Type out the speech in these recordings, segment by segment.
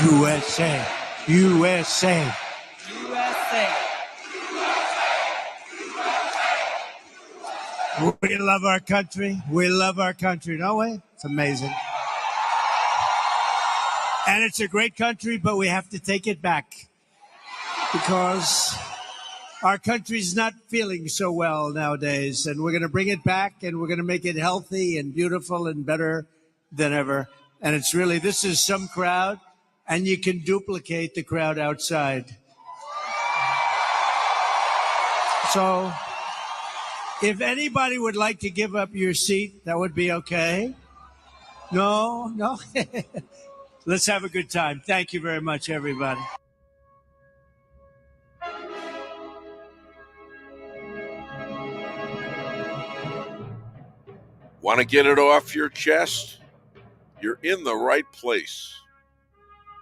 USA, USA. USA. We love our country. We love our country, don't we? It's amazing. And it's a great country, but we have to take it back because our country's not feeling so well nowadays. And we're going to bring it back, and we're going to make it healthy and beautiful and better than ever. And it's really, this is some crowd, and you can duplicate the crowd outside. So if anybody would like to give up your seat, that would be okay. No. Let's have a good time. Thank you very much, everybody. Want to get it off your chest? You're in the right place.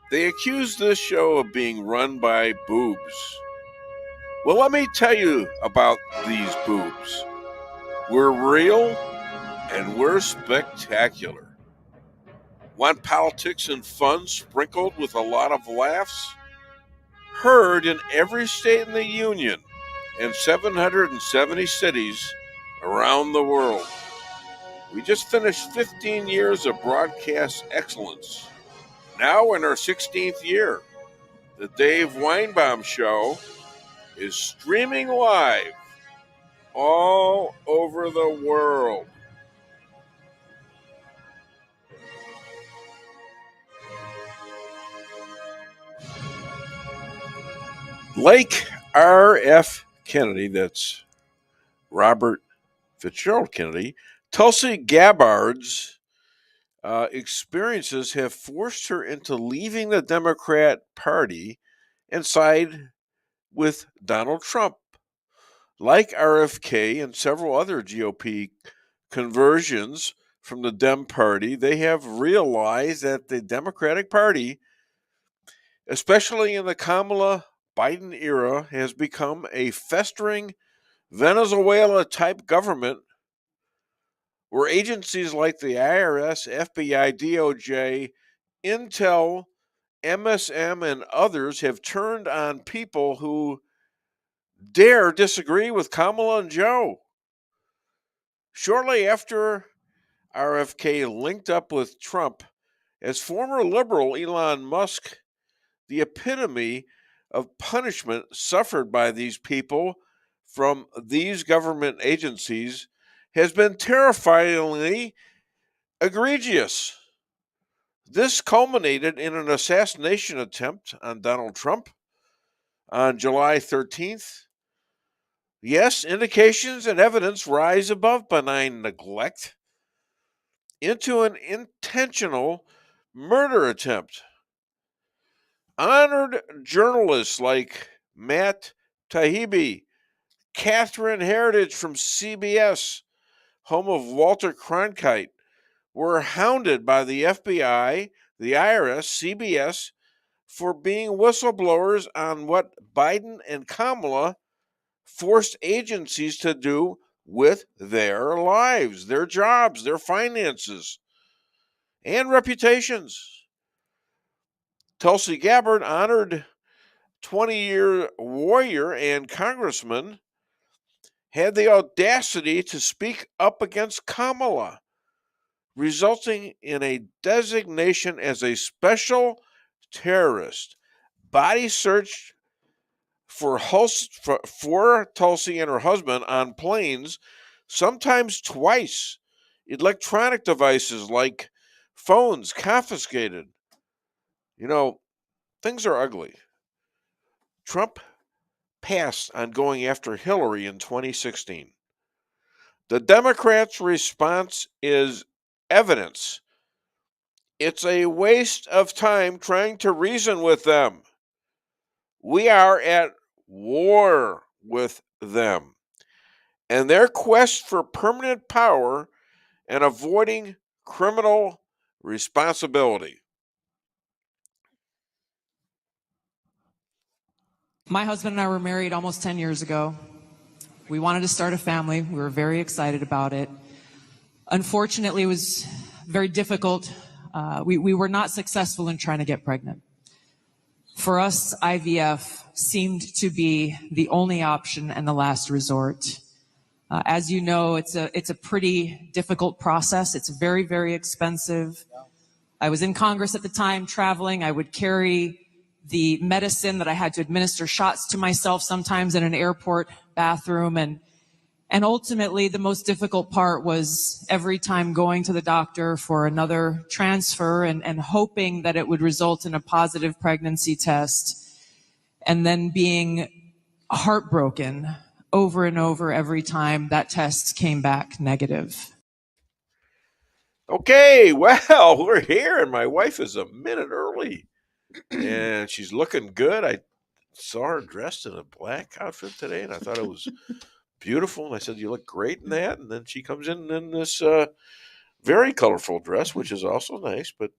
They accuse this show of being run by boobs. Well, let me tell you about these boobs. We're real and we're spectacular. Want politics and fun sprinkled with a lot of laughs? Heard in every state in the Union and 770 cities around the world. We just finished 15 years of broadcast excellence. Now in our 16th year, the Dave Weinbaum Show is streaming live all over the world. Like R.F. Kennedy, that's Robert Fitzgerald Kennedy, Tulsi Gabbard's experiences have forced her into leaving the Democrat Party and side with Donald Trump. Like RFK and several other GOP conversions from the Dem Party, they have realized that the Democratic Party, especially in the Kamala Biden era, has become a festering Venezuela-type government where agencies like the IRS, FBI, DOJ, Intel, MSM, and others have turned on people who dare disagree with Kamala and Joe. Shortly after RFK linked up with Trump, as former liberal Elon Musk, the epitome of punishment suffered by these people from these government agencies has been terrifyingly egregious. This culminated in an assassination attempt on Donald Trump on July 13th. Yes, indications and evidence rise above benign neglect into an intentional murder attempt. Honored journalists like Matt Taibbi, Catherine Heritage from CBS, home of Walter Cronkite, were hounded by the FBI, the IRS, CBS, for being whistleblowers on what Biden and Kamala forced agencies to do with their lives, their jobs, their finances, and reputations. Tulsi Gabbard, honored 20-year warrior and congressman, had the audacity to speak up against Kamala, resulting in a designation as a special terrorist. Body searched for Tulsi and her husband on planes, sometimes twice. Electronic devices like phones confiscated. You know, things are ugly. Trump passed on going after Hillary in 2016. The Democrats' response is evidence. It's a waste of time trying to reason with them. We are at war with them, and their quest for permanent power and avoiding criminal responsibility. My husband and I were married almost 10 years ago. We wanted to start a family. We were very excited about it. Unfortunately, it was very difficult. We were not successful in trying to get pregnant. For us, IVF seemed to be the only option and the last resort. As you know, it's a pretty difficult process. It's very, very expensive. I was in Congress at the time, traveling. I would carry the medicine that I had to administer shots to myself sometimes in an airport bathroom. And ultimately, the most difficult part was every time going to the doctor for another transfer and hoping that it would result in a positive pregnancy test, and then being heartbroken over and over every time that test came back negative. Okay, well, we're here, and my wife is a minute early, and she's looking good. I saw her dressed in a black outfit today, and I thought it was beautiful. And I said, "You look great in that." And then she comes in this very colorful dress, which is also nice. But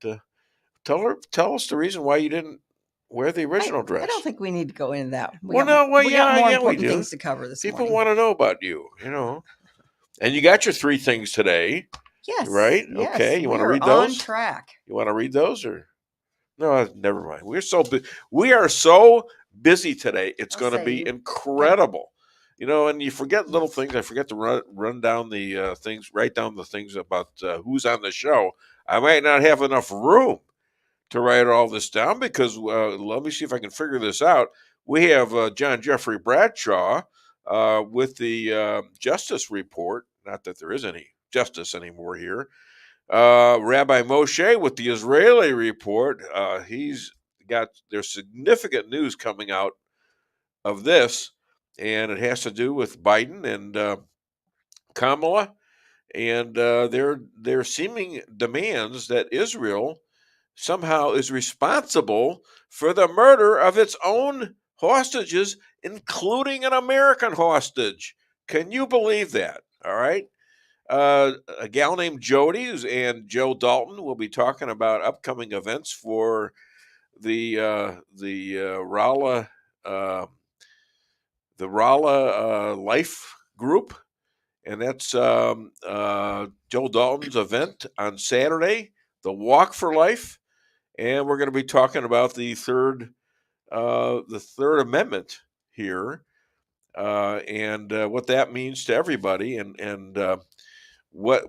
tell us the reason why you didn't wear the original dress. I don't think we need to go into that. We got more important things to cover this morning. People want to know about you, And you got your 3 things today. Yes. Right? Yes, okay. You want to read those? On track. You want to read those or? No, never mind. We are so busy today. It's going to be incredible. And you forget little things. I forget to run down the things, write down the things about who's on the show. I might not have enough room to write all this down because let me see if I can figure this out. We have John Jeffrey Bradshaw with the Justice Report. Not that there is any justice anymore here. Rabbi Moshe with the Israeli Report. There's significant news coming out of this, and it has to do with Biden and Kamala and their seeming demands that Israel somehow is responsible for the murder of its own hostages, including an American hostage. Can you believe that? All right. A gal named Jody and Joe Dalton will be talking about upcoming events for the Rolla Life Group, and that's Joe Dalton's event on Saturday, the Walk for Life, and we're going to be talking about the third Amendment here, and what that means to everybody, and what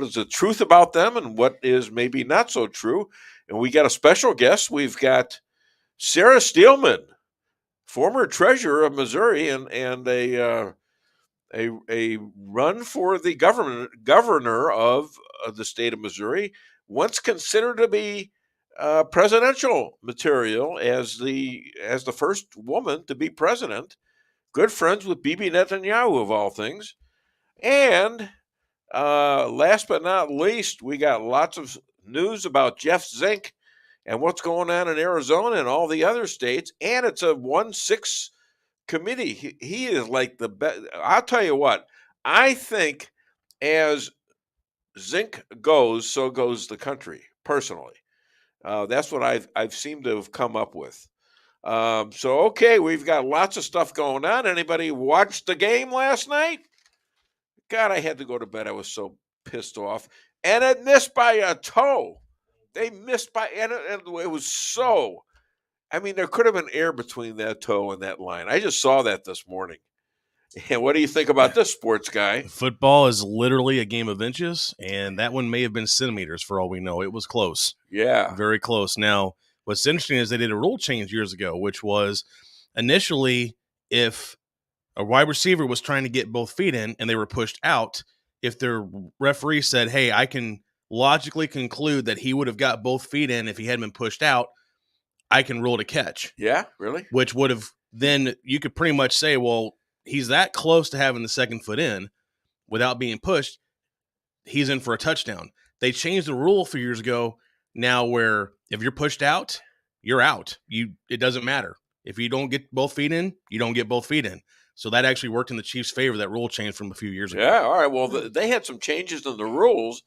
is the truth about them and what is maybe not so true. And we got a special guest. We've got Sarah Steelman, former treasurer of Missouri and a run for the governor of the state of Missouri, once considered to be presidential material as the first woman to be president, good friends with Bibi Netanyahu of all things. And last but not least, we got lots of news about Jeff Zink and what's going on in Arizona and all the other states. And it's a 1-6 committee. He is like the best. I'll tell you what, I think as Zink goes, so goes the country, personally. That's what I've seemed to have come up with. Okay, we've got lots of stuff going on. Anybody watch the game last night? God, I had to go to bed. I was so pissed off. And it missed by a toe. They missed by, and it was so, I mean, there could have been air between that toe and that line. I just saw that this morning. And what do you think about this, sports guy? Football is literally a game of inches, and that one may have been centimeters for all we know. It was close. Yeah. Very close. Now, what's interesting is they did a rule change years ago, which was initially if a wide receiver was trying to get both feet in and they were pushed out, if their referee said, hey, I can logically conclude that he would have got both feet in if he hadn't been pushed out, I can rule it a catch. Yeah, really? Which would have then you could pretty much say, well, he's that close to having the second foot in without being pushed. He's in for a touchdown. They changed the rule a few years ago now where if you're pushed out, you're out. It doesn't matter. If you don't get both feet in, you don't get both feet in. So that actually worked in the Chiefs' favor, that rule change from a few years ago. Yeah, all right. Well, they had some changes in the rules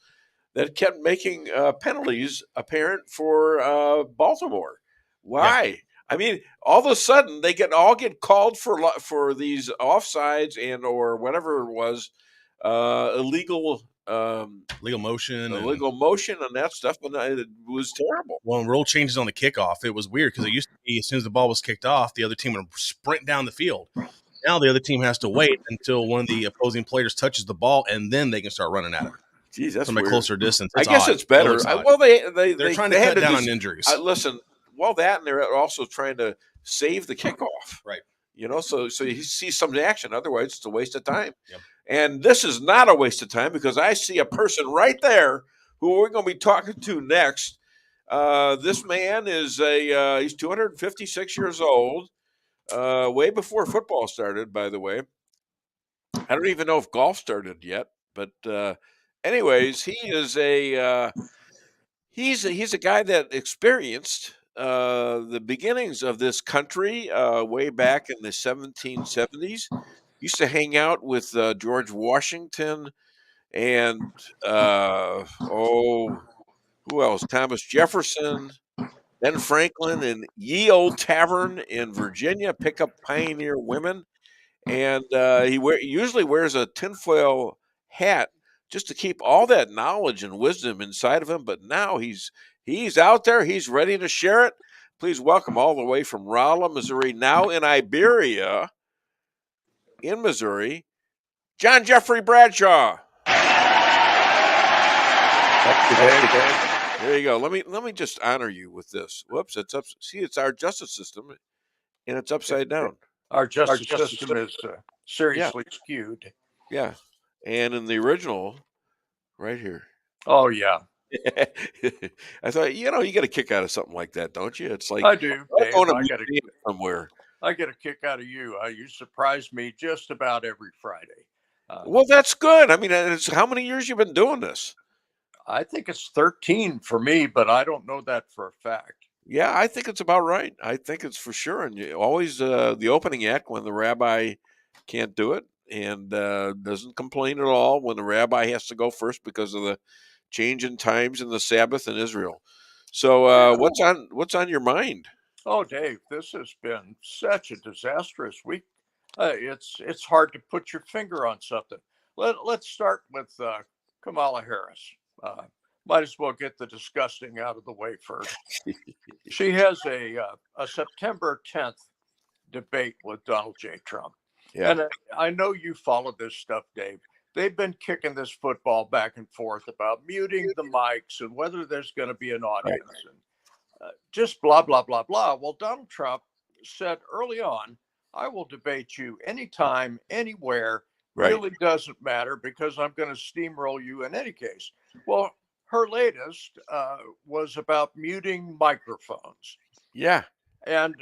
that kept making penalties apparent for Baltimore. Why? Yeah. I mean, all of a sudden they all get called for these offsides and or whatever it was, illegal legal motion, and that stuff, but it was terrible. Well, rule changes on the kickoff, it was weird because it used to be as soon as the ball was kicked off, the other team would sprint down the field. Now the other team has to wait until one of the opposing players touches the ball, and then they can start running at it. Geez, that's from a weird. closer distance. I guess it's better. Well, they're they trying to cut down on injuries. Listen, that, and they're also trying to save the kickoff. Right. So you see some action. Otherwise, it's a waste of time. Yep. And this is not a waste of time because I see a person right there who we're going to be talking to next. This man is he's 256 years old, way before football started, by the way. I don't even know if golf started yet, but anyways, he is he's a guy that experienced the beginnings of this country way back in the 1770s. Used to hang out with George Washington and who else? Thomas Jefferson, Ben Franklin, and Ye Old Tavern in Virginia. Pick up pioneer women, and he usually wears a tinfoil hat just to keep all that knowledge and wisdom inside of him. But now he's out there. He's ready to share it. Please welcome all the way from Rolla, Missouri, now in Iberia, in Missouri, John Jeffrey Bradshaw. There you go. Let me just honor you with this. Whoops, it's up. See, it's our justice system, and it's upside down. Our justice system is seriously skewed. Yeah, and in the original, right here. Oh yeah. I thought you get a kick out of something like that, don't you? It's like I do. Dave, somewhere. I get a kick out of you. You surprise me just about every Friday. Well, that's good. I mean, how many years you've been doing this? I think it's 13 for me, but I don't know that for a fact. Yeah, I think it's about right. I think it's for sure. And always the opening act when the rabbi can't do it and doesn't complain at all when the rabbi has to go first because of the change in times in the Sabbath in Israel. So what's on your mind? Oh, Dave, this has been such a disastrous week. It's hard to put your finger on something. Let's start with Kamala Harris. Might as well get the disgusting out of the way first. She has a September 10th debate with Donald J. Trump. Yeah. And I know you follow this stuff, Dave. They've been kicking this football back and forth about muting the mics and whether there's going to be an audience and just blah, blah, blah, blah. Well, Donald Trump said early on, I will debate you anytime, anywhere. Right. Really doesn't matter because I'm going to steamroll you in any case. Well, her latest was about muting microphones. Yeah. And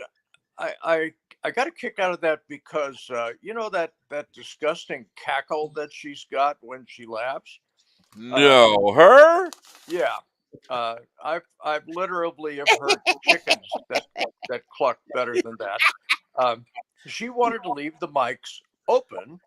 I got a kick out of that because, that disgusting cackle that she's got when she laughs. No, her? Yeah. I've literally have heard chickens that cluck better than that. She wanted to leave the mics open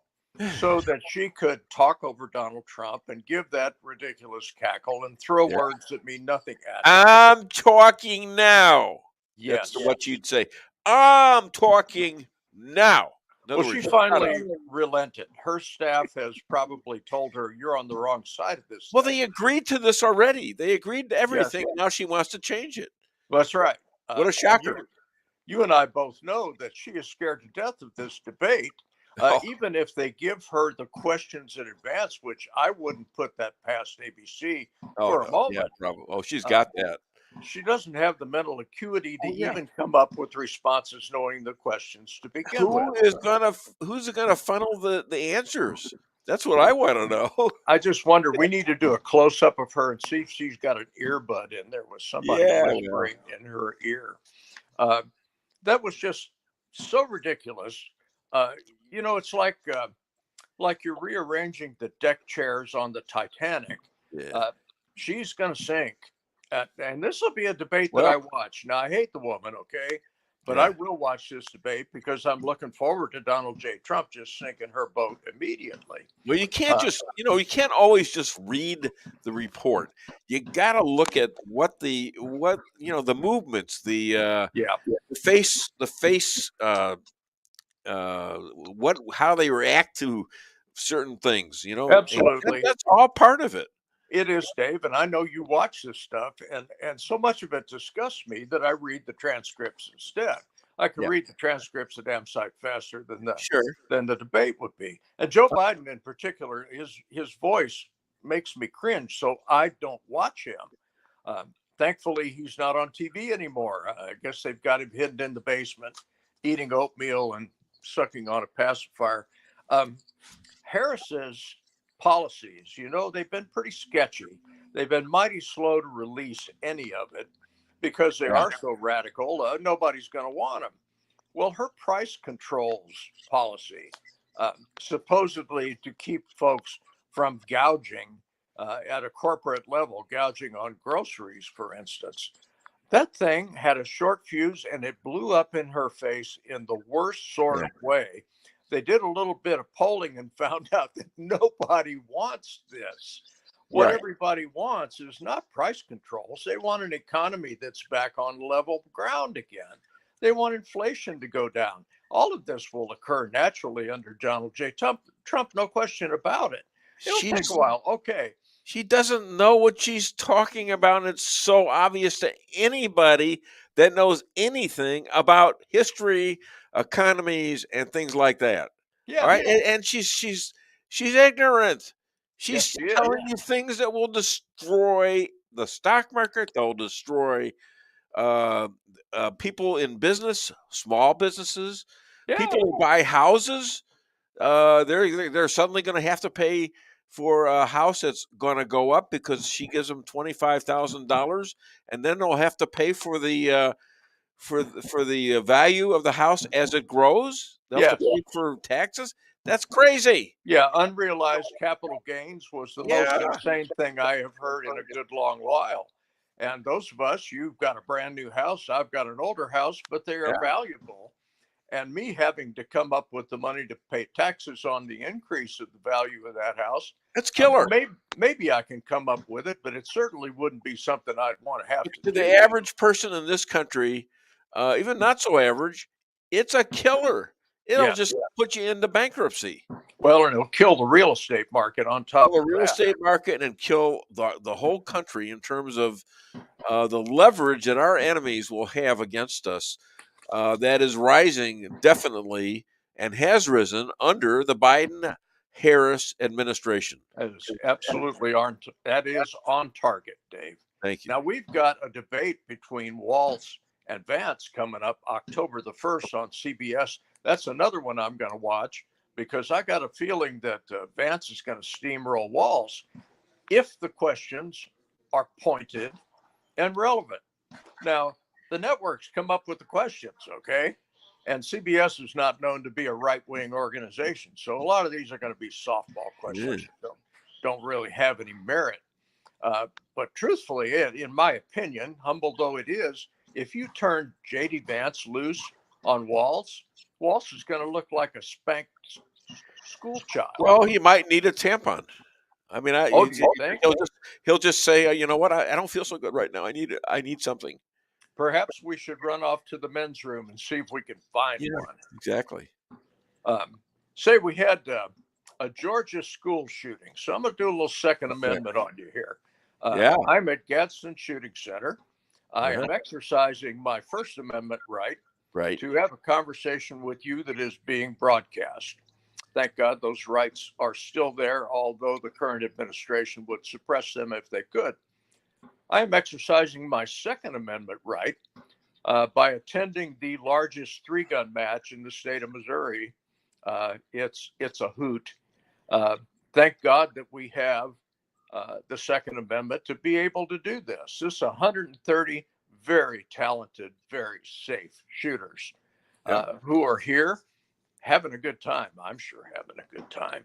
so that she could talk over Donald Trump and give that ridiculous cackle and throw words that mean nothing at him. I'm talking now. Yes. That's what you'd say. I'm talking now. Well, she finally relented. Her staff has probably told her, you're on the wrong side of this. Well, they agreed to this already. They agreed to everything. Yes. Now she wants to change it. That's right. What a shocker. You and I both know that she is scared to death of this debate. Even if they give her the questions in advance, which I wouldn't put that past ABC for a moment. Yeah, probably. Oh, she's got that. She doesn't have the mental acuity to even come up with responses knowing the questions to begin with. Who's gonna funnel the answers? That's what I want to know. I just wonder. We need to do a close up of her and see if she's got an earbud in there with somebody whispering in her ear. That was just so ridiculous. It's like you're rearranging the deck chairs on the Titanic. Yeah. She's going to sink. And this will be a debate that I watch. Now, I hate the woman, okay? But I will watch this debate because I'm looking forward to Donald J. Trump just sinking her boat immediately. Well, you can't you can't always just read the report. You got to look at what the movements, the face, how they react to certain things, Absolutely. that's all part of it. It is, Dave, and I know you watch this stuff, and so much of it disgusts me that I read the transcripts instead. I can Yeah. read the transcripts a damn sight faster Sure. than the debate would be. And Joe Biden, in particular, his voice makes me cringe, so I don't watch him. Thankfully, he's not on TV anymore. I guess they've got him hidden in the basement, eating oatmeal and sucking on a pacifier. Harris's policies, they've been pretty sketchy. They've been mighty slow to release any of it because they Yeah. are so radical. Nobody's going to want them. Well, her price controls policy, supposedly to keep folks from gouging at a corporate level, gouging on groceries, for instance. That thing had a short fuse and it blew up in her face in the worst sort of way. They did a little bit of polling and found out that nobody wants this. What everybody wants is not price controls. They want an economy that's back on level ground again. They want inflation to go down. All of this will occur naturally under Donald J. Trump, no question about it. It'll take a while. Okay. She doesn't know what she's talking about. And it's so obvious to anybody that knows anything about history, economies, and things like that. Yeah. All right. And she's ignorant. She's Yes, telling you things that will destroy the stock market. They'll destroy people in business, small businesses, people who buy houses. They're suddenly going to have to pay for a house that's going to go up because she gives them $25,000, and then they'll have to pay for the value of the house as it grows. They'll have to pay for taxes. That's crazy. Yeah, unrealized capital gains was the most insane thing I have heard in a good long while. And those of us, you've got a brand new house, I've got an older house, but they are valuable. And me having to come up with the money to pay taxes on the increase of the value of that house, that's killer. Maybe I can come up with it, but it certainly wouldn't be something I'd want to have to do. The average person in this country, even not so average, it's a killer. It'll just put you into bankruptcy. Well, and it'll kill the real estate market on top of the real estate market and kill the whole country in terms of the leverage that our enemies will have against us. That is rising definitely and has risen under the Biden-Harris administration. That is absolutely that is on target, Dave. Thank you. Now we've got a debate between Walz and Vance coming up October the 1st on CBS. That's another one I'm going to watch because I got a feeling that Vance is going to steamroll Walz if the questions are pointed and relevant. Now, the networks come up with the questions, okay? And CBS is not known to be a right-wing organization. So a lot of these are going to be softball questions that don't really have any merit. But truthfully, in my opinion, humble though it is, if you turn J.D. Vance loose on Walz is going to look like a spanked school child. Well, he might need a tampon. I mean, he'll just say, you know what, I don't feel so good right now. I need something. Perhaps we should run off to the men's room and see if we can find one. Exactly. Say we had a Georgia school shooting. So I'm going to do a little Second Amendment on you here. I'm at Gadsden Shooting Center. I am exercising my First Amendment right to have a conversation with you that is being broadcast. Thank God those rights are still there, although the current administration would suppress them if they could. I am exercising my Second Amendment right by attending the largest three-gun match in the state of Missouri. It's a hoot. Thank God that we have the Second Amendment to be able to do this. This is 130 very talented, very safe shooters who are here having a good time. I'm sure having a good time.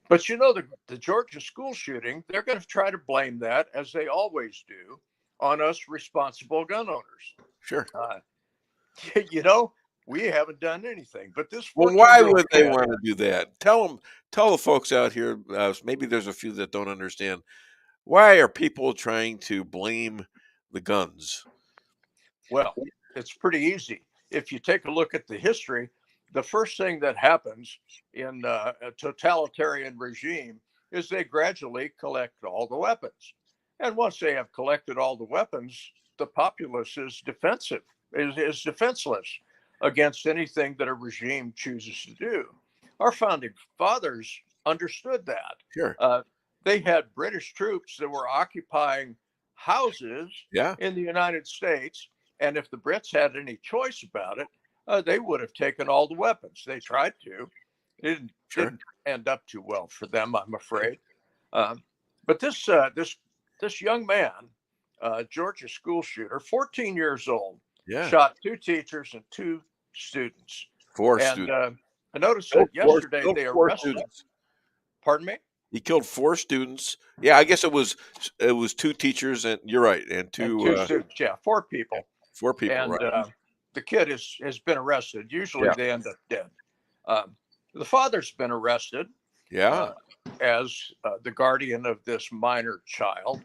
But the Georgia school shooting, they're going to try to blame that, as they always do, on us responsible gun owners. Sure. We haven't done anything. But this. Well, why would they want to do that? Tell the folks out here. Maybe there's a few that don't understand. Why are people trying to blame the guns? Well, it's pretty easy. If you take a look at the history, the first thing that happens in a totalitarian regime is they gradually collect all the weapons. And once they have collected all the weapons, the populace is defensive, is defenseless against anything that a regime chooses to do. Our founding fathers understood that. Sure. They had British troops that were occupying houses Yeah. in the United States. And if the Brits had any choice about it, they would have taken all the weapons. They tried to. It didn't end up too well for them, I'm afraid. But this young man, Georgia school shooter, 14 years old, shot 2 teachers and 2 students. 4 students. I noticed that yesterday they arrested. Pardon me? He killed 4 students. Yeah, I guess it was 2 teachers, and you're right, and 2 students. Yeah, 4 people. 4 people. And right. The kid has been arrested. Usually they end up dead. The father's been arrested. Yeah. As the guardian of this minor child.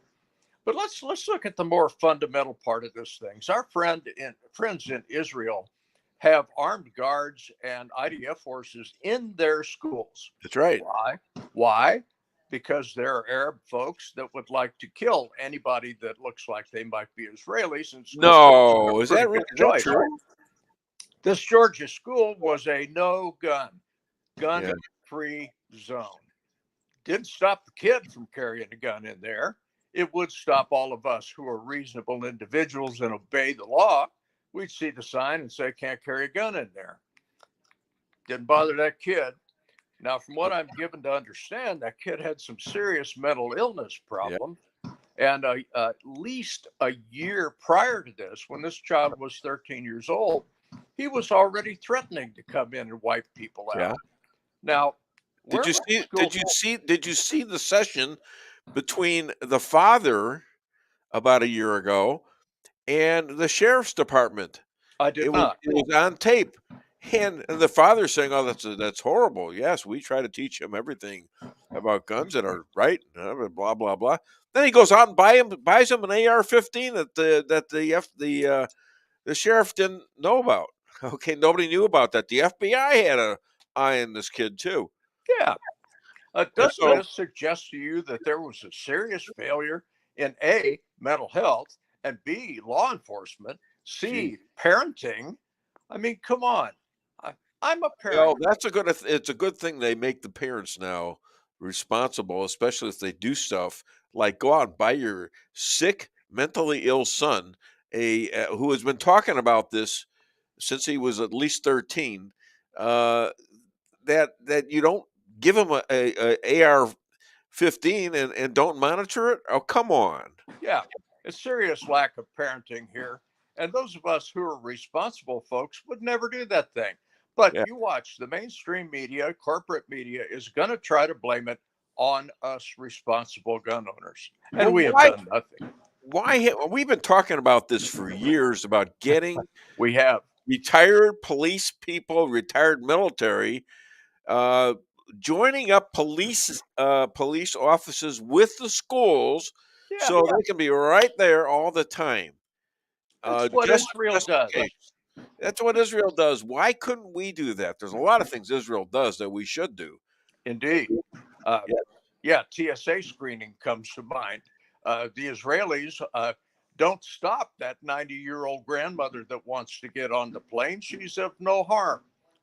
But let's look at the more fundamental part of this thing. So our friends in Israel have armed guards and IDF forces in their schools. That's right. Why? Because there are Arab folks that would like to kill anybody that looks like they might be Israelis. And no, is that really true? This Georgia school was a gun-free zone. Didn't stop the kid from carrying a gun in there. It would stop all of us who are reasonable individuals and obey the law. We'd see the sign and say, can't carry a gun in there. Didn't bother that kid. Now, from what I'm given to understand, that kid had some serious mental illness problems. Yeah. And at least a year prior to this, when this child was 13 years old, he was already threatening to come in and wipe people out. Yeah. Now, did you see the session between the father about a year ago and the sheriff's department? I did not. It was on tape, and the father saying, "Oh, that's horrible. Yes, we try to teach him everything about guns that are right." Blah blah blah. Then he goes out and buys him an AR-15 that the sheriff didn't know about. Okay, nobody knew about that. The FBI had an eye on this kid too. Yeah. Does this suggest to you that there was a serious failure in A, mental health, and B, law enforcement, C, parenting? I mean, come on. I'm a parent. Well, it's a good thing they make the parents now responsible, especially if they do stuff like go out and buy your sick, mentally ill son, who has been talking about this since he was at least 13, that you don't give him a AR-15 and don't monitor it? Oh, come on. Yeah, a serious lack of parenting here. And those of us who are responsible folks would never do that thing. But you watch the mainstream media, corporate media is going to try to blame it on us responsible gun owners. And we have done nothing. Why? We've been talking about this for years, about getting retired police people, retired military, joining up police offices with the schools so they can be right there all the time. That's what Israel does. That's what Israel does. Why couldn't we do that? There's a lot of things Israel does that we should do. Indeed. TSA screening comes to mind. The Israelis don't stop that 90-year-old grandmother that wants to get on the plane. She's of no harm.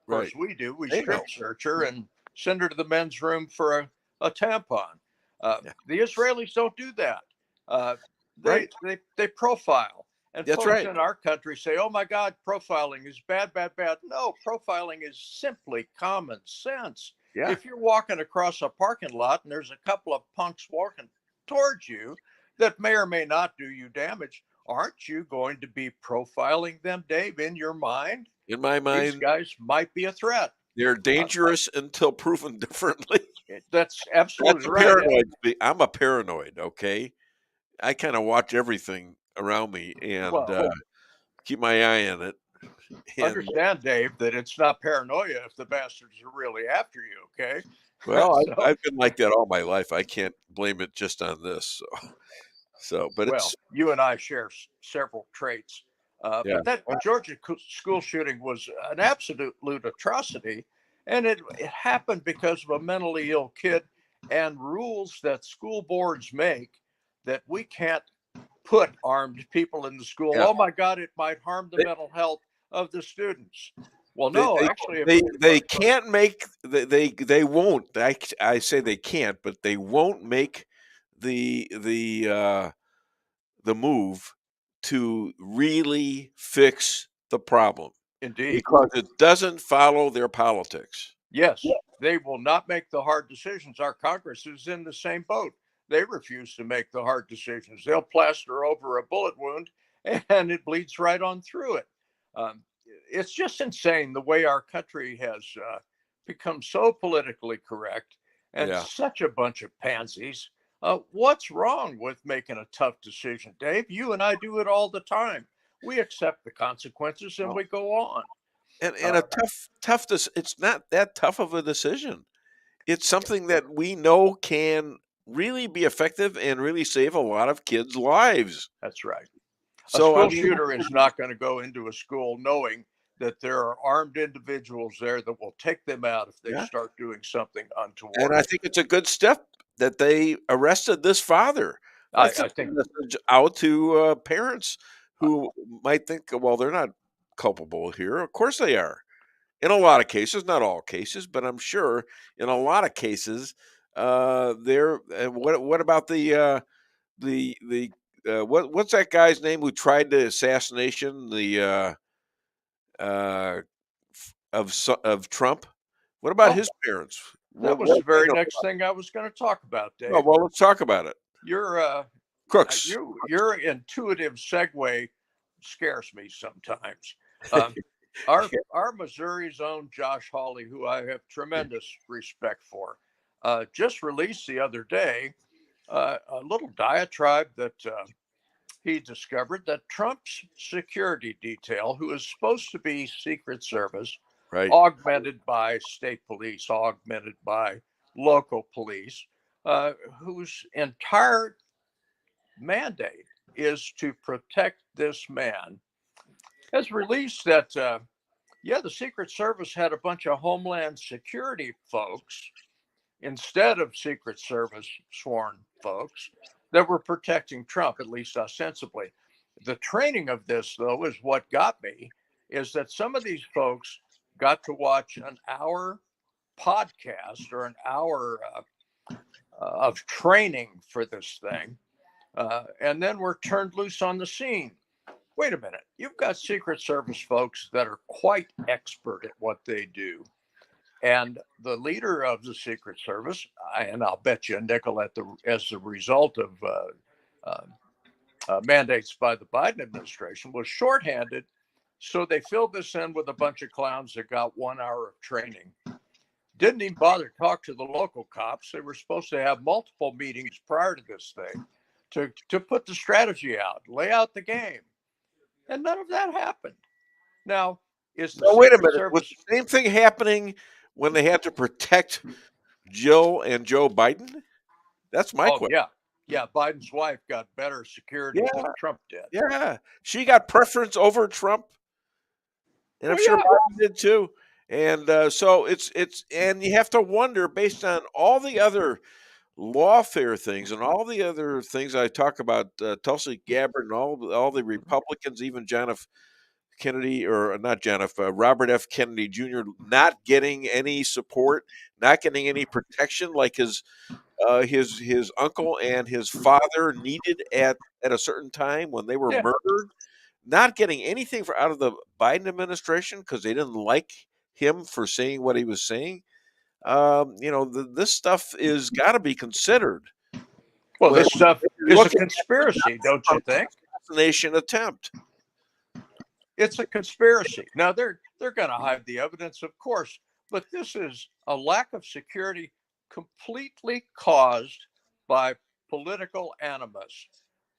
Of course, we do. We strip search her and send her to the men's room for a tampon. The Israelis don't do that. They profile. And folks in our country say, oh, my God, profiling is bad, bad, bad. No, profiling is simply common sense. Yeah. If you're walking across a parking lot and there's a couple of punks walking towards you that may or may not do you damage, aren't you going to be profiling them, Dave, in your mind? In my mind. These guys might be a threat. They're dangerous until proven differently. That's absolutely right. Paranoid. I'm a paranoid, okay? I kind of watch everything around me and keep my eye on it. And understand, Dave, that it's not paranoia if the bastards are really after you, okay? Well, I've been like that all my life. I can't blame it just on this. But you and I share several traits. But that Georgia school shooting was an absolute atrocity. And it happened because of a mentally ill kid and rules that school boards make that we can't put armed people in the school. Oh my God, it might harm the mental health of the students. Well, no, actually, they can't make they won't. I say they can't, but they won't make the move to really fix the problem. Indeed, because it doesn't follow their politics. Yes, they will not make the hard decisions. Our Congress is in the same boat. They refuse to make the hard decisions. They'll plaster over a bullet wound and it bleeds right on through it. It's just insane the way our country has become so politically correct and such a bunch of pansies. What's wrong with making a tough decision, Dave? You and I do it all the time. We accept the consequences and we go on. And a tough it's not that tough of a decision. It's something that we know can really be effective and really save a lot of kids' lives. That's right. So a school shooter is not going to go into a school knowing that there are armed individuals there that will take them out if they start doing something untoward. And I think it's a good step that they arrested this father. I think message out to parents who might think, well, they're not culpable here. Of course they are. In a lot of cases, not all cases, but I'm sure in a lot of cases, they're. What about what's that guy's name who tried the assassination of Trump? What about his parents? That was the very next thing I was going to talk about, Dave. Oh, well, let's talk about it. Your Crooks. Your intuitive segue scares me sometimes. Our Missouri's own Josh Hawley, who I have tremendous respect for, just released the other day a little diatribe that he discovered that Trump's security detail, who is supposed to be Secret Service, augmented by state police, augmented by local police, whose entire mandate is to protect this man, has released that, the Secret Service had a bunch of Homeland Security folks instead of Secret Service sworn folks that were protecting Trump, at least ostensibly. The training of this, though, is what got me, is that some of these folks got to watch an hour podcast or an hour of training for this thing, and then were turned loose on the scene. Wait a minute, you've got Secret Service folks that are quite expert at what they do. And the leader of the Secret Service, and I'll bet you a nickel as a result of mandates by the Biden administration, was shorthanded. So they filled this in with a bunch of clowns that got 1 hour of training. Didn't even bother to talk to the local cops. They were supposed to have multiple meetings prior to this thing to put the strategy out, lay out the game. And none of that happened. Now, wait a minute. Was the same thing happening when they had to protect Jill and Joe Biden? That's my question. Yeah. Biden's wife got better security than Trump did. Yeah, she got preference over Trump, and I'm sure Biden did too. And so it's and you have to wonder, based on all the other lawfare things and all the other things I talk about, Tulsi Gabbard and all the Republicans, even John F. Kennedy, or not John F. Robert F. Kennedy Jr. not getting any support, not getting any protection like his uncle and his father needed at a certain time when they were murdered, not getting anything out of the Biden administration because they didn't like him for saying what he was saying. This stuff is got to be considered. Well, this stuff is a conspiracy, don't you think? Assassination attempt. It's a conspiracy. Now they're going to hide the evidence, of course, but this is a lack of security completely caused by political animus.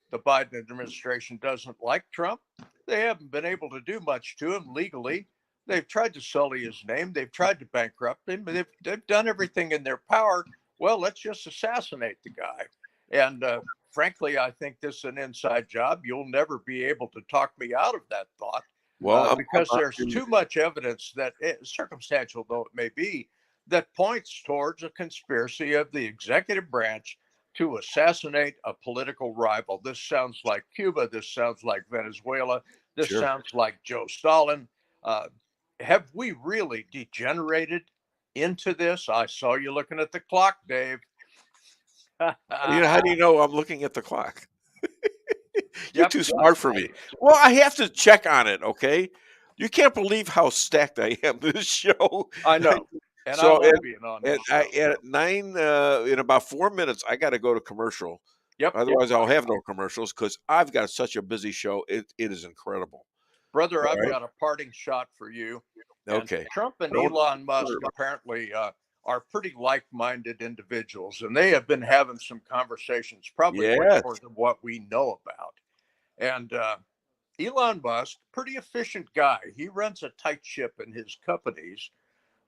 The Biden administration doesn't like Trump. They haven't been able to do much to him legally. They've tried to sully his name. They've tried to bankrupt him. They've done everything in their power. Well, let's just assassinate the guy. And frankly, I think this is an inside job. You'll never be able to talk me out of that thought. Well, Because there's too much evidence that, circumstantial though it may be, that points towards a conspiracy of the executive branch to assassinate a political rival. This sounds like Cuba. This sounds like Venezuela. This Sure. sounds like Joe Stalin. Have we really degenerated into this? I saw you looking at the clock, Dave. How do you know I'm looking at the clock? You're Yep. too smart for me. Well, I have to check on it, okay? You can't believe how stacked I am this show. I know. And So, I love being on this show. At 9, in about 4 minutes, I got to go to commercial. Yep. Otherwise, I'll have no commercials because I've got such a busy show. It is incredible. Brother, All I've right. got a parting shot for you. And Okay. Trump and Don't- Elon Musk apparently are pretty like-minded individuals, and they have been having some conversations, probably way Yes. more than what we know about. And Elon Musk, pretty efficient guy. He runs a tight ship in his companies.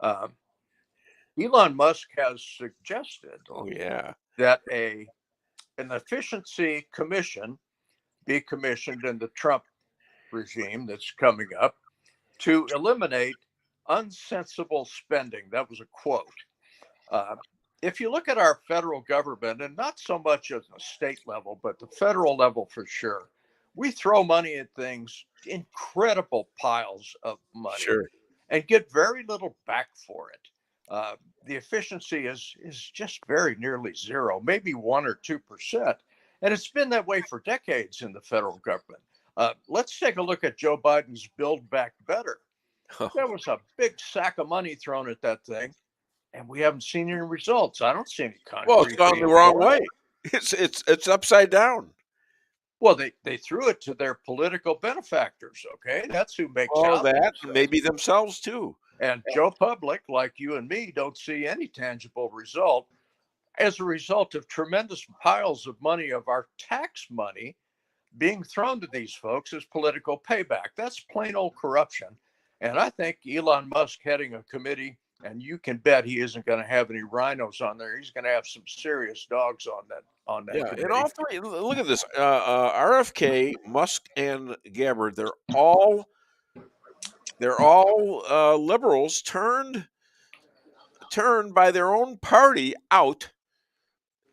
Elon Musk has suggested Oh, yeah. that an efficiency commission be commissioned in the Trump regime that's coming up to eliminate unsensible spending. That was a quote. If you look at our federal government, and not so much at the state level, but the federal level for sure, we throw money at things, incredible piles of money, Sure. and get very little back for it. The efficiency is just very nearly zero, maybe 1 or 2%. And it's been that way for decades in the federal government. Let's take a look at Joe Biden's Build Back Better. There was a big sack of money thrown at that thing, and we haven't seen any results. I don't see any concrete. Well, it's gone the wrong way. It's upside down. Well, they threw it to their political benefactors. Okay, that's who makes All out that, themselves. maybe themselves too. And Joe Public, like you and me, don't see any tangible result as a result of tremendous piles of money, of our tax money, being thrown to these folks as political payback. That's plain old corruption. And I think Elon Musk heading a committee, and you can bet he isn't going to have any rhinos on there. He's going to have some serious dogs on that Yeah, committee. and all three. Look at this: RFK, Musk, and Gabbard. They're all liberals turned by their own party out,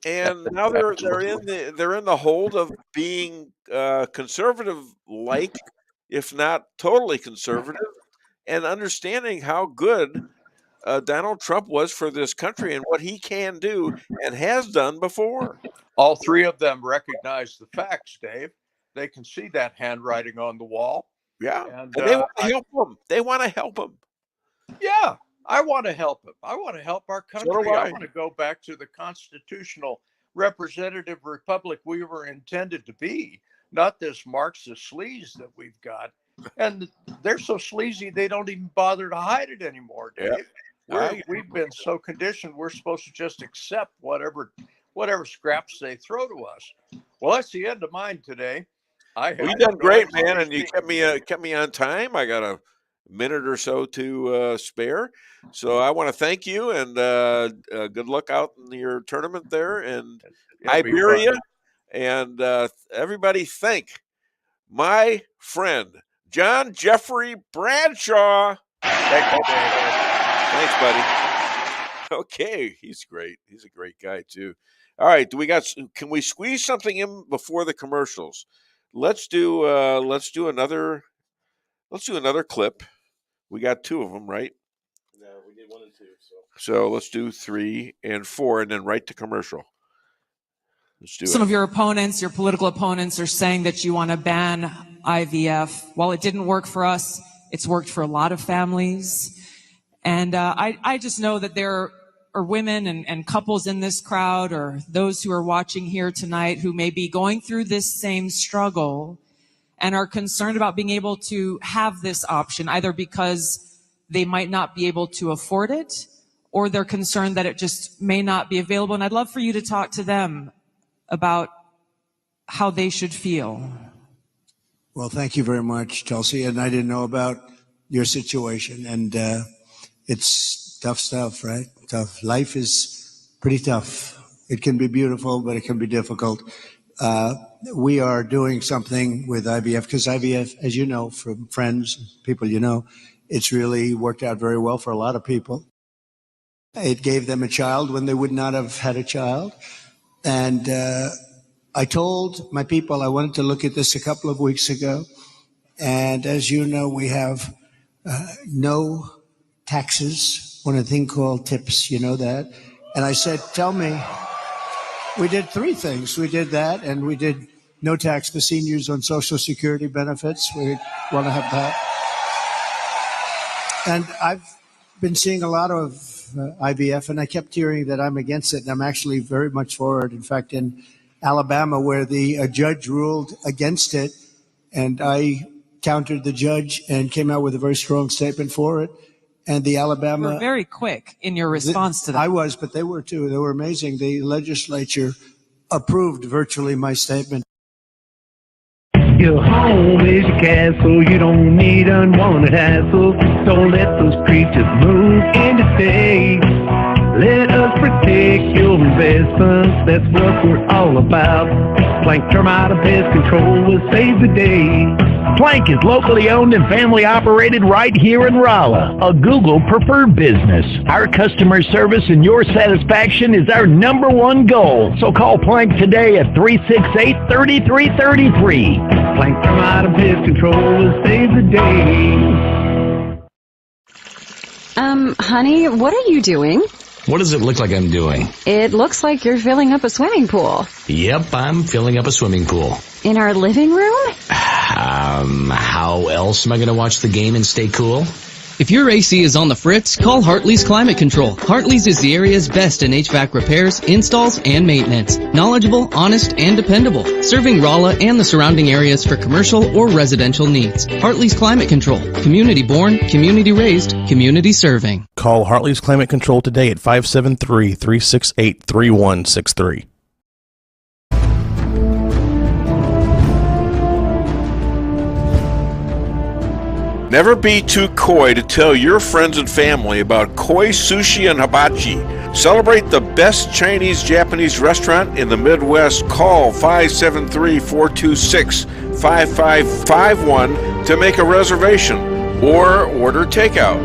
and now they're in the hold of being conservative, like, if not totally conservative, and understanding how good Donald Trump was for this country and what he can do and has done before. All three of them recognize the facts, Dave. They can see that handwriting on the wall. Yeah, And they want to help him. They want to help him. Yeah, I want to help him. I want to help our country. So do I. I want to go back to the constitutional representative republic we were intended to be, not this Marxist sleaze that we've got. And they're so sleazy they don't even bother to hide it anymore, Dave. We've been so conditioned we're supposed to just accept whatever scraps they throw to us. Well, that's the end of mine today. You've done great, man, and you kept me on time. I got a minute or so to spare, so I want to thank you and good luck out in your tournament there and Iberia, and everybody. Thank my friend John Jeffrey Bradshaw. Thank you, Dave. Thanks, buddy. Okay, he's great. He's a great guy too. All right, can we squeeze something in before the commercials? Let's do another clip. We got 2 of them, right? No, we did 1 and 2. So let's do 3 and 4, and then right to commercial. Let's do Some it. of your opponents, your political opponents, are saying that you want to ban IVF. While it didn't work for us, it's worked for a lot of families. And I just know that there are women and couples in this crowd, or those who are watching here tonight, who may be going through this same struggle and are concerned about being able to have this option, either because they might not be able to afford it, or they're concerned that it just may not be available. And I'd love for you to talk to them about how they should feel. Well, thank you very much, Tulsi. And I didn't know about your situation. And it's tough stuff, right? Tough. Life is pretty tough. It can be beautiful, but it can be difficult. we are doing something with IVF, because IVF, as you know, from friends, people you know, it's really worked out very well for a lot of people. It gave them a child when they would not have had a child. And I told my people I wanted to look at this a couple of weeks ago. And as you know, we have no taxes on a thing called tips. You know that? And I said, tell me. We did three things. We did that, and we did no tax for seniors on Social Security benefits. We want to have that. And I've been seeing a lot of IVF, and I kept hearing that I'm against it, and I'm actually very much for it. In fact, in Alabama, where the judge ruled against it, and I countered the judge and came out with a very strong statement for it. And the Alabama... You were very quick in your response to that. I was, but they were too. They were amazing. The legislature approved virtually my statement. Your home is your castle. You don't need unwanted hassle. Don't let those creatures move in to stay. Let us protect your investments. That's what we're all about. Plank Termite and Pest Control will save the day. Plank is locally owned and family operated right here in Rolla, a Google preferred business. Our customer service and your satisfaction is our number one goal. So call Plank today at 368-3333. Plank Termite and Pest Control will save the day. Honey, what are you doing? What does it look like I'm doing? It looks like you're filling up a swimming pool. Yep, I'm filling up a swimming pool. In our living room? How else am I going to watch the game and stay cool? If your AC is on the fritz, call Hartley's Climate Control. Hartley's is the area's best in HVAC repairs, installs, and maintenance. Knowledgeable, honest, and dependable. Serving Rolla and the surrounding areas for commercial or residential needs. Hartley's Climate Control. Community born, community raised, community serving. Call Hartley's Climate Control today at 573-368-3163. Never be too coy to tell your friends and family about koi sushi and hibachi. Celebrate the best Chinese-Japanese restaurant in the Midwest. Call 573-426-5551 to make a reservation or order takeout.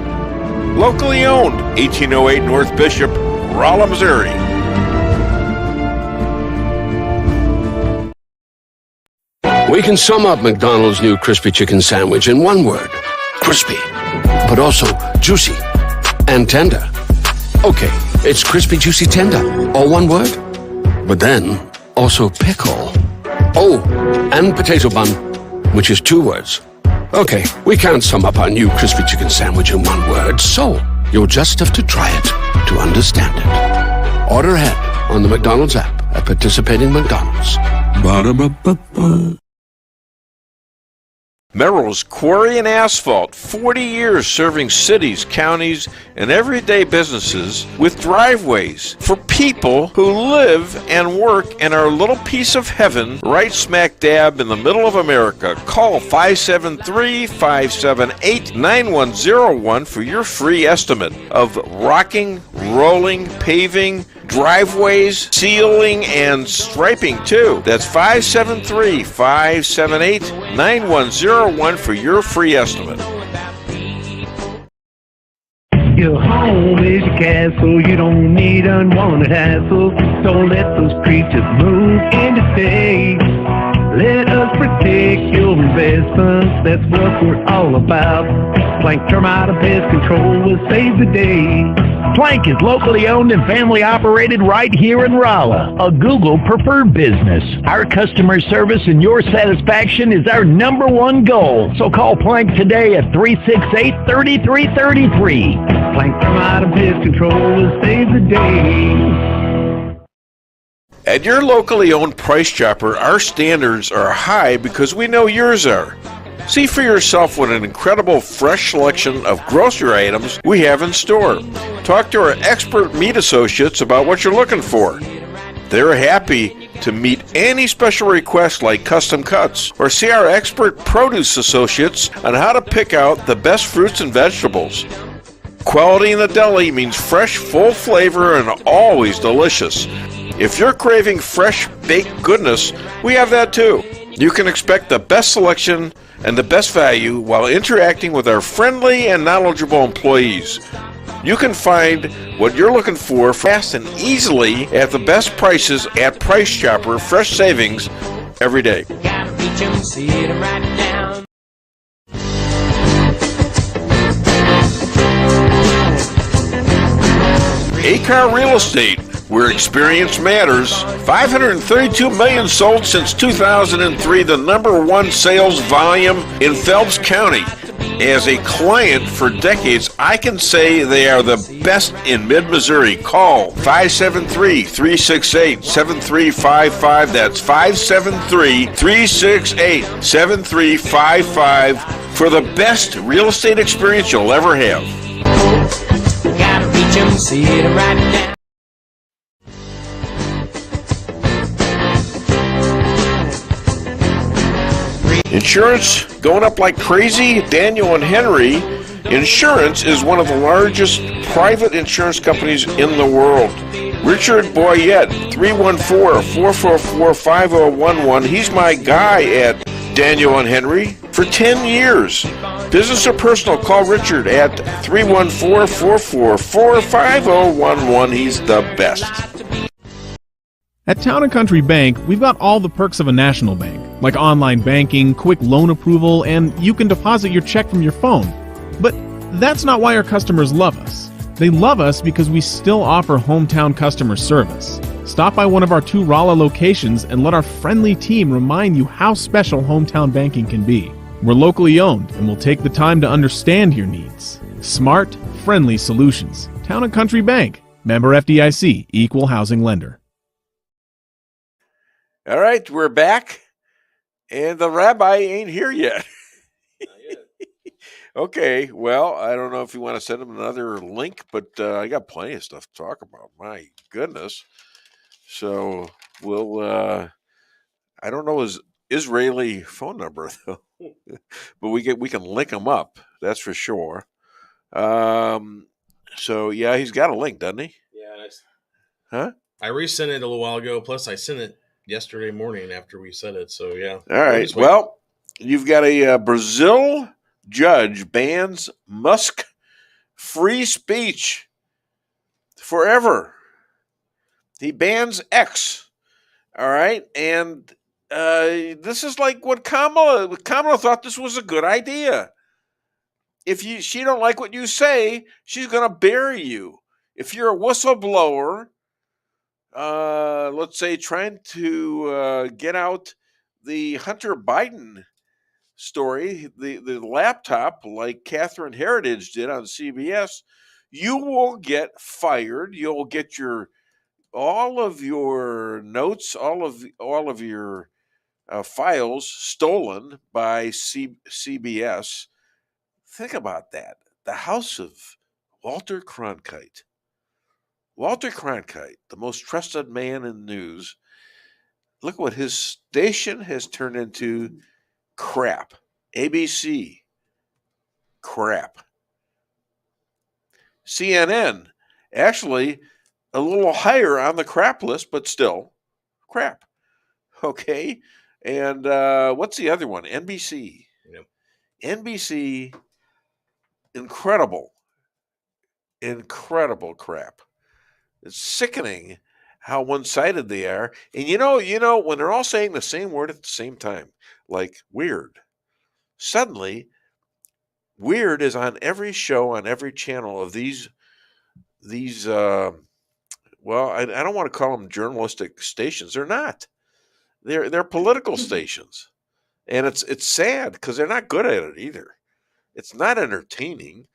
Locally owned, 1808 North Bishop, Rolla, Missouri. We can sum up McDonald's new crispy chicken sandwich in one word. Crispy, but also juicy and tender. Okay, it's crispy, juicy, tender, all one word. But then, also pickle. Oh, and potato bun, which is two words. Okay, we can't sum up our new crispy chicken sandwich in one word, so you'll just have to try it to understand it. Order ahead on the McDonald's app at participating McDonald's. Ba-da-ba-ba-ba. Merrill's Quarry and Asphalt, 40 years serving cities, counties, and everyday businesses with driveways for people who live and work in our little piece of heaven right smack dab in the middle of America. Call 573-578-9101 for your free estimate of rocking, rolling, paving, driveways, sealing, and striping too. That's 573-578-9101 for your free estimate. Your home is your castle. You don't need unwanted hassle. Don't let those creatures move in to stay. Let us protect your investments. That's what we're all about. Plank Termite and Pest Control will save the day. Plank is locally owned and family operated right here in Rolla, a Google preferred business. Our customer service and your satisfaction is our number one goal. So call Plank today at 368-3333. Plank Termite and Pest Control will save the day. At your locally owned Price Chopper, our standards are high because we know yours are. See for yourself what an incredible fresh selection of grocery items we have in store. Talk to our expert meat associates about what you're looking for. They're happy to meet any special requests like custom cuts, or see our expert produce associates on how to pick out the best fruits and vegetables. Quality in the deli means fresh, full flavor and always delicious. If you're craving fresh baked goodness, we have that too. You can expect the best selection and the best value while interacting with our friendly and knowledgeable employees. You can find what you're looking for fast and easily at the best prices at Price Chopper Fresh Savings every day. A-Car Real Estate, where experience matters. 532 million sold since 2003, the #1 sales volume in Phelps County. As a client for decades, I can say they are the best in mid-Missouri. Call 573-368-7355. That's 573-368-7355 for the best real estate experience you'll ever have. Gotta reach 'em, see it right now. Insurance going up like crazy? Daniel and Henry Insurance is one of the largest private insurance companies in the world. Richard Boyette, 314-444-5011. He's my guy at Daniel and Henry for 10 years. Business or personal, call Richard at 314-444-5011. He's the best. At Town & Country Bank, we've got all the perks of a national bank, like online banking, quick loan approval, and you can deposit your check from your phone. But that's not why our customers love us. They love us because we still offer hometown customer service. Stop by one of our 2 Rolla locations and let our friendly team remind you how special hometown banking can be. We're locally owned and will take the time to understand your needs. Smart, friendly solutions. Town & Country Bank. Member FDIC, Equal Housing Lender. All right, we're back, and the rabbi ain't here yet. Not yet. Okay, well, I don't know if you want to send him another link, but I got plenty of stuff to talk about. My goodness. So we'll, I don't know his Israeli phone number, though, but we can link him up, that's for sure. So, yeah, he's got a link, doesn't he? Yeah. Huh? I resent it a little while ago, plus I sent it yesterday morning after we said it, so yeah. All right. Well, you've got a Brazil judge bans Musk free speech forever. He bans X. All right. And this is like what Kamala thought this was a good idea. If she don't like what you say, she's going to bury you. If you're a whistleblower, let's say trying to get out the Hunter Biden story, the laptop, like Catherine Heritage did on CBS, you will get fired. You'll get all of your notes, all of your files stolen by CBS. Think about that. The house of Walter Cronkite. Walter Cronkite, the most trusted man in news, look what his station has turned into. Crap. ABC. Crap. CNN, actually a little higher on the crap list, but still crap. Okay. And what's the other one? NBC. Yep. NBC, incredible crap. It's sickening how one-sided they are. And you know, when they're all saying the same word at the same time, like weird, suddenly weird is on every show, on every channel of these well, I don't want to call them journalistic stations. They're not. They're political stations. And it's sad because they're not good at it either. It's not entertaining.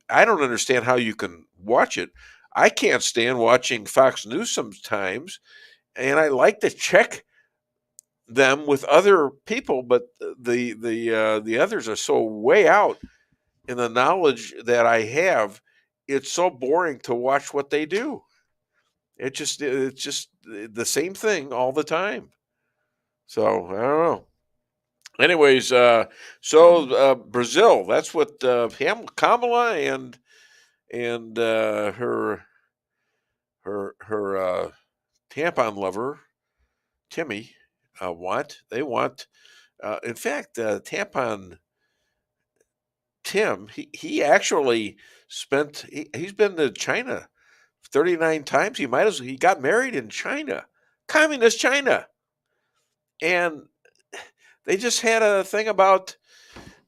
I don't understand how you can watch it. I can't stand watching Fox News sometimes, and I like to check them with other people, but the others are so way out in the knowledge that I have. It's so boring to watch what they do. It's just the same thing all the time. So I don't know. Anyways, Brazil. That's what Kamala and her tampon lover Timmy want. They want. In fact, tampon Tim, he actually spent. He's been to China 39 times. He got married in China, communist China, and they just had a thing about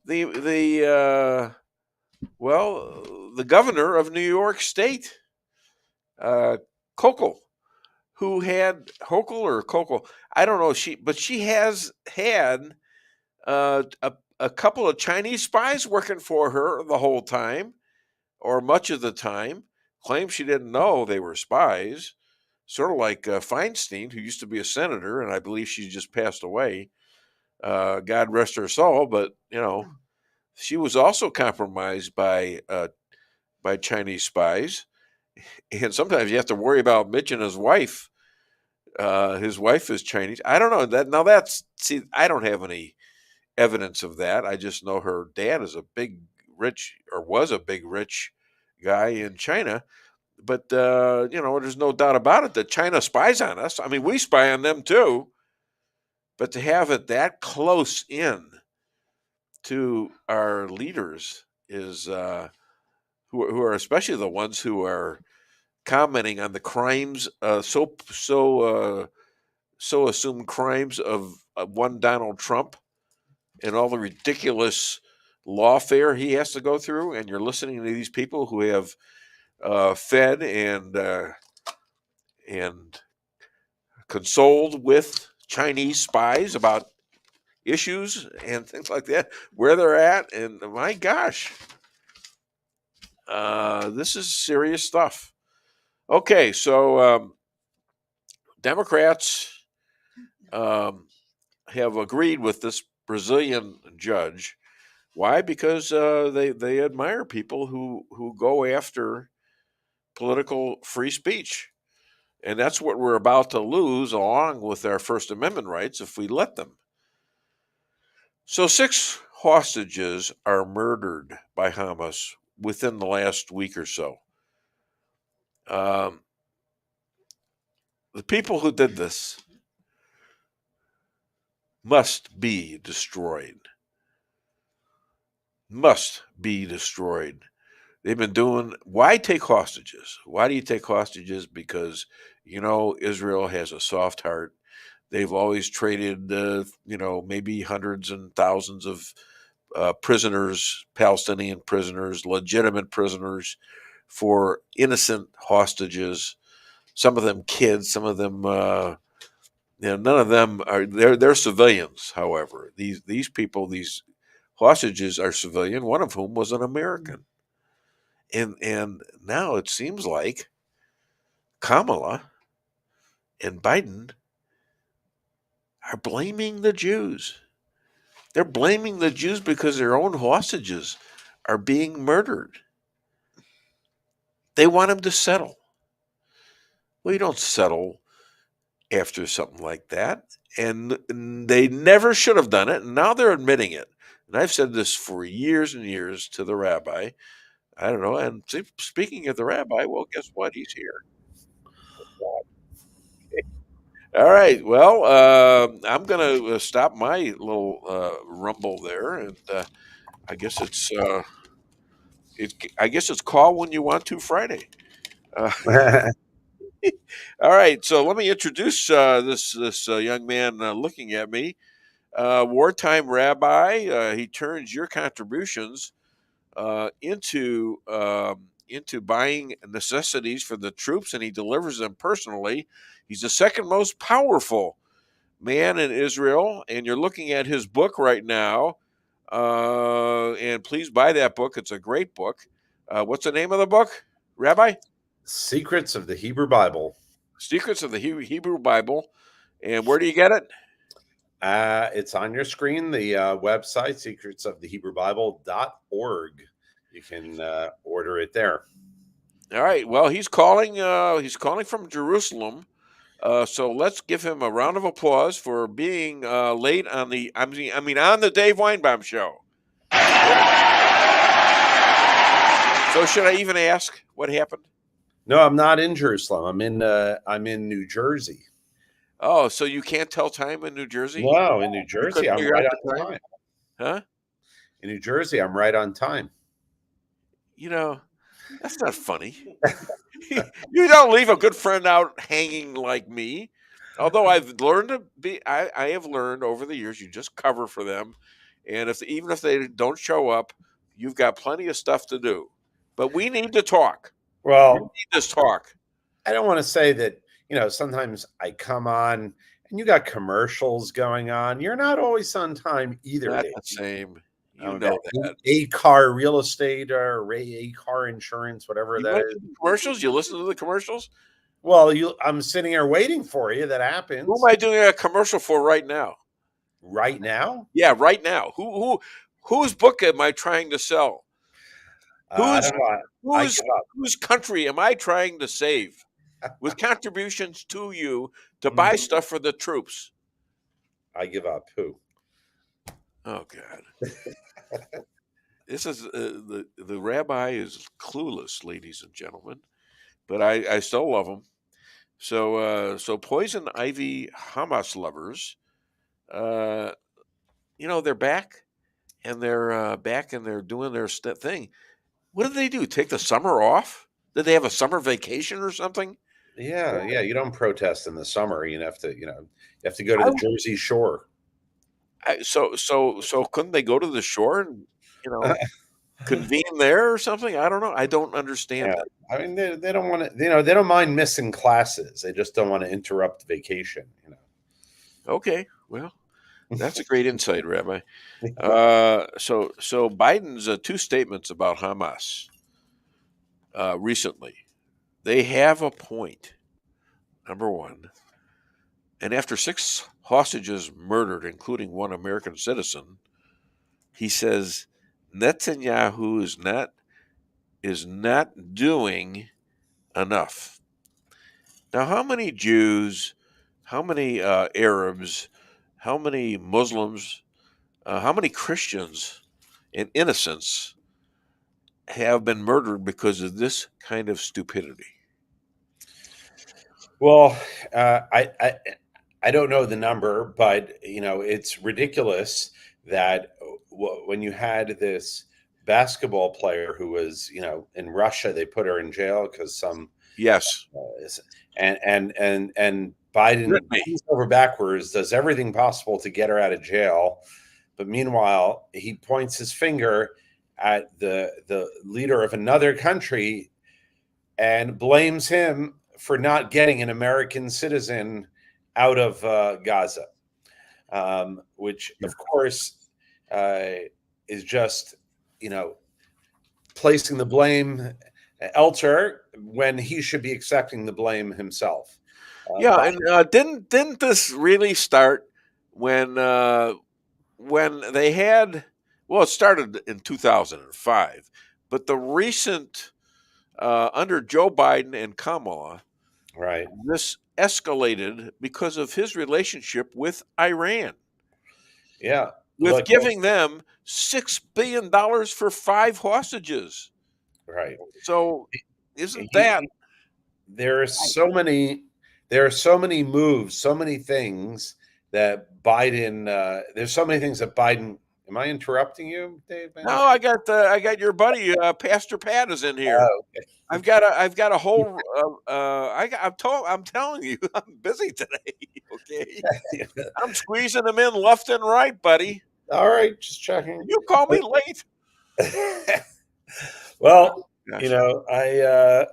the governor of New York State, Hochul, who had Hochul or Kokel, I don't know. She has had a couple of Chinese spies working for her the whole time, or much of the time. Claims she didn't know they were spies. Sort of like Feinstein, who used to be a senator, and I believe she just passed away. God rest her soul, but she was also compromised by Chinese spies, and sometimes you have to worry about Mitch and his wife. His wife is Chinese. I don't know that. Now I don't have any evidence of that. I just know her dad is was a big rich guy in China. But there's no doubt about it that China spies on us. I mean, we spy on them too. But to have it that close in to our leaders is who are especially the ones who are commenting on the crimes, so assumed crimes of one Donald Trump and all the ridiculous lawfare he has to go through. And you're listening to these people who have fed and consoled with Chinese spies about issues and things like that, where they're at. And my gosh, this is serious stuff. Okay, so Democrats have agreed with this Brazilian judge. Why? Because they admire people who go after political free speech. And that's what we're about to lose along with our First Amendment rights if we let them. So 6 hostages are murdered by Hamas within the last week or so. The people who did this must be destroyed. Must be destroyed. They've been doing. Why take hostages? Why do you take hostages? Because, Israel has a soft heart. They've always traded, maybe hundreds and thousands of prisoners, Palestinian prisoners, legitimate prisoners, for innocent hostages. Some of them kids, some of them, none of them are. They're civilians. However, these people, these hostages, are civilian. One of whom was an American. And now it seems like Kamala and Biden are blaming the Jews. They're blaming the Jews because their own hostages are being murdered. They want them to settle. Well, you don't settle after something like that. And they never should have done it. And now they're admitting it. And I've said this for years and years to the rabbi. I don't know. And speaking of the rabbi, well, guess what? He's here. All right. Well, I'm going to stop my little rumble there, and I guess it's call when you want to Friday. All right. So let me introduce this young man looking at me. Wartime rabbi. He turns your contributions into buying necessities for the troops, and he delivers them personally. He's the second most powerful man in Israel, and you're looking at his book right now. And please buy that book. It's a great book. What's the name of the book, Rabbi? Secrets of the Hebrew Bible. Secrets of the Hebrew Bible. And where do you get it? It's on your screen, the website, secretsofthehebrewbible.org. You can order it there. All right. Well, he's calling from Jerusalem. So let's give him a round of applause for being late on the on the Dave Weinbaum Show. So should I even ask what happened? No, I'm not in Jerusalem. I'm in New Jersey. Oh, so you can't tell time in New Jersey? No, in New You Jersey, couldn't I'm figure right out on the time. Huh? In New Jersey, I'm right on time. You know, that's not funny. You don't leave a good friend out hanging like me. Although I've learned to be, I have learned over the years, you just cover for them, and even if they don't show up, you've got plenty of stuff to do. But we need to talk. We Well, need this talk. I don't want to say that, sometimes I come on and you got commercials going on. You're not always on time either. Not Dave. the same. You know know that. A car real estate or a car insurance, whatever You that like is. the commercials? You listen to the commercials? Well, I'm sitting here waiting for you. That happens. Who am I doing a commercial for right now? Right now? Yeah, right now. Whose book am I trying to sell? I don't know. Whose country am I trying to save with contributions to you to buy stuff for the troops? I give up. Who? Oh God! This is the rabbi is clueless, ladies and gentlemen, but I still love him. So poison ivy Hamas lovers, they're back, and they're doing their thing. What did they do? Take the summer off? Did they have a summer vacation or something? Yeah. You don't protest in the summer. You have to go to the Jersey Shore. So couldn't they go to the shore and convene there or something? I don't know. I don't understand it. I mean, they don't want to. They don't mind missing classes. They just don't want to interrupt vacation. Okay, well, that's a great insight, Rabbi. So Biden's two statements about Hamas recently, they have a point. Number one, and after 6 hostages murdered, including one American citizen, he says Netanyahu is not doing enough. Now, how many Jews, how many Arabs, how many Muslims, how many Christians and innocents have been murdered because of this kind of stupidity? Well, I don't know the number, but it's ridiculous that when you had this basketball player who was in Russia, they put her in jail because some and Biden bends over backwards, does everything possible to get her out of jail, but meanwhile he points his finger at the leader of another country and blames him for not getting an American citizen out of Gaza, which of course is just placing the blame elsewhere when he should be accepting the blame himself. And didn't this really start when they had? Well, it started in 2005, but the recent under Joe Biden and Kamala, right? This escalated because of his relationship with Iran. Yeah, with giving them $6 billion for 5 hostages. Right. So, isn't that there are so many moves, so many things that Biden. There's so many things that Biden. Am I interrupting you, Dave? No, I got your buddy Pastor Pat is in here. Oh, okay. I've got a whole. I'm telling you, I'm busy today. Okay, I'm squeezing them in left and right, buddy. All right, just checking. You call me late. Well,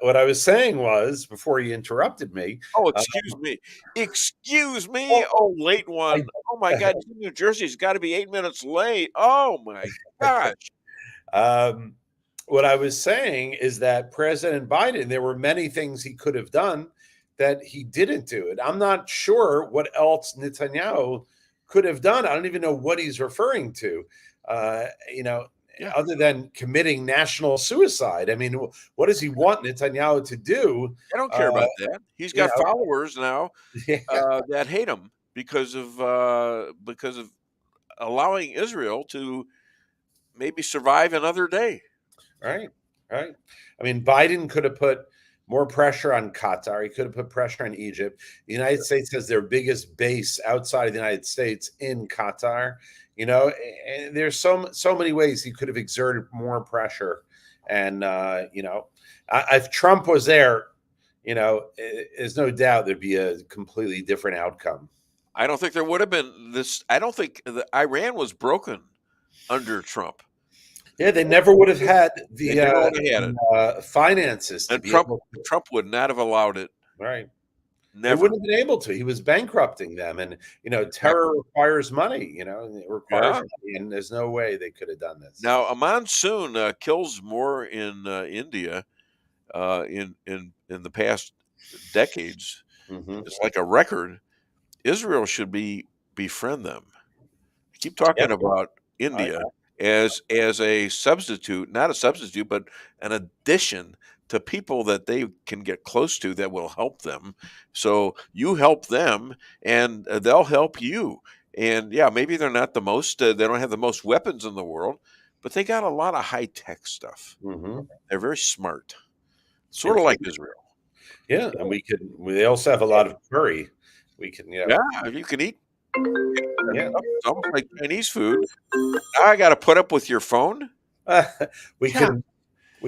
what I was saying was before you interrupted me. Oh, excuse me. Oh, late one. Oh my God, New Jersey's got to be 8 minutes late. Oh my gosh. What I was saying is that President Biden, there were many things he could have done that he didn't do. And I'm not sure what else Netanyahu could have done. I don't even know what he's referring to, other than committing national suicide. I mean, what does he want Netanyahu to do? I don't care about that. He's got followers now that hate him because of allowing Israel to maybe survive another day. Right. I mean, Biden could have put more pressure on Qatar. He could have put pressure on Egypt. The United States has their biggest base outside of the United States in Qatar. You know, and there's so many ways he could have exerted more pressure. And, you know, if Trump was there, you know, there's no doubt there'd be a completely different outcome. I don't think there would have been this. I don't think Iran was broken under Trump. Yeah, they never would have had the finances. And Trump would not have allowed it. Right. Never. They wouldn't have been able to. He was bankrupting them. And, you know, terror requires money, you know, it requires money, and there's no way they could have done this. Now, a monsoon kills more in India in the past decades. Mm-hmm. It's like a record. Israel should befriend them. I keep talking about India as a substitute, not a substitute, but an addition to people that they can get close to that will help them. So you help them and they'll help you. And yeah, maybe they're not the most, they don't have the most weapons in the world, but they got a lot of high tech stuff. Mm-hmm. They're very smart, sort of like Israel. Yeah. And they also have a lot of curry. We can, you know, yeah, you can eat. Yeah, it's almost like Chinese food. Now I got to put up with your phone. We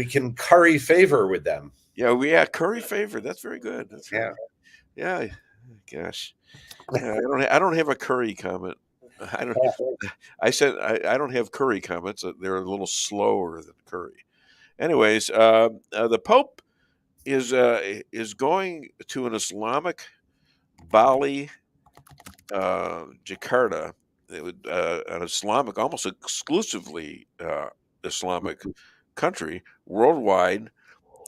can curry favor with them. Yeah, curry favor. That's very good. That's right. Yeah. Gosh, yeah, I don't have a curry comment. I said I don't have curry comments. They're a little slower than curry. Anyways, the Pope is going to an Islamic Bali, Jakarta, an Islamic, almost exclusively Islamic country worldwide,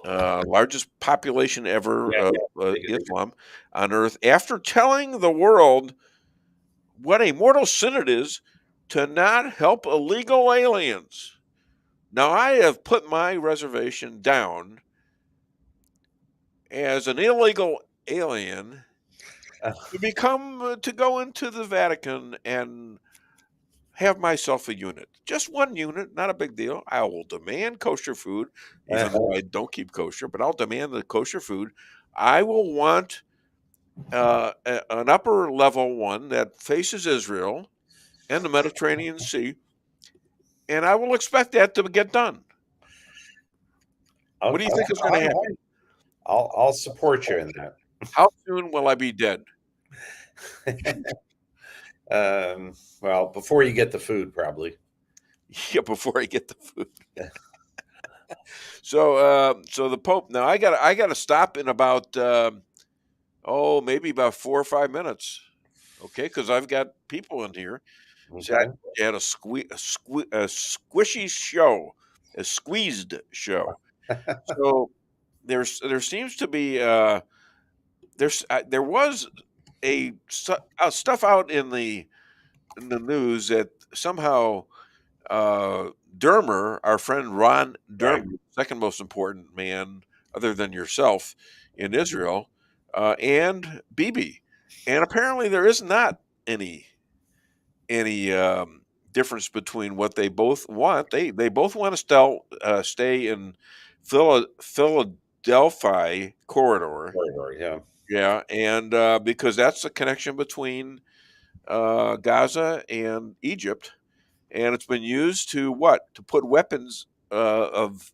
largest population ever of Islam on earth, after telling the world what a mortal sin it is to not help illegal aliens. Now, I have put my reservation down as an illegal alien to go into the Vatican and have myself a unit. Just one unit, not a big deal. I will demand kosher food, even though I don't keep kosher, but I'll demand the kosher food. I will want an upper level one that faces Israel and the Mediterranean Sea, and I will expect that to get done. What do you think is going to happen? I'll support you in that. How soon will I be dead? Well, before you get the food, probably. Yeah, before I get the food. So the Pope. Now I got to stop in about maybe about 4 or 5 minutes. Okay, because I've got people in here. Okay. So I had a squishy show, a squeezed show. So there seems to be there was stuff out in the news that somehow Dermer, our friend Ron Dermer, second most important man other than yourself in Israel, and Bibi, and apparently there is not any difference between what they both want. They both want to stay in Philadelphia corridor. Yeah, and because that's the connection between Gaza and Egypt, and it's been used to put weapons of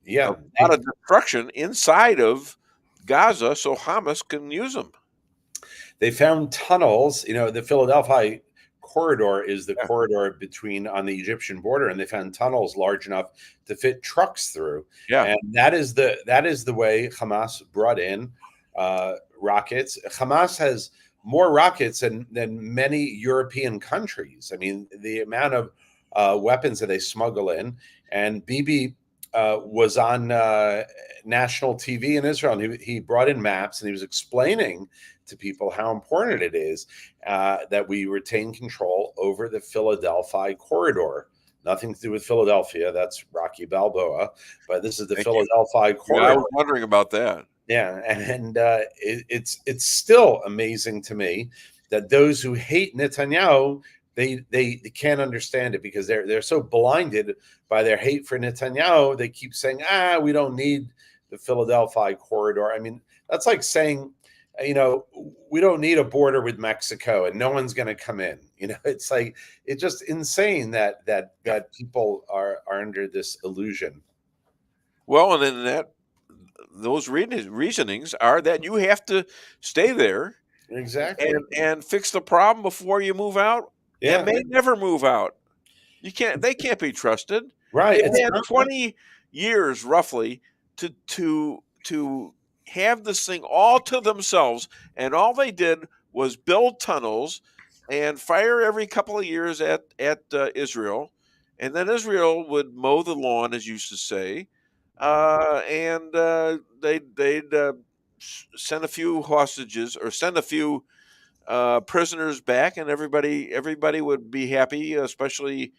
a lot of destruction inside of Gaza, so Hamas can use them. They found tunnels. You know, the Philadelphia corridor is the corridor on the Egyptian border, and they found tunnels large enough to fit trucks through. Yeah, and that is the way Hamas brought in rockets. Hamas has more rockets than many European countries. I mean, the amount of weapons that they smuggle in. And Bibi was on national TV in Israel, and he brought in maps, and he was explaining to people how important it is that we retain control over the Philadelphia corridor. Nothing to do with Philadelphia. That's Rocky Balboa. But this is the Philadelphia corridor. Yeah, I was wondering about that. Yeah, and it's still amazing to me that those who hate Netanyahu, they can't understand it, because they're so blinded by their hate for Netanyahu. They keep saying, we don't need the Philadelphia corridor. I mean, that's like saying, we don't need a border with Mexico and no one's going to come in. It's like, it's just insane that people are under this illusion. Well, and then those reasonings are that you have to stay there exactly and fix the problem before you move out. Yeah. And may never move out. They can't be trusted. Right. They've had 20 years roughly to have this thing all to themselves, and all they did was build tunnels and fire every couple of years at Israel, and then Israel would mow the lawn, as you used to say, and they'd send a few hostages or send a few prisoners back, and everybody would be happy, especially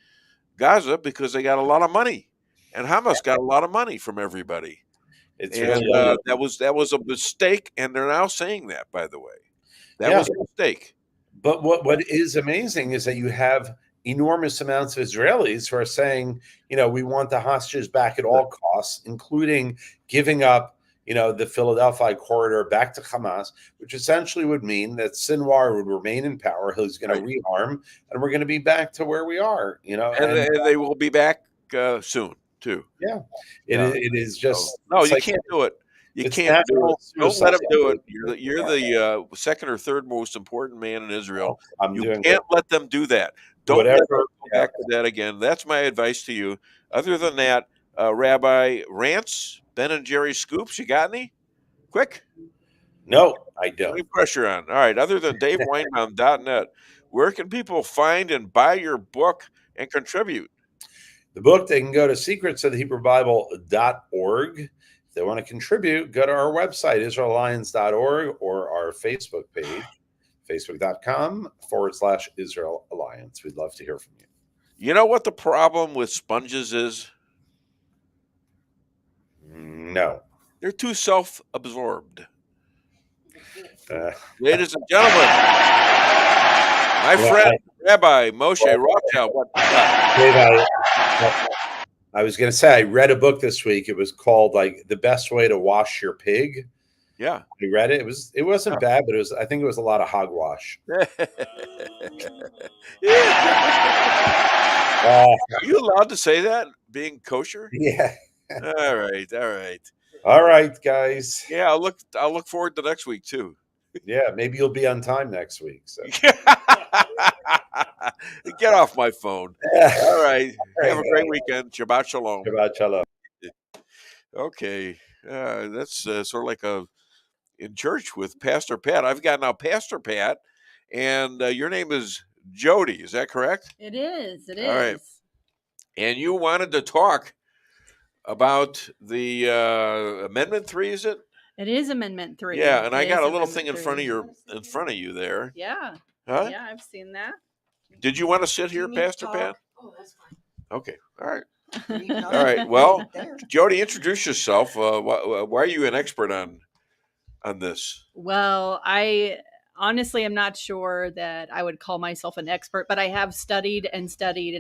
Gaza, because they got a lot of money, and Hamas got a lot of money from everybody. That was a mistake, and they're now saying that. By the way, that was a mistake. But what is amazing is that you have enormous amounts of Israelis who are saying, we want the hostages back at all costs, including giving up, the Philadelphia corridor back to Hamas, which essentially would mean that Sinwar would remain in power. He's going to rearm, and we're going to be back to where we are. And they will be back soon too. Yeah, it is just no. You can't do it. You can't do it. Don't let them do it. You're the second or third most important man in Israel. You can't let them do that. Don't let them go back to that again. That's my advice to you. Other than that, Rabbi, rants, Ben and Jerry scoops, you got any? Quick? No, I don't. Any pressure on. All right. Other than DaveWeinbaum.net, where can people find and buy your book and contribute? The book, they can go to secretsofthehebrew.org. If they want to contribute, go to our website, israelalliance.org, or our Facebook page, facebook.com/Israel Alliance. We'd love to hear from you. You know what the problem with sponges is? No. They're too self-absorbed. Ladies and gentlemen, my friend, Rabbi Moshe Rothschild. I was going to say, I read a book this week. It was called The Best Way to Wash Your Pig. Yeah. We read it. It wasn't bad, but I think it was a lot of hogwash. Are you allowed to say that, being kosher? Yeah. All right, guys. Yeah, I'll look forward to next week too. Yeah, maybe you'll be on time next week. So get off my phone. All right. Have a great weekend. Shabbat shalom. Shabbat shalom. Okay, that's sort of like in church with Pastor Pat. I've got now Pastor Pat, and your name is Jody. Is that correct? It is. It is. All right. And you wanted to talk about the Amendment 3, is it? It is Amendment 3. Yeah, and I got a little thing in front of you there. Yeah. Huh? Yeah, I've seen that. Did you want to sit here, Pastor Pat? Oh, that's fine. Okay. All right. All right. Well, Jody, introduce yourself. Why are you an expert on this? Well, I honestly am not sure that I would call myself an expert, but I have studied, and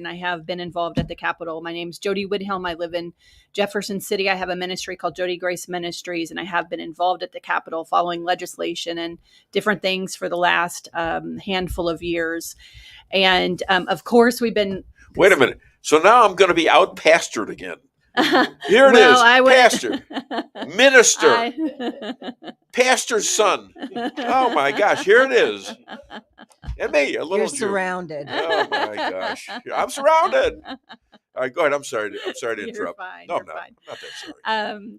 I have been involved at the Capitol. My name's Jody Widhelm. I live in Jefferson City. I have a ministry called Jody Grace Ministries, and I have been involved at the Capitol following legislation and different things for the last handful of years. And of course, we've been... Wait a minute. So now I'm going to be out-pastored again. Here it is, pastor, minister, pastor's son. Oh my gosh, here it is. And me, a little You're Jew. Surrounded. Oh my gosh, I'm surrounded. All right, go ahead. I'm sorry to interrupt. Fine, no, you're I'm not. fine. I'm not that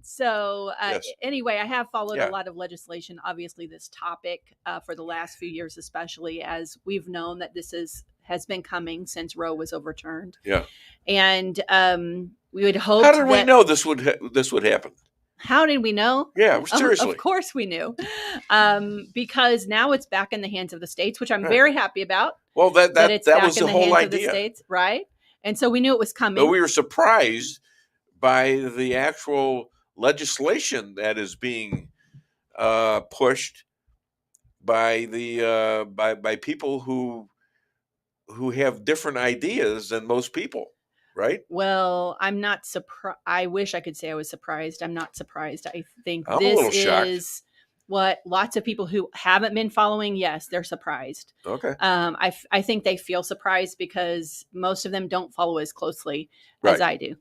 sorry. Yes. Anyway, I have followed a lot of legislation. Obviously, this topic for the last few years, especially as we've known that this has been coming since Roe was overturned. Yeah, and we would hope. How did we know this would happen? How did we know? Yeah, seriously. Of course we knew, because now it's back in the hands of the states, which I'm very happy about. Well, that was the whole idea, of the states, right? And so we knew it was coming. But we were surprised by the actual legislation that is being pushed by the by people who have different ideas than most people. right? Well, I'm not surprised. I wish I could say I was surprised. I'm not surprised. I think I'm a this little shocked. is what lots of people who haven't been following, yes, they're surprised. Okay. I think they feel surprised because most of them don't follow as closely as I do.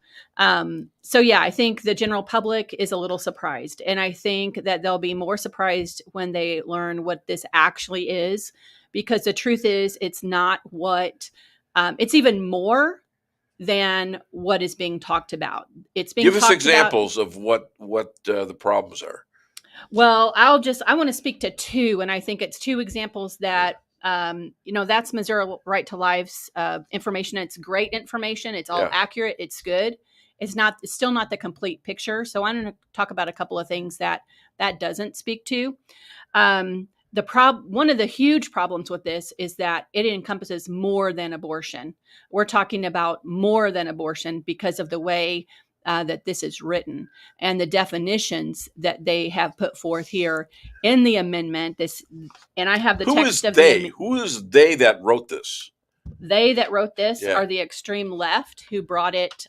So yeah, I think the general public is a little surprised. And I think that they'll be more surprised when they learn what this actually is, because the truth is it's not what, it's even more than what is being talked about. It's being Give us talked examples of what the problems are. Well, I want to speak to two, and I think it's two examples that, that's Missouri Right to Life's information. It's great information. It's all accurate. It's good. It's still not the complete picture. So I'm going to talk about a couple of things that doesn't speak to. One of the huge problems with this is that it encompasses more than abortion. We're talking about more than abortion because of the way that this is written and the definitions that they have put forth here in the amendment. And I have the text of they? Who is they that wrote this? They that wrote this are the extreme left who brought it,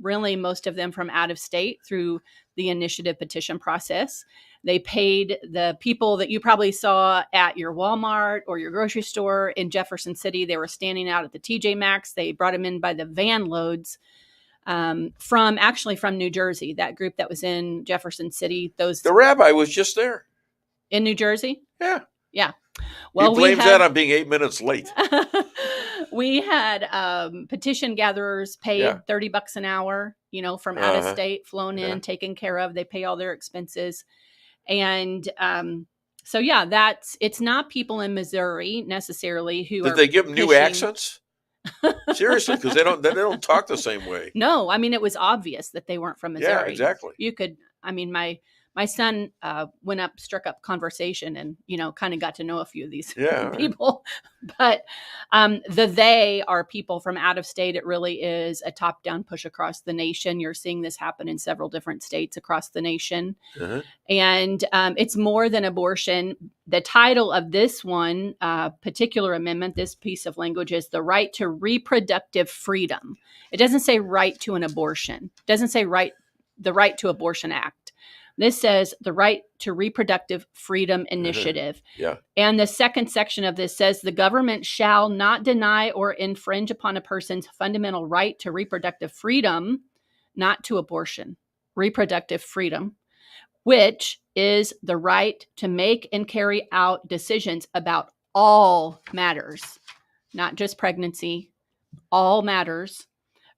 really most of them from out of state through the initiative petition process. They paid the people that you probably saw at your Walmart or your grocery store in Jefferson City. They were standing out at the TJ Maxx. They brought them in by the van loads. From New Jersey, that group that was in Jefferson City. The rabbi was just there in New Jersey. Yeah. Well, he blames that on being 8 minutes late. We had petition gatherers pay $30 an hour, from out of state, flown in, taken care of. They pay all their expenses, and it's not people in Missouri necessarily who did they give them new accents? Seriously, because they don't talk the same way. No, I mean, it was obvious that they weren't from Missouri. Yeah, exactly. You could, my son went up, struck up conversation and, kind of got to know a few of these people. But they are people from out of state. It really is a top-down push across the nation. You're seeing this happen in several different states across the nation. And it's more than abortion. The title of this one particular amendment, this piece of language, is the right to reproductive freedom. It doesn't say right to an abortion. It doesn't say the Right to Abortion Act. This says the Right to Reproductive Freedom Initiative. And the second section of this says the government shall not deny or infringe upon a person's fundamental right to reproductive freedom, not to abortion, reproductive freedom, which is the right to make and carry out decisions about all matters, not just pregnancy, all matters.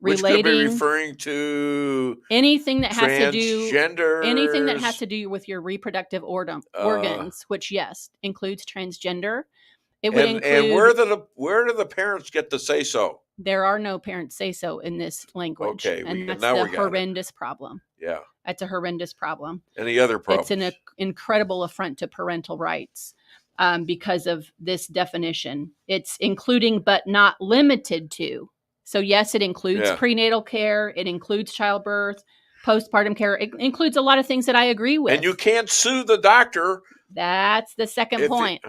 Which could be referring to anything that has to do transgenders, with your reproductive organs, which includes transgender. It would include. And where do the parents get to say so? There are no parents say so in this language. Okay, and that's a horrendous problem. Yeah, that's a horrendous problem. Any other problems? It's an incredible affront to parental rights because of this definition. It's including but not limited to. So yes, it includes prenatal care. It includes childbirth, postpartum care. It includes a lot of things that I agree with. And you can't sue the doctor. That's the second point.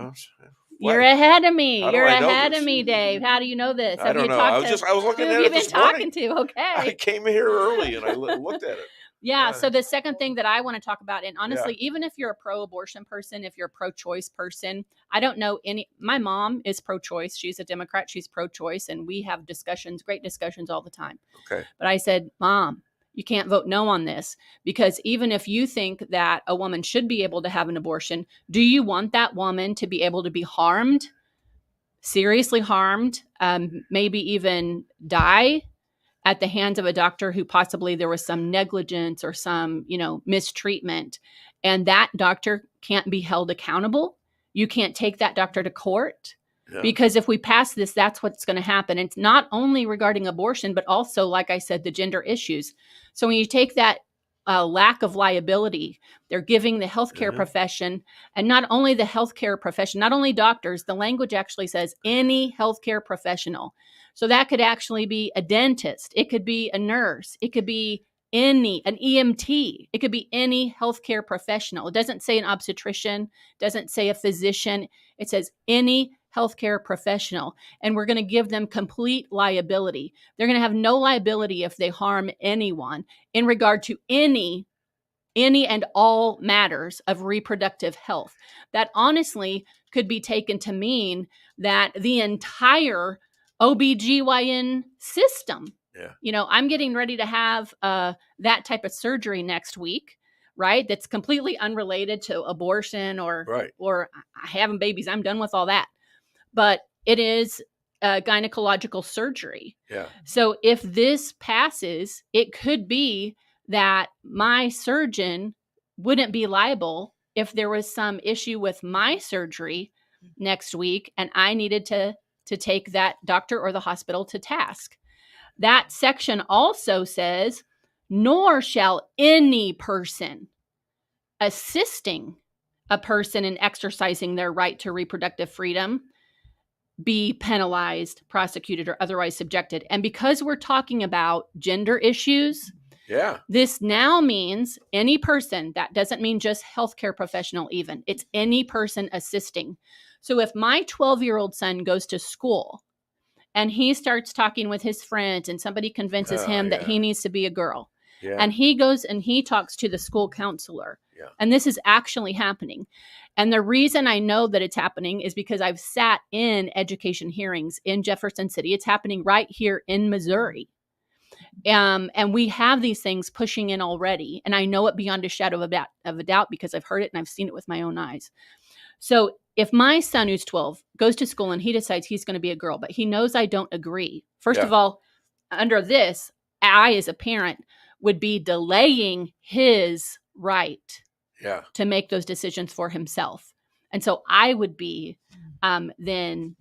You're ahead of me. You're ahead of me, Dave. How do you know this? I don't know. I was looking at it this morning. Who have you been talking to? Okay. I came here early and I looked at it. Yeah. So the second thing that I want to talk about, and honestly, even if you're a pro-abortion person, if you're a pro-choice person, I don't know my mom is pro-choice. She's a Democrat. She's pro-choice. And we have great discussions all the time. Okay. But I said, Mom, you can't vote no on this, because even if you think that a woman should be able to have an abortion, do you want that woman to be able to be harmed, seriously harmed, maybe even die at the hands of a doctor who possibly there was some negligence or some, mistreatment, and that doctor can't be held accountable? You can't take that doctor to court. Because if we pass this, that's what's going to happen. It's not only regarding abortion, but also, like I said, the gender issues. So when you take that lack of liability, they're giving the healthcare profession, and not only the healthcare profession, not only doctors, the language actually says any healthcare professional. So that could actually be a dentist. It could be a nurse. It could be an EMT. It could be any healthcare professional. It doesn't say an obstetrician, doesn't say a physician. It says any healthcare professional, and we're going to give them complete liability. They're going to have no liability if they harm anyone in regard to any and all matters of reproductive health. That honestly could be taken to mean that the entire OBGYN system, I'm getting ready to have that type of surgery next week, right? That's completely unrelated to abortion or having babies. I'm done with all that. But it is gynecological surgery. Yeah. So if this passes, it could be that my surgeon wouldn't be liable if there was some issue with my surgery next week and I needed to take that doctor or the hospital to task. That section also says, nor shall any person assisting a person in exercising their right to reproductive freedom be penalized, prosecuted, or otherwise subjected. And because we're talking about gender issues, this now means any person. That doesn't mean just healthcare professional even. It's any person assisting. So if my 12-year-old son goes to school and he starts talking with his friends and somebody convinces him that he needs to be a girl, and he goes and he talks to the school counselor, and this is actually happening. And the reason I know that it's happening is because I've sat in education hearings in Jefferson City. It's happening right here in Missouri. And we have these things pushing in already. And I know it beyond a shadow of a doubt because I've heard it and I've seen it with my own eyes. So if my son, who's 12, goes to school and he decides he's going to be a girl, but he knows I don't agree. First of all, under this, I, as a parent, would be delaying his right to make those decisions for himself. And so I would be then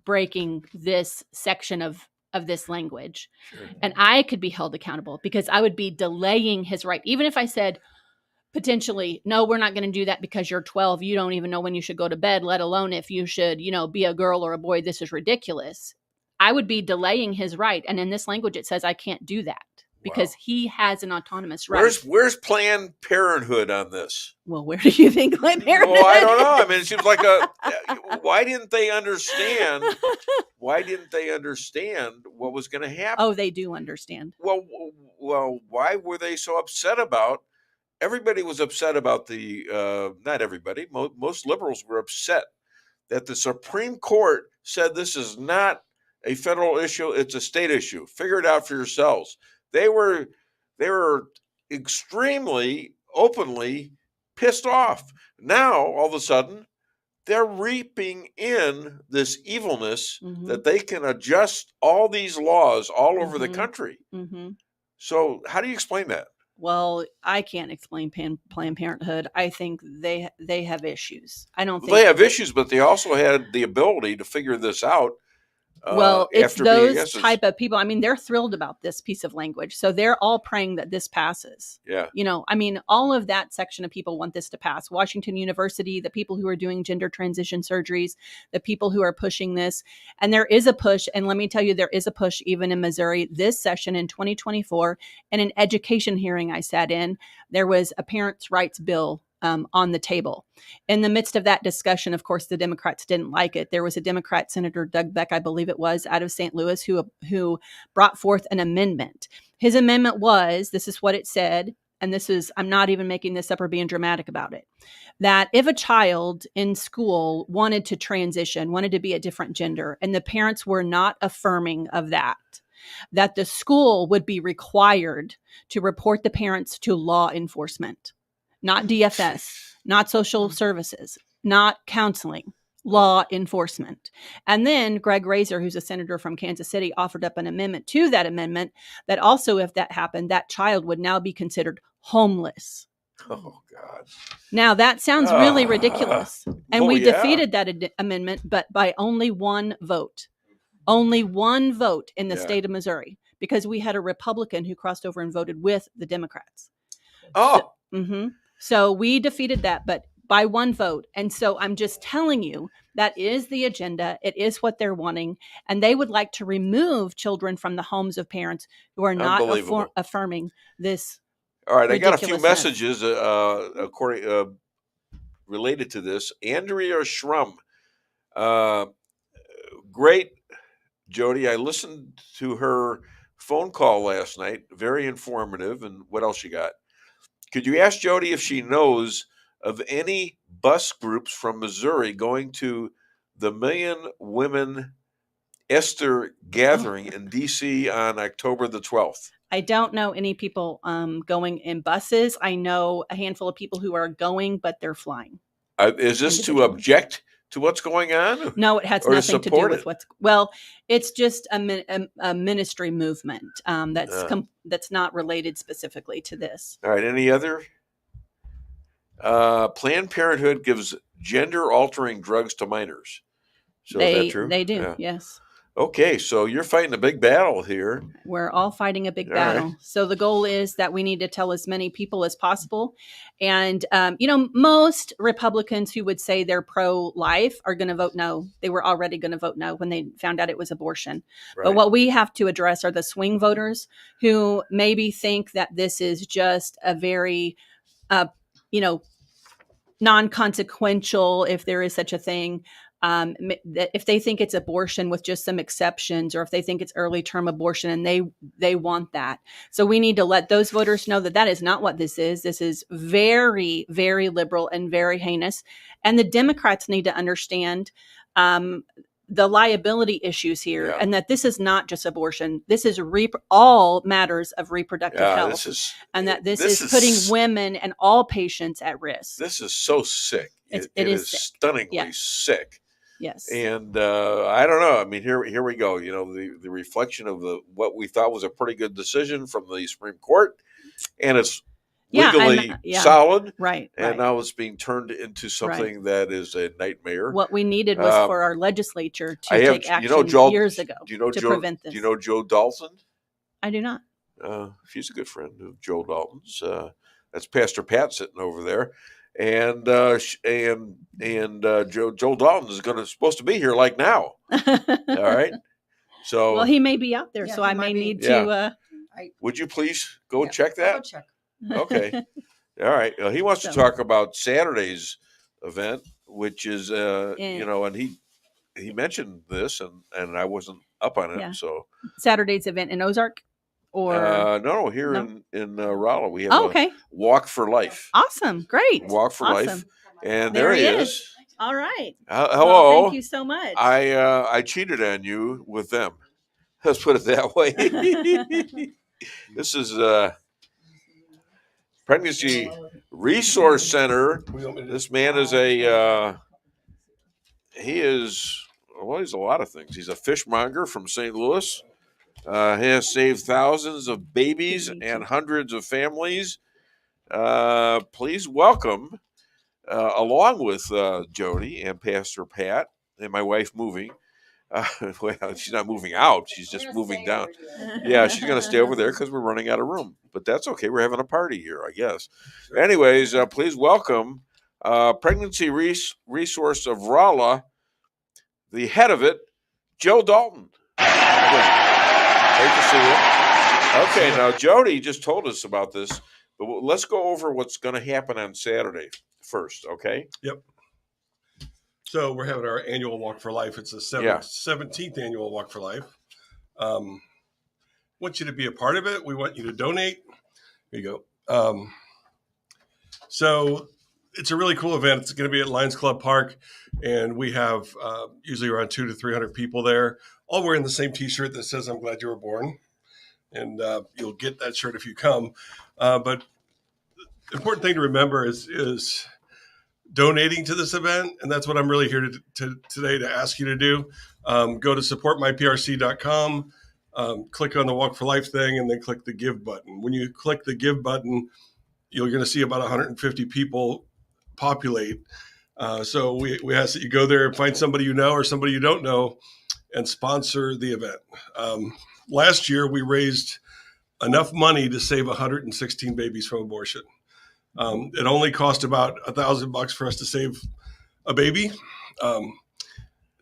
breaking this section of this language. And I could be held accountable because I would be delaying his right. Even if I said potentially, no, we're not going to do that because you're 12. You don't even know when you should go to bed, let alone if you should, be a girl or a boy. This is ridiculous. I would be delaying his right. And in this language, it says I can't do that. Because he has an autonomous right. Where's Planned Parenthood on this? Well, where do you think Planned Parenthood? Well, I don't know. I mean, it seems like why didn't they understand? Why didn't they understand what was going to happen? Oh, they do understand. Well, why were they so upset about? Everybody was upset about not everybody. Most liberals were upset that the Supreme Court said this is not a federal issue; it's a state issue. Figure it out for yourselves. They were extremely openly pissed off. Now, all of a sudden, they're reaping in this evilness that they can adjust all these laws all over the country. So how do you explain that? Well, I can't explain Planned Parenthood. I think they have issues. I don't think they have issues, but they also had the ability to figure this out. Well, it's those type of people. I mean, they're thrilled about this piece of language. So they're all praying that this passes. Yeah. All of that section of people want this to pass. Washington University, the people who are doing gender transition surgeries, the people who are pushing this. And there is a push. And let me tell you, there is a push even in Missouri this session in 2024. In an education hearing I sat in, there was a parents' rights bill on the table. In the midst of that discussion, of course, the Democrats didn't like it. There was a Democrat, Senator Doug Beck, I believe it was, out of St. Louis, who brought forth an amendment. His amendment was, this is what it said, and I'm not even making this up or being dramatic about it, that if a child in school wanted to transition, wanted to be a different gender, and the parents were not affirming of that the school would be required to report the parents to law enforcement. Not DFS, not social services, not counseling, law enforcement. And then Greg Razor, who's a senator from Kansas City, offered up an amendment to that amendment that also, if that happened, that child would now be considered homeless. Oh, God. Now, that sounds really ridiculous. And we defeated that amendment, but by only one vote. Only one vote in the state of Missouri, because we had a Republican who crossed over and voted with the Democrats. Oh. So we defeated that, but by one vote. And so I'm just telling you, that is the agenda. It is what they're wanting. And they would like to remove children from the homes of parents who are not affirming this. All right. I got a few messages related to this. Andrea Schrum. Great, Jody. I listened to her phone call last night. Very informative. And what else you got? Could you ask Jody if she knows of any bus groups from Missouri going to the Million Women Esther gathering in D.C. on October the 12th? I don't know any people going in buses. I know a handful of people who are going, but they're flying. Is this to object to what's going on? No, it has nothing to do with it's just a ministry movement that's not related specifically to this. All right. Any other? Planned Parenthood gives gender-altering drugs to minors. So is that true? They do, yes. Okay, so you're fighting a big battle here. We're all fighting a big battle. Right. So the goal is that we need to tell as many people as possible. And, most Republicans who would say they're pro-life are going to vote no. They were already going to vote no when they found out it was abortion. Right. But what we have to address are the swing voters who maybe think that this is just a very, non-consequential, if there is such a thing. If they think it's abortion with just some exceptions, or if they think it's early term abortion and they want that. So we need to let those voters know that that is not what this is. This is very, very liberal and very heinous. And the Democrats need to understand the liability issues here, and that this is not just abortion. This is all matters of reproductive health. This is putting women and all patients at risk. This is so sick. It is sick. Stunningly sick. Yes. And I don't know. I mean, here we go. The reflection of what we thought was a pretty good decision from the Supreme Court, and it's legally solid, right? And now it's being turned into something that is a nightmare. What we needed was for our legislature to take action years ago to prevent this. Do you know Joe Dalton? I do not. She's a good friend of Joe Dalton's. That's Pastor Pat sitting over there. And Joe Dalton is supposed to be here like now. All right. So well, he may be out there, so I may need to. Would you please go check that? I'll check. Okay. All right. He wants to talk about Saturday's event, which is and he mentioned this and I wasn't up on it. Yeah. So Saturday's event in Ozark. Or no, here in Rolla we have a Walk for Life. Awesome, great. Walk for Life, and there he is. All right. Hello. Well, thank you so much. I cheated on you with them. Let's put it that way. This is Pregnancy Resource Center. This man is he's a lot of things. He's a fishmonger from St. Louis. Has saved thousands of babies and hundreds of families. Please welcome, along with Jody and Pastor Pat and my wife moving. Well, she's not moving out. She's just moving down. Yeah, she's going to stay over there because we're running out of room. But that's okay. We're having a party here, I guess. Anyways, please welcome Pregnancy Resource of Rolla, the head of it, Joe Dalton. Great to see you. Okay, now Jody just told us about this, but let's go over what's going to happen on Saturday first, okay? Yep. So we're having our annual Walk for Life. It's the 17th annual Walk for Life. Want you to be a part of it. We want you to donate. Here you go. So it's a really cool event. It's going to be at Lions Club Park, and we have usually around 200 to 300 people there, all wearing the same T-shirt that says "I'm glad you were born," and you'll get that shirt if you come. But the important thing to remember is donating to this event, and that's what I'm really here today to ask you to do. Go to supportmyprc.com, click on the Walk for Life thing, and then click the Give button. When you click the Give button, you're going to see about 150 people populate. So we ask that you go there and find somebody you know or somebody you don't know and sponsor the event. Last year, we raised enough money to save 116 babies from abortion. It only cost about $1,000 for us to save a baby. It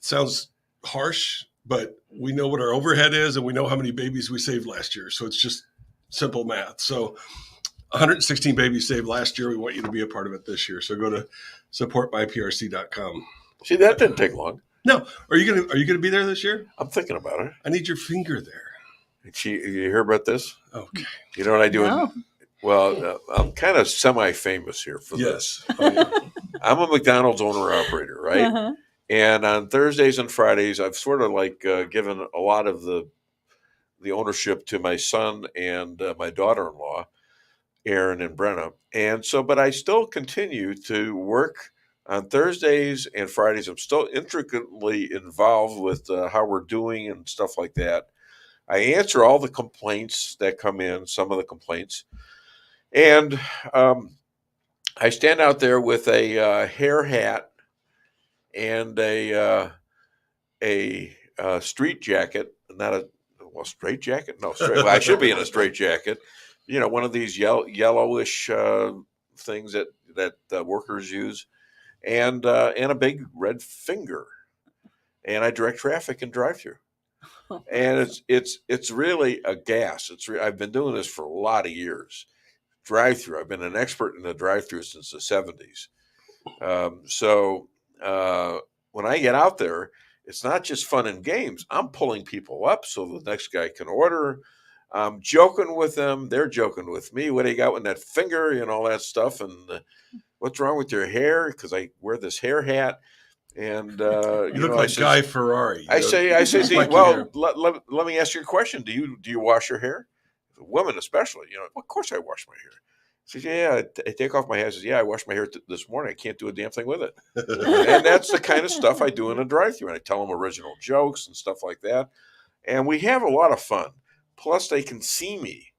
sounds harsh, but we know what our overhead is and we know how many babies we saved last year. So it's just simple math. So 116 babies saved last year. We want you to be a part of it this year. So go to supportmyprc.com. See, that didn't take long. No. Are you gonna be there this year? I'm thinking about it. I need your finger there. You hear about this? Okay. You know what I do? No. Well, I'm kind of semi-famous here for this. Oh, yeah. I'm a McDonald's owner-operator, right? Uh-huh. And on Thursdays and Fridays, I've sort of like given a lot of the ownership to my son and my daughter-in-law, Erin and Brenna. And so, but I still continue to work on Thursdays and Fridays. I'm still intricately involved with how we're doing and stuff like that. I answer all the complaints that come in, some of the complaints. And I stand out there with a hair hat and a street jacket, not a straight jacket. No, straight. Well, I should be in a straight jacket. You know, one of these yellowish things that workers use, and a big red finger, and I direct traffic and drive-through. And it's really a gas. I've been doing this for a lot of years. Drive-through. I've been an expert in the drive-through since the 70s. So when I get out there, it's not just fun and games. I'm pulling people up so the next guy can order. I'm joking with them. They're joking with me. What do you got with that finger and all that stuff? And what's wrong with your hair? Because I wear this hair hat. And you look like Guy Ferrari. I say, well, let me ask you a question. Do you wash your hair? Women especially, of course I wash my hair. She says, yeah, I take off my hair. I says, yeah, I washed my hair this morning. I can't do a damn thing with it. And that's the kind of stuff I do in a drive-thru. And I tell them original jokes and stuff like that. And we have a lot of fun. Plus, they can see me.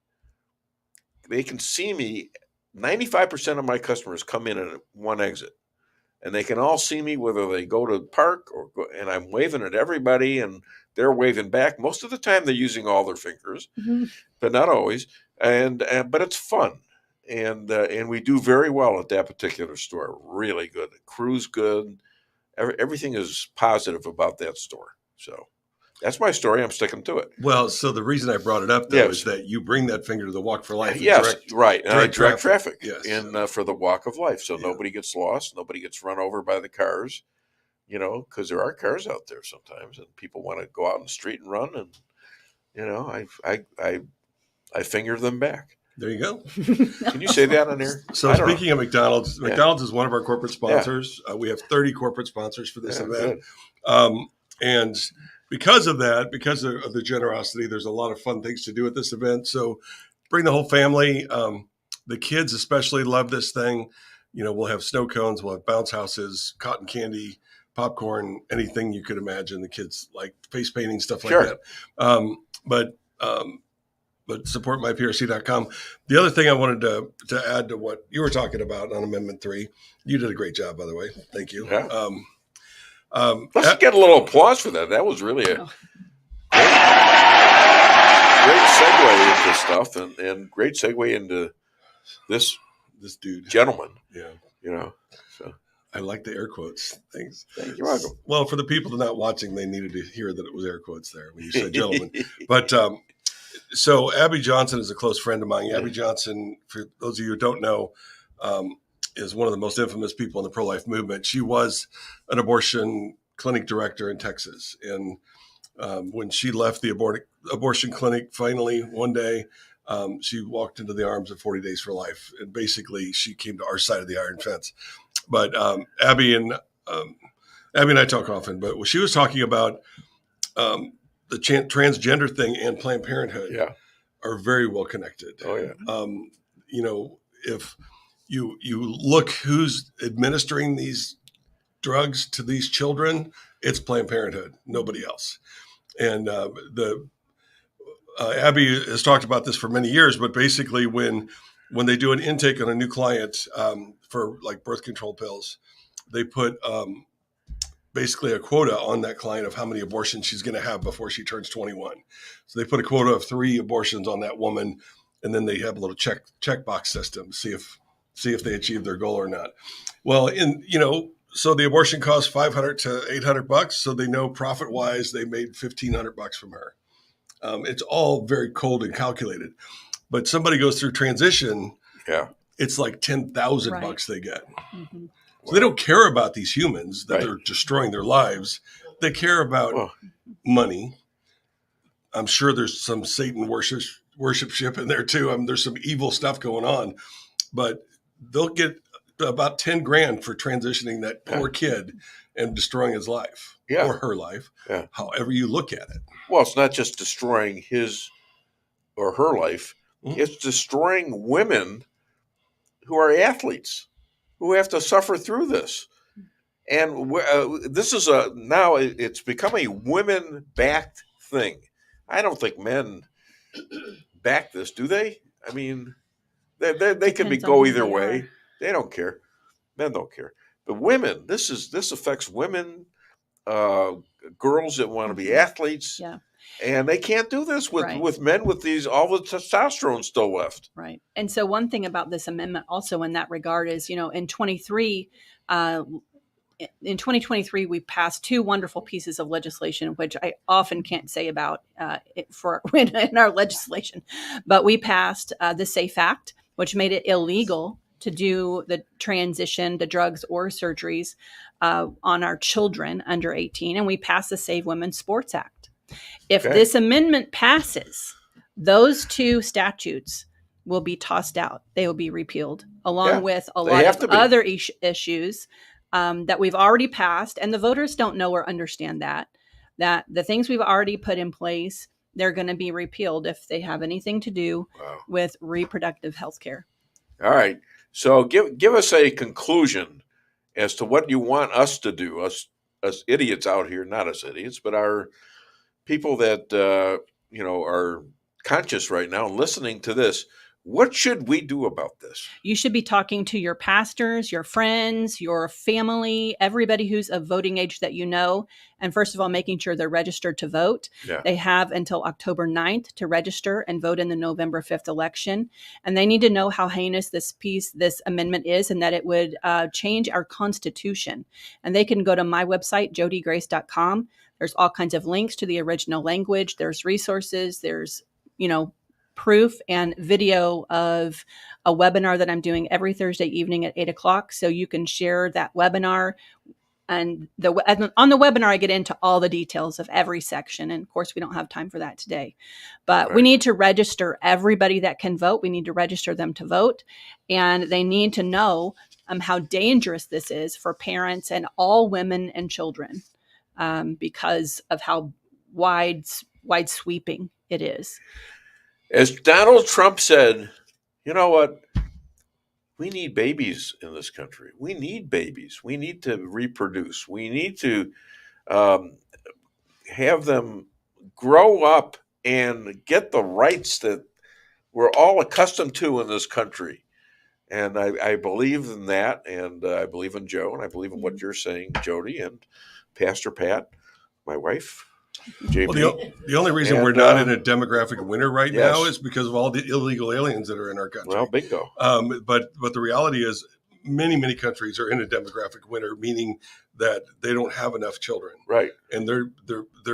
95% of my customers come in at one exit. And they can all see me whether they go to the park and I'm waving at everybody and they're waving back. Most of the time they're using all their fingers, but not always. But it's fun. And we do very well at that particular store. Really good. The crew's good. Everything is positive about that store. So that's my story. I'm sticking to it. Well, so the reason I brought it up, though, is that you bring that finger to the Walk for Life. Yes, right. And I direct traffic yes. For the Walk of Life. So nobody gets lost. Nobody gets run over by the cars, because there are cars out there sometimes and people want to go out in the street and run. And, I finger them back. There you go. Can you say that on here? So speaking of McDonald's, McDonald's is one of our corporate sponsors. Yeah. We have 30 corporate sponsors for this event. And because of that, because of the generosity, there's a lot of fun things to do at this event. So bring the whole family. The kids especially love this thing. We'll have snow cones, we'll have bounce houses, cotton candy, popcorn, anything you could imagine. The kids like face painting, stuff like that. But support myprc.com. The other thing I wanted to add to what you were talking about on Amendment 3, you did a great job, by the way. Thank you. Yeah. Let's get a little applause for that. That was really a great segue into stuff and great segue into this dude, gentleman. Yeah. So I like the air quotes. Thanks. You're welcome. Well, for the people not watching, they needed to hear that it was air quotes there when you said gentleman. But so Abby Johnson is a close friend of mine. Abby Johnson, for those of you who don't know, is one of the most infamous people in the pro-life movement. She was an abortion clinic director in Texas. And when she left the abortion clinic, finally, one day, she walked into the arms of 40 Days for Life. And basically, she came to our side of the iron fence. But Abby and I talk often, but she was talking about the transgender thing and Planned Parenthood are very well connected. Oh, yeah. If you look who's administering these drugs to these children, it's Planned Parenthood, nobody else. And Abby has talked about this for many years, but basically when they do an intake on a new client for like birth control pills, they put basically a quota on that client of how many abortions she's going to have before she turns 21. So they put a quota of 3 abortions on that woman, and then they have a little checkbox system, see if they achieve their goal or not. Well, so the abortion costs $500 to $800, so they know profit wise they made $1,500 from her. It's all very cold and calculated, but somebody goes through transition, it's like $10,000 they get. Mm-hmm. So they don't care about these humans that they're destroying their lives. they care about money. I'm sure there's some Satan worshipship in there too. I mean, there's some evil stuff going on, but they'll get about 10 grand for transitioning that poor kid and destroying his life or her life, however you look at it. Well, it's not just destroying his or her life. It's destroying women who are athletes, who have to suffer through this. And this is now it's become a women-backed thing. I don't think men back this, do they? I mean, they can go either way. They don't care. Men don't care. But women, this affects women, girls that want to be athletes. Yeah. And they can't do this with men with all the testosterone still left. Right. And so one thing about this amendment also in that regard is, in 2023, we passed two wonderful pieces of legislation, which I often can't say about in our legislation. But we passed the SAFE Act, which made it illegal to do the transition to drugs or surgeries on our children under 18. And we passed the Save Women Sports Act. If this amendment passes, those two statutes will be tossed out. They will be repealed, along with a lot of other issues that we've already passed. And the voters don't know or understand that the things we've already put in place, they're going to be repealed if they have anything to do with reproductive health care. All right. So give us a conclusion as to what you want us to do, us idiots out here, not us idiots, but our people that are conscious right now and listening to this. What should we do about this? You should be talking to your pastors, your friends, your family, everybody who's of voting age that you know. And first of all, making sure they're registered to vote. Yeah. They have until October 9th to register and vote in the November 5th election. And they need to know how heinous this amendment is, and that it would change our Constitution. And they can go to my website, jodygrace.com. There's all kinds of links to the original language. There's resources. There's, proof and video of a webinar that I'm doing every Thursday evening at 8:00. So you can share that webinar. And on the webinar, I get into all the details of every section. And of course, we don't have time for that today. But we need to register everybody that can vote. We need to register them to vote. And they need to know how dangerous this is for parents and all women and children because of how wide sweeping it is. As Donald Trump said, you know what? We need babies in this country. We need babies. We need to reproduce. We need to have them grow up and get the rights that we're all accustomed to in this country. And I believe in that, and I believe in Joe, and I believe in what you're saying, Jody, and Pastor Pat, my wife. Well, the only reason we're not in a demographic winter right now is because of all the illegal aliens that are in our country. Well, bingo. But the reality is many countries are in a demographic winter, meaning that they don't have enough children. Right. And their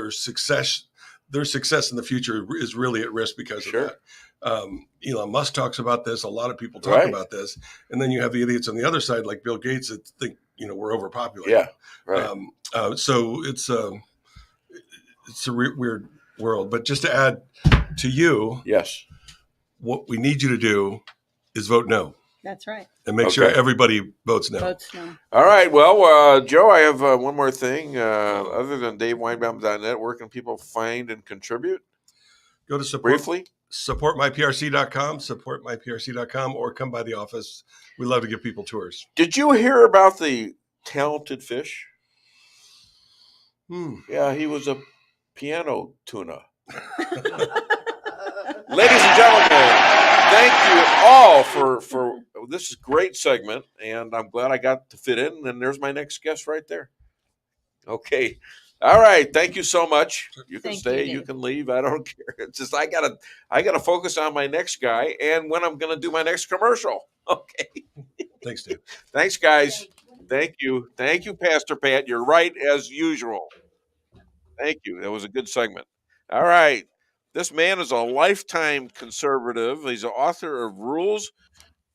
success in the future is really at risk because of that. Elon Musk talks about this. A lot of people talk about this. And then you have the idiots on the other side, like Bill Gates, that think, we're overpopulated. Yeah. Right. So it's a weird world. But just to add to you, what we need you to do is vote no. That's right. And make sure everybody votes no. All right. Well, Joe, I have one more thing. Other than DaveWeinbaum.net, where can people find and contribute? Go to supportmyprc.com, or come by the office. We love to give people tours. Did you hear about the talented fish? Yeah, he was a piano tuner. Ladies and gentlemen, thank you all for this great segment, and I'm glad I got to fit in. And there's my next guest right there. Okay. All right. Thank you so much. You can stay, you can leave. I don't care. It's just I gotta focus on my next guy and when I'm gonna do my next commercial. Okay. Thanks, Dave. Thanks, guys. Thank you. Thank you, Pastor Pat. You're right as usual. Thank you. That was a good segment. All right. This man is a lifetime conservative. He's an author of Rules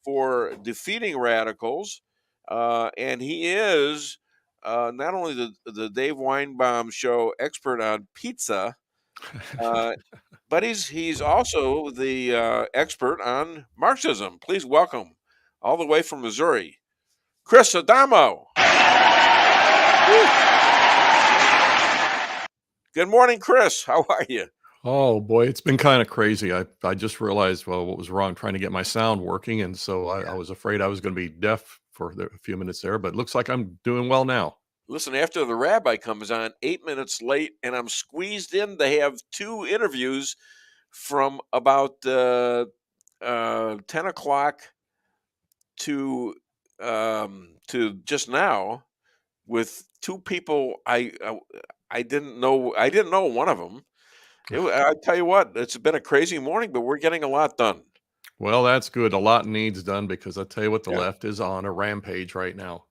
for Defeating Radicals. And he is not only the Dave Weinbaum Show expert on pizza, but he's also the expert on Marxism. Please welcome, all the way from Missouri, Chris Adamo. Good morning, Chris. How are you? Oh boy, it's been kind of crazy. I just realized, well, what was wrong trying to get my sound working, and so I was afraid I was going to be deaf for a few minutes there, but it looks like I'm doing well now. Listen, after the rabbi comes on 8 minutes late, and I'm squeezed in to have two interviews from about 10 o'clock to just now with two people I didn't know. I didn't know one of them. I tell you what, it's been a crazy morning, but we're getting a lot done. Well, that's good. A lot needs done because I tell you what, the Yeah. left is on a rampage right now.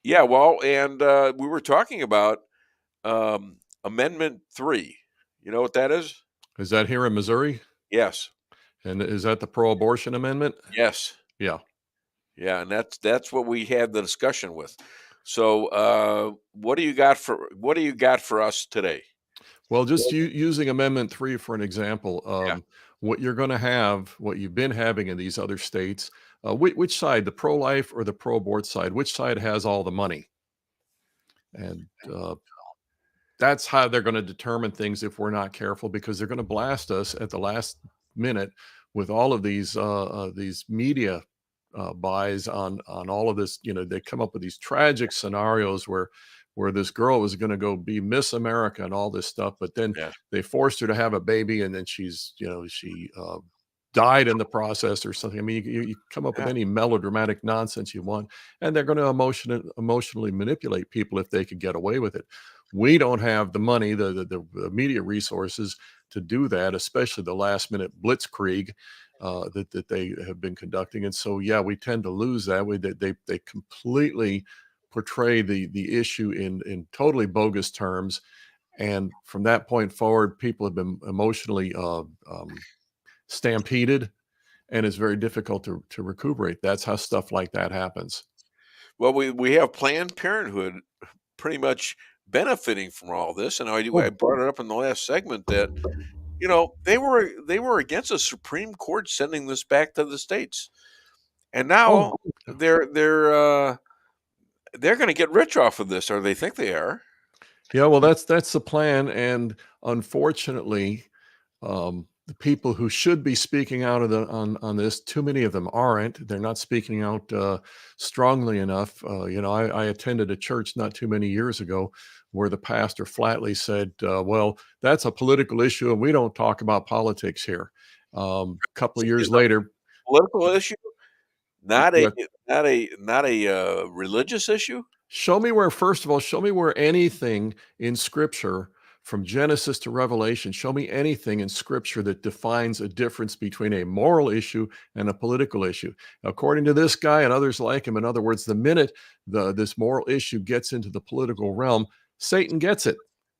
Yeah, well, and we were talking about Amendment 3. You know what that is? Is that here in Missouri? Yes. And is that the pro-abortion amendment? Yes. Yeah. Yeah, and that's what we had the discussion with. So, what do you got for us today? Well, just using Amendment 3 for an example, what you're going to have, what you've been having in these other states, which side, the pro-life or the pro-abort side, which side has all the money? And that's how they're going to determine things if we're not careful, because they're going to blast us at the last minute with all of these media buys on all of this. You know, they come up with these tragic scenarios where this girl was going to go be Miss America and all this stuff, but then they forced her to have a baby, and then she died in the process or something. I mean, you come up with any melodramatic nonsense you want, and they're going to emotionally manipulate people if they could get away with it. We don't have the money, the media resources to do that, especially the last minute blitzkrieg that they have been conducting. And so, yeah, we tend to lose that way. They completely portray the issue in totally bogus terms. And from that point forward, people have been emotionally stampeded, and it's very difficult to recuperate. That's how stuff like that happens. Well, we have Planned Parenthood pretty much benefiting from all this, and I brought it up in the last segment that they were against the Supreme Court sending this back to the states, and now they're going to get rich off of this, or they think they are. Yeah, well, that's the plan, and unfortunately, the people who should be speaking out on this, too many of them aren't. They're not speaking out strongly enough. I attended a church not too many years ago where the pastor flatly said, well, that's a political issue and we don't talk about politics here. A couple of years later. Political issue? Not a religious issue? Show me where anything in Scripture from Genesis to Revelation, show me anything in Scripture that defines a difference between a moral issue and a political issue. According to this guy and others like him, in other words, the minute this moral issue gets into the political realm, Satan gets it.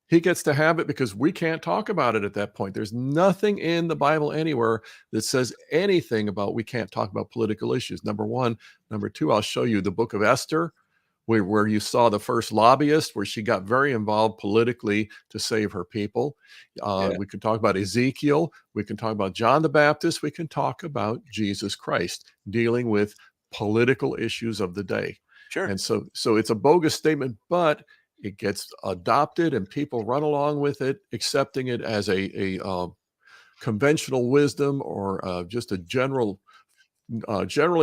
He gets to have it because we can't talk about it at that point. There's nothing in the Bible anywhere that says anything about we can't talk about political issues, number one. Number two, I'll show you the book of Esther, where you saw the first lobbyist, where she got very involved politically to save her people. We can talk about Ezekiel. We can talk about John the Baptist. We can talk about Jesus Christ dealing with political issues of the day. Sure. And so it's a bogus statement, but it gets adopted and people run along with it, accepting it as a conventional wisdom or just a generally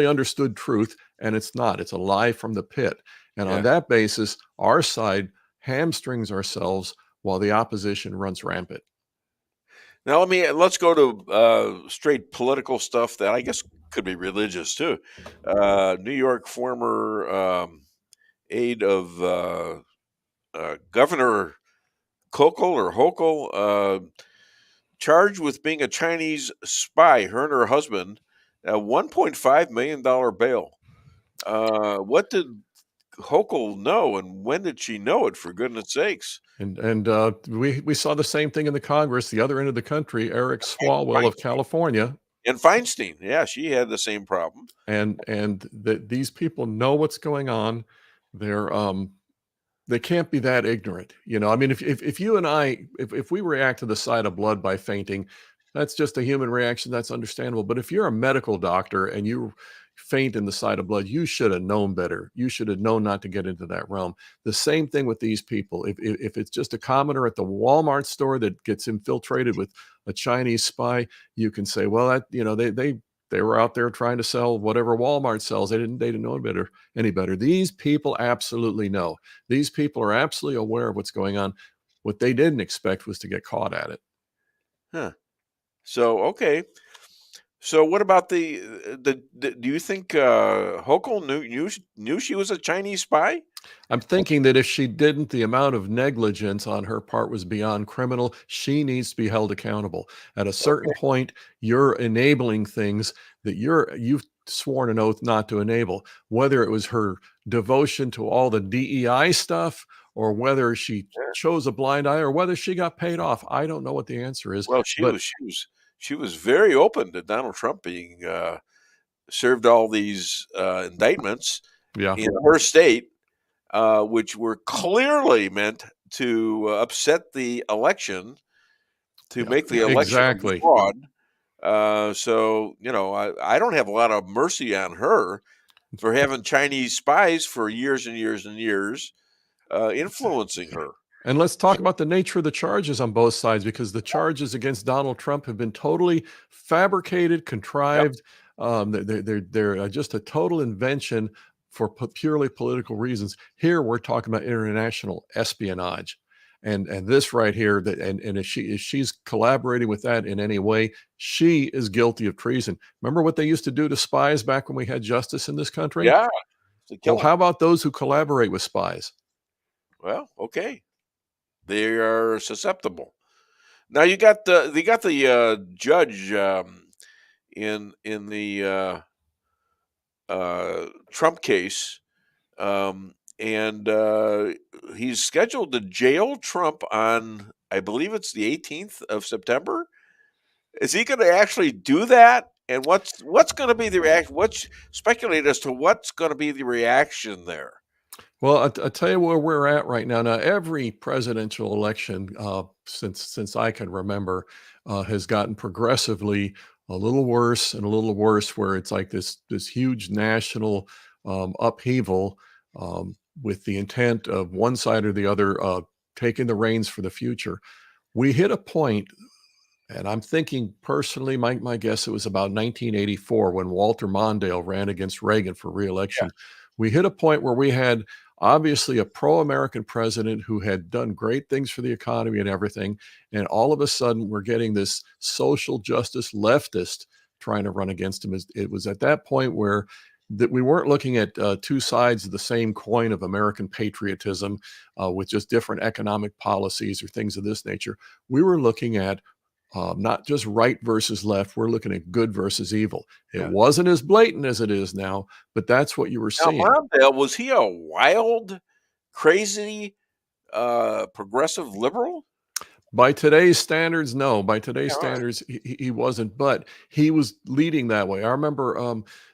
understood truth. And it's not. It's a lie from the pit. And on that basis, our side hamstrings ourselves while the opposition runs rampant. Now let's go to straight political stuff that I guess could be religious too. New York former aide of Governor Hochul, charged with being a Chinese spy. Her and her husband, a $1.5 million bail. What did Hochul know, and when did she know it? For goodness sakes! And we saw the same thing in the Congress, the other end of the country. Eric Swalwell of California, and Feinstein, yeah, she had the same problem. And these people know what's going on. They're They can't be that ignorant. I mean, if you and I, if we react to the sight of blood by fainting, that's just a human reaction. That's understandable. But if you're a medical doctor and you faint in the sight of blood, you should have known better. You should have known not to get into that realm. The same thing with these people. If it's just a commoner at the Walmart store that gets infiltrated with a Chinese spy, you can say, well, they were out there trying to sell whatever Walmart sells. They didn't know any better. These people absolutely know. These people are absolutely aware of what's going on. What they didn't expect was to get caught at it. Huh. So, okay. So what about do you think Hochul knew she was a Chinese spy? I'm thinking that if she didn't, the amount of negligence on her part was beyond criminal. She needs to be held accountable. At a certain point, you're enabling things that you've sworn an oath not to enable, whether it was her devotion to all the DEI stuff or whether she chose a blind eye or whether she got paid off. I don't know what the answer is. Well, she was very open to Donald Trump being served all these indictments in her state, which were clearly meant to upset the election, to make the election fraud. So, I don't have a lot of mercy on her for having Chinese spies for years and years and years influencing her. And let's talk about the nature of the charges on both sides, because the charges against Donald Trump have been totally fabricated, contrived. They're just a total invention for purely political reasons. Here we're talking about international espionage, and this right here, if she's collaborating with that in any way, she is guilty of treason. Remember what they used to do to spies back when we had justice in this country? Yeah. Well, how about those who collaborate with spies? Well, okay. They are susceptible. Now you got the judge in the Trump case, and he's scheduled to jail Trump on, I believe it's the 18th of September. Is he going to actually do that? And what's going to be the reaction? Let's speculate as to what's going to be the reaction there. Well, I'll tell you where we're at right now. Now, every presidential election since I can remember has gotten progressively a little worse and a little worse, where it's like this huge national upheaval with the intent of one side or the other taking the reins for the future. We hit a point, and I'm thinking personally, my guess it was about 1984 when Walter Mondale ran against Reagan for re-election. Yeah. We hit a point where we had obviously a pro-American president who had done great things for the economy and everything. And all of a sudden we're getting this social justice leftist trying to run against him. It was at that point where that we weren't looking at two sides of the same coin of American patriotism with just different economic policies or things of this nature. We were looking at not just right versus left. We're looking at good versus evil. It wasn't as blatant as it is now, but that's what you were seeing. Now, Mondale, was he a wild, crazy, progressive liberal? By today's standards, no. By today's standards, he wasn't, but he was leading that way. I remember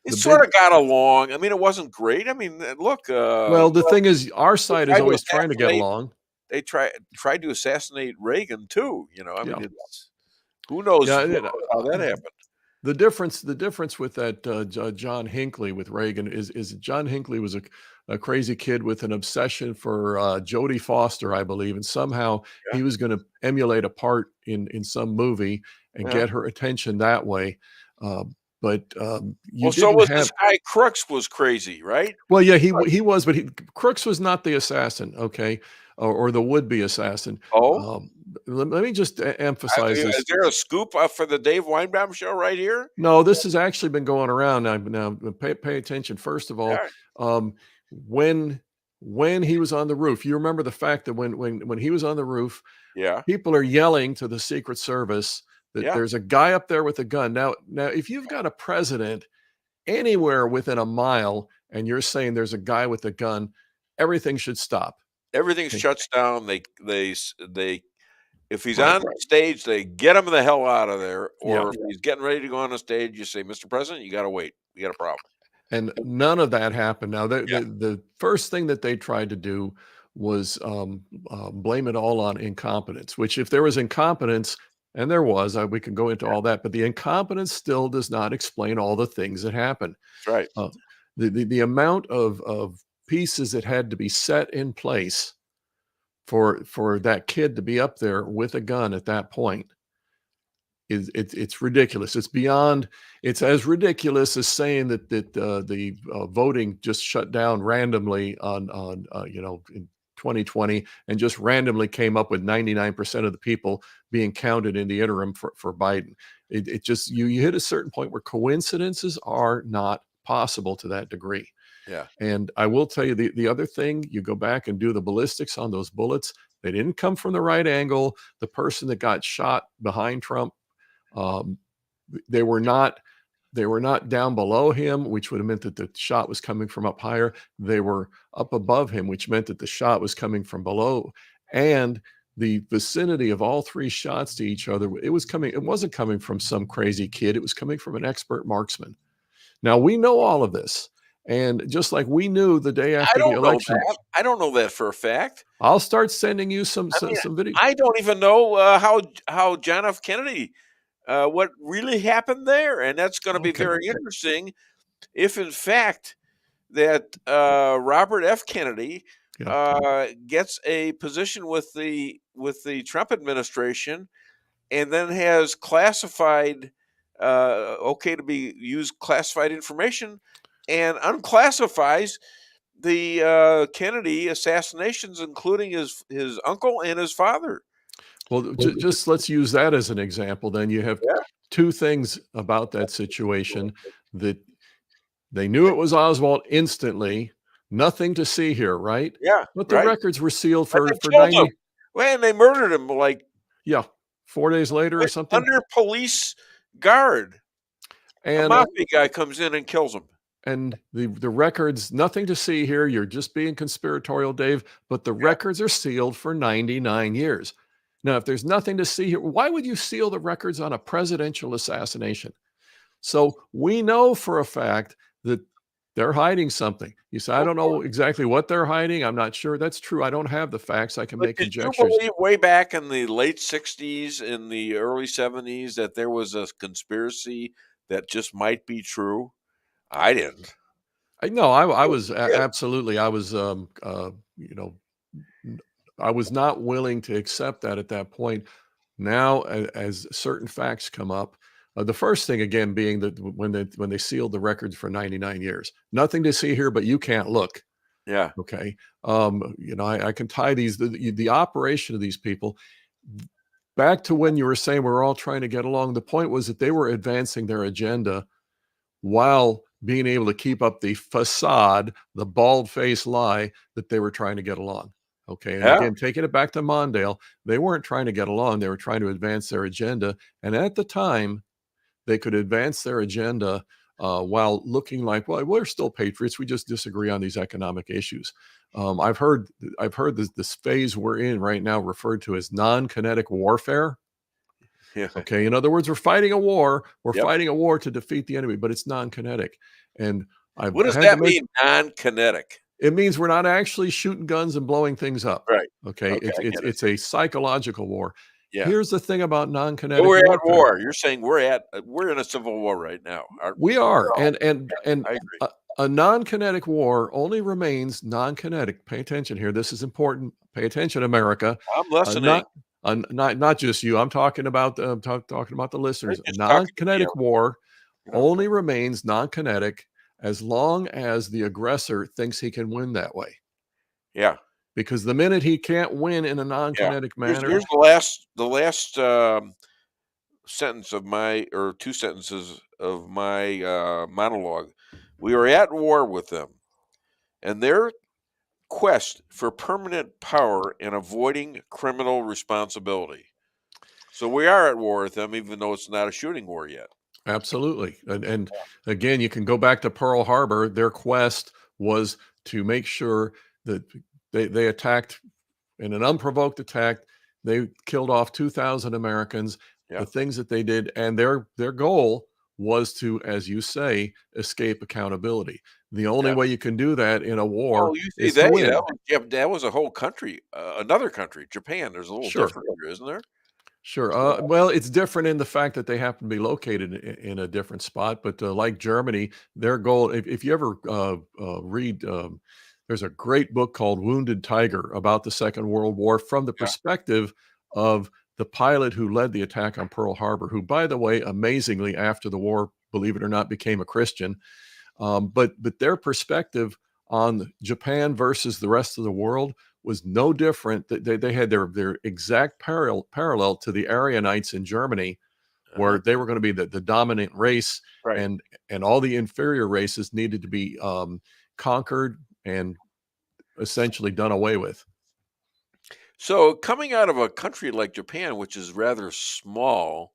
it sort of got along. I mean, it wasn't great. I mean, look. Well, the thing is, our side is always trying to get along. They tried to assassinate Reagan too. I mean, who knows how that happened. The difference with that John Hinckley with Reagan is John Hinckley was a crazy kid with an obsession for Jodie Foster, I believe, and somehow he was going to emulate a part in some movie and get her attention that way. But this guy Crooks was crazy, right? Well, yeah, he was, but Crooks was not the assassin, okay, or the would-be assassin. Let me just emphasize this. Is there a scoop for the Dave Weinbaum Show right here? No, this has actually been going around now. Pay attention. First of all, when he was on the roof, you remember the fact that when he was on the roof, people are yelling to the Secret Service that there's a guy up there with a gun. Now, if you've got a president anywhere within a mile and you're saying there's a guy with a gun, everything should stop. Everything shuts down. They if he's on stage, they get him the hell out of there. Or if he's getting ready to go on the stage, you say, Mr. President, you got to wait. We got a problem. And none of that happened. Now, the first thing that they tried to do blame it all on incompetence, which if there was incompetence, and there was, we can go into all that, but the incompetence still does not explain all the things that happened. That's right. The amount of pieces that had to be set in place for that kid to be up there with a gun at that point it's ridiculous. It's as ridiculous as saying that the voting just shut down randomly on in 2020 and just randomly came up with 99% of the people being counted in the interim for Biden. It just you hit a certain point where coincidences are not possible to that degree. Yeah. And I will tell you the other thing, you go back and do the ballistics on those bullets. They didn't come from the right angle. The person that got shot behind Trump, they were not down below him, which would have meant that the shot was coming from up higher. They were up above him, which meant that the shot was coming from below. And the vicinity of all three shots to each other, it wasn't coming from some crazy kid. It was coming from an expert marksman. Now, we know all of this. And just like we knew the day after the election, I don't know that for a fact. I'll start sending you some video. I don't even know how John F. Kennedy, what really happened there, and that's going to be very interesting. If in fact that Robert F. Kennedy gets a position with the Trump administration, and then has classified, to be used classified information, and unclassifies the Kennedy assassinations, including his uncle and his father. Well, just let's use that as an example. Then you have two things about that situation: that they knew it was Oswald instantly, nothing to see here, right? Yeah, but the records were sealed for 90. Well, and they murdered him 4 days later or something under police guard. And a mafia guy comes in and kills him. And the records, nothing to see here. You're just being conspiratorial, Dave, but the records are sealed for 99 years. Now, if there's nothing to see here, why would you seal the records on a presidential assassination? So we know for a fact that they're hiding something. You say, I don't know exactly what they're hiding. I'm not sure. That's true. I don't have the facts. I can make conjectures. Did you believe way back in the late 60s, in the early 70s, that there was a conspiracy that just might be true? I didn't. I was absolutely. I was, I was not willing to accept that at that point. Now, as certain facts come up, the first thing again being that when they sealed the records for 99 years, nothing to see here, but you can't look. Yeah. Okay. I can tie the operation of these people back to when you were saying we're all trying to get along. The point was that they were advancing their agenda while being able to keep up the facade, the bald-faced lie that they were trying to get along. Okay. And again, taking it back to Mondale, they weren't trying to get along. They were trying to advance their agenda. And at the time, they could advance their agenda while looking like, well, we're still patriots. We just disagree on these economic issues. I've heard this phase we're in right now referred to as non-kinetic warfare. Yeah. Okay. In other words, we're fighting a war. We're fighting a war to defeat the enemy, but it's non-kinetic. And what does that mean, non-kinetic? It means we're not actually shooting guns and blowing things up. Right. Okay. It's a psychological war. Yeah. Here's the thing about non-kinetic we're warfare. at war. You're saying we're in a civil war right now. We are. And I agree. A non-kinetic war only remains non-kinetic. Pay attention here. This is important. Pay attention, America. I'm listening. Not just you. I'm talking about talking about the listeners. Non-kinetic war only remains non-kinetic as long as the aggressor thinks he can win that way. Yeah. Because the minute he can't win in a non-kinetic manner, here's the last sentence of my, or two sentences of my monologue. We are at war with them, and their quest for permanent power and avoiding criminal responsibility. So we are at war with them, even though it's not a shooting war yet. Absolutely. And again, you can go back to Pearl Harbor. Their quest was to make sure that they attacked in an unprovoked attack. They killed off 2,000 Americans, the things that they did. And their goal was to, as you say, escape accountability. The only way you can do that in a war you see is to win. that was a whole country, another country, Japan. There's a little different here, isn't there? Sure. Well, it's different in the fact that they happen to be located in a different spot. But like Germany, their goal, if you ever read, there's a great book called Wounded Tiger about the Second World War from the perspective of the pilot who led the attack on Pearl Harbor, who, by the way, amazingly, after the war, believe it or not, became a Christian. But their perspective on Japan versus the rest of the world was no different. They had their exact parallel to the Aryanites in Germany, where they were going to be the dominant race, and all the inferior races needed to be conquered and essentially done away with. So coming out of a country like Japan, which is rather small,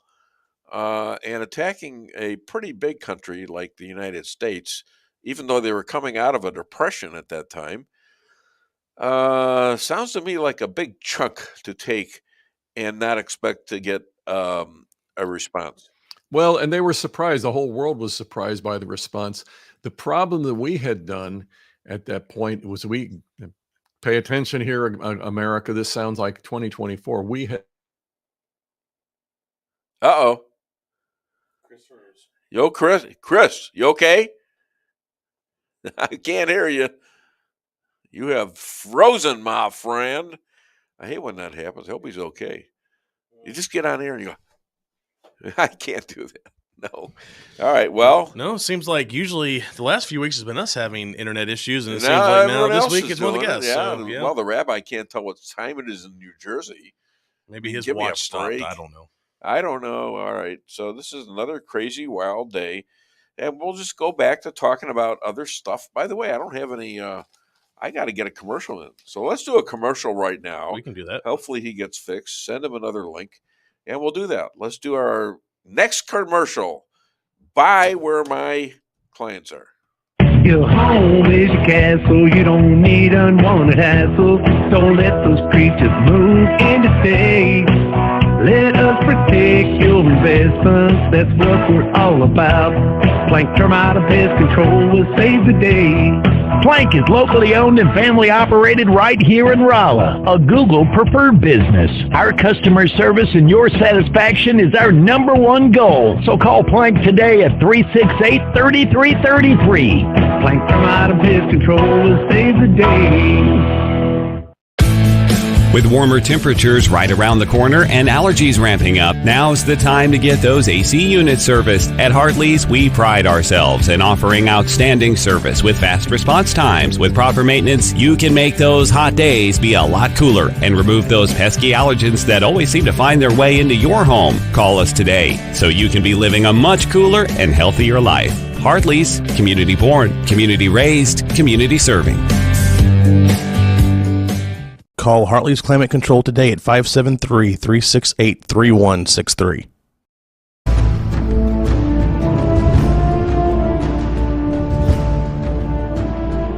and attacking a pretty big country like the United States, even though they were coming out of a depression at that time, sounds to me like a big chunk to take and not expect to get a response. Well, and they were surprised. The whole world was surprised by the response. The problem that we had done at that point was pay attention here, America. This sounds like 2024. We had. Uh-oh. Yo, Chris, you okay? I can't hear you. You have frozen, my friend. I hate when that happens. I hope he's okay. You just get on air and you go, I can't do that. No. All right, well. No, it seems like usually the last few weeks has been us having internet issues, and it seems like now this week it's one of the guests. Yeah. So, yeah. Well, the rabbi can't tell what time it is in New Jersey. Maybe his watch stopped. I don't know. I don't know. All right. So this is another crazy, wild day. And we'll just go back to talking about other stuff. By the way, I don't have any I got to get a commercial in. So let's do a commercial right now. We can do that. Hopefully he gets fixed. Send him another link, and we'll do that. Let's do our next commercial. Buy where my clients are. Your home is your castle. You don't need unwanted hassle. Don't let those creatures move in to stay. Let us protect your investments. That's what we're all about. Plank Termite and Pest Control will save the day. Plank is locally owned and family operated right here in Rolla, a Google preferred business. Our customer service and your satisfaction is our #1 goal. So call Plank today at 368-3333. Plank Termite and Pest Control will save the day. With warmer temperatures right around the corner and allergies ramping up, now's the time to get those AC units serviced. At Hartley's, we pride ourselves in offering outstanding service with fast response times. With proper maintenance, you can make those hot days be a lot cooler and remove those pesky allergens that always seem to find their way into your home. Call us today so you can be living a much cooler and healthier life. Hartley's, community born, community raised, community serving. Call Hartley's Climate Control today at 573-368-3163.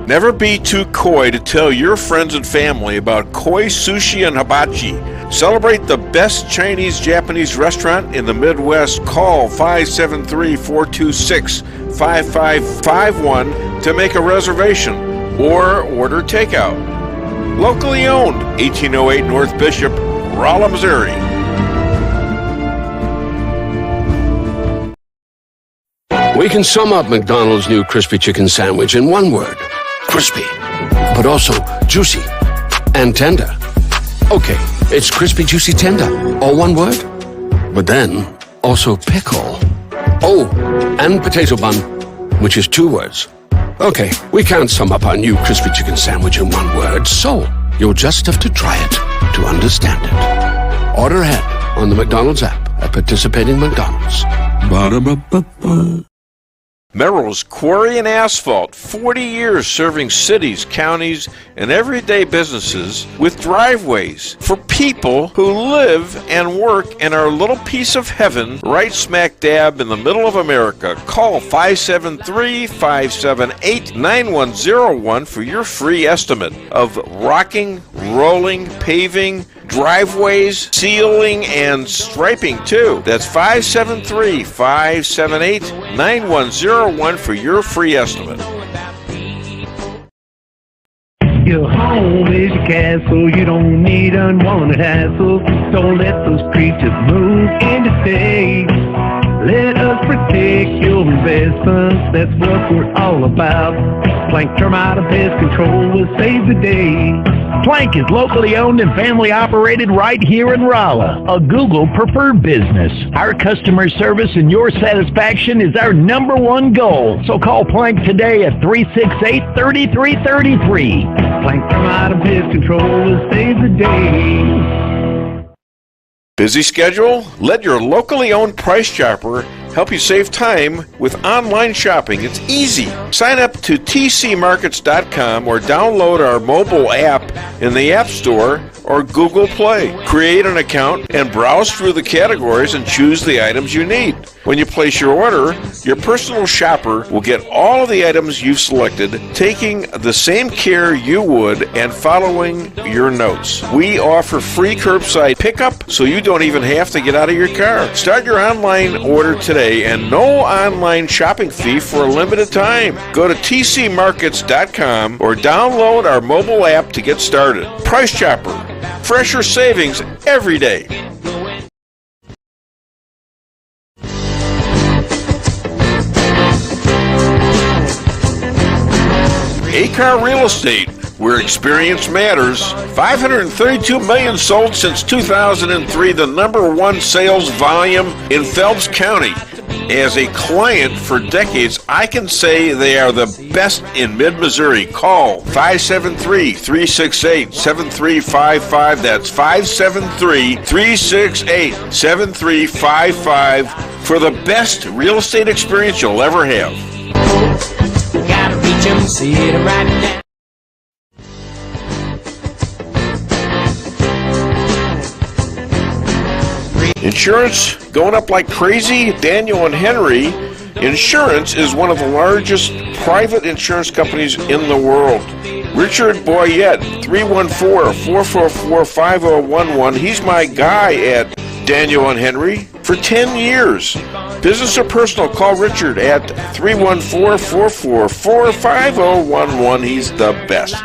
Never be too coy to tell your friends and family about koi sushi and hibachi. Celebrate the best Chinese-Japanese restaurant in the Midwest. Call 573-426-5551 to make a reservation or order takeout. Locally owned, 1808 North Bishop, Rolla, Missouri. We can sum up McDonald's new crispy chicken sandwich in one word. Crispy. But also juicy and tender. Okay, it's crispy, juicy, tender. All one word? But then, also pickle. Oh, and potato bun, which is 2 words. Okay, we can't sum up our new crispy chicken sandwich in one word, so you'll just have to try it to understand it. Order ahead on the McDonald's app at participating McDonald's. Ba-da-ba-ba-ba. Merrill's Quarry and Asphalt, 40 years serving cities, counties, and everyday businesses with driveways for people who live and work in our little piece of heaven right smack dab in the middle of America. Call 573-578-9101 for your free estimate of rocking, rolling, paving, driveways, sealing, and striping too. That's 573-578-9101 for your free estimate. Your home is your castle. You don't need unwanted hassle. Don't let those creatures move in to stay. Let us protect your investments. That's what we're all about. Plank Termite and Pest Control will save the day. Plank is locally owned and family operated right here in Rolla, a Google preferred business. Our customer service and your satisfaction is our number one goal. So call Plank today at 368-3333. Plank Termite and Pest Control will save the day. Busy schedule? Let your locally owned Price Chopper help you save time with online shopping. It's easy. Sign up to tcmarkets.com or download our mobile app in the App Store or Google Play. Create an account and browse through the categories and choose the items you need. When you place your order, your personal shopper will get all of the items you've selected, taking the same care you would and following your notes. We offer free curbside pickup, so you don't even have to get out of your car. Start your online order today and no online shopping fee for a limited time. Go to tcmarkets.com or download our mobile app to get started. Price Chopper. Fresher savings every day. A-Car Real Estate, where experience matters. 532 million sold since 2003, the number one sales volume in Phelps County. As a client for decades, I can say they are the best in mid-Missouri. Call 573-368-7355. That's 573-368-7355 for the best real estate experience you'll ever have. Gotta reach 'em, see it right now. Insurance going up like crazy? Daniel and Henry Insurance is one of the largest private insurance companies in the world. Richard Boyette, 314-444-5011. He's my guy at Daniel and Henry for 10 years. Business or personal, call Richard at 314-444-5011. He's the best.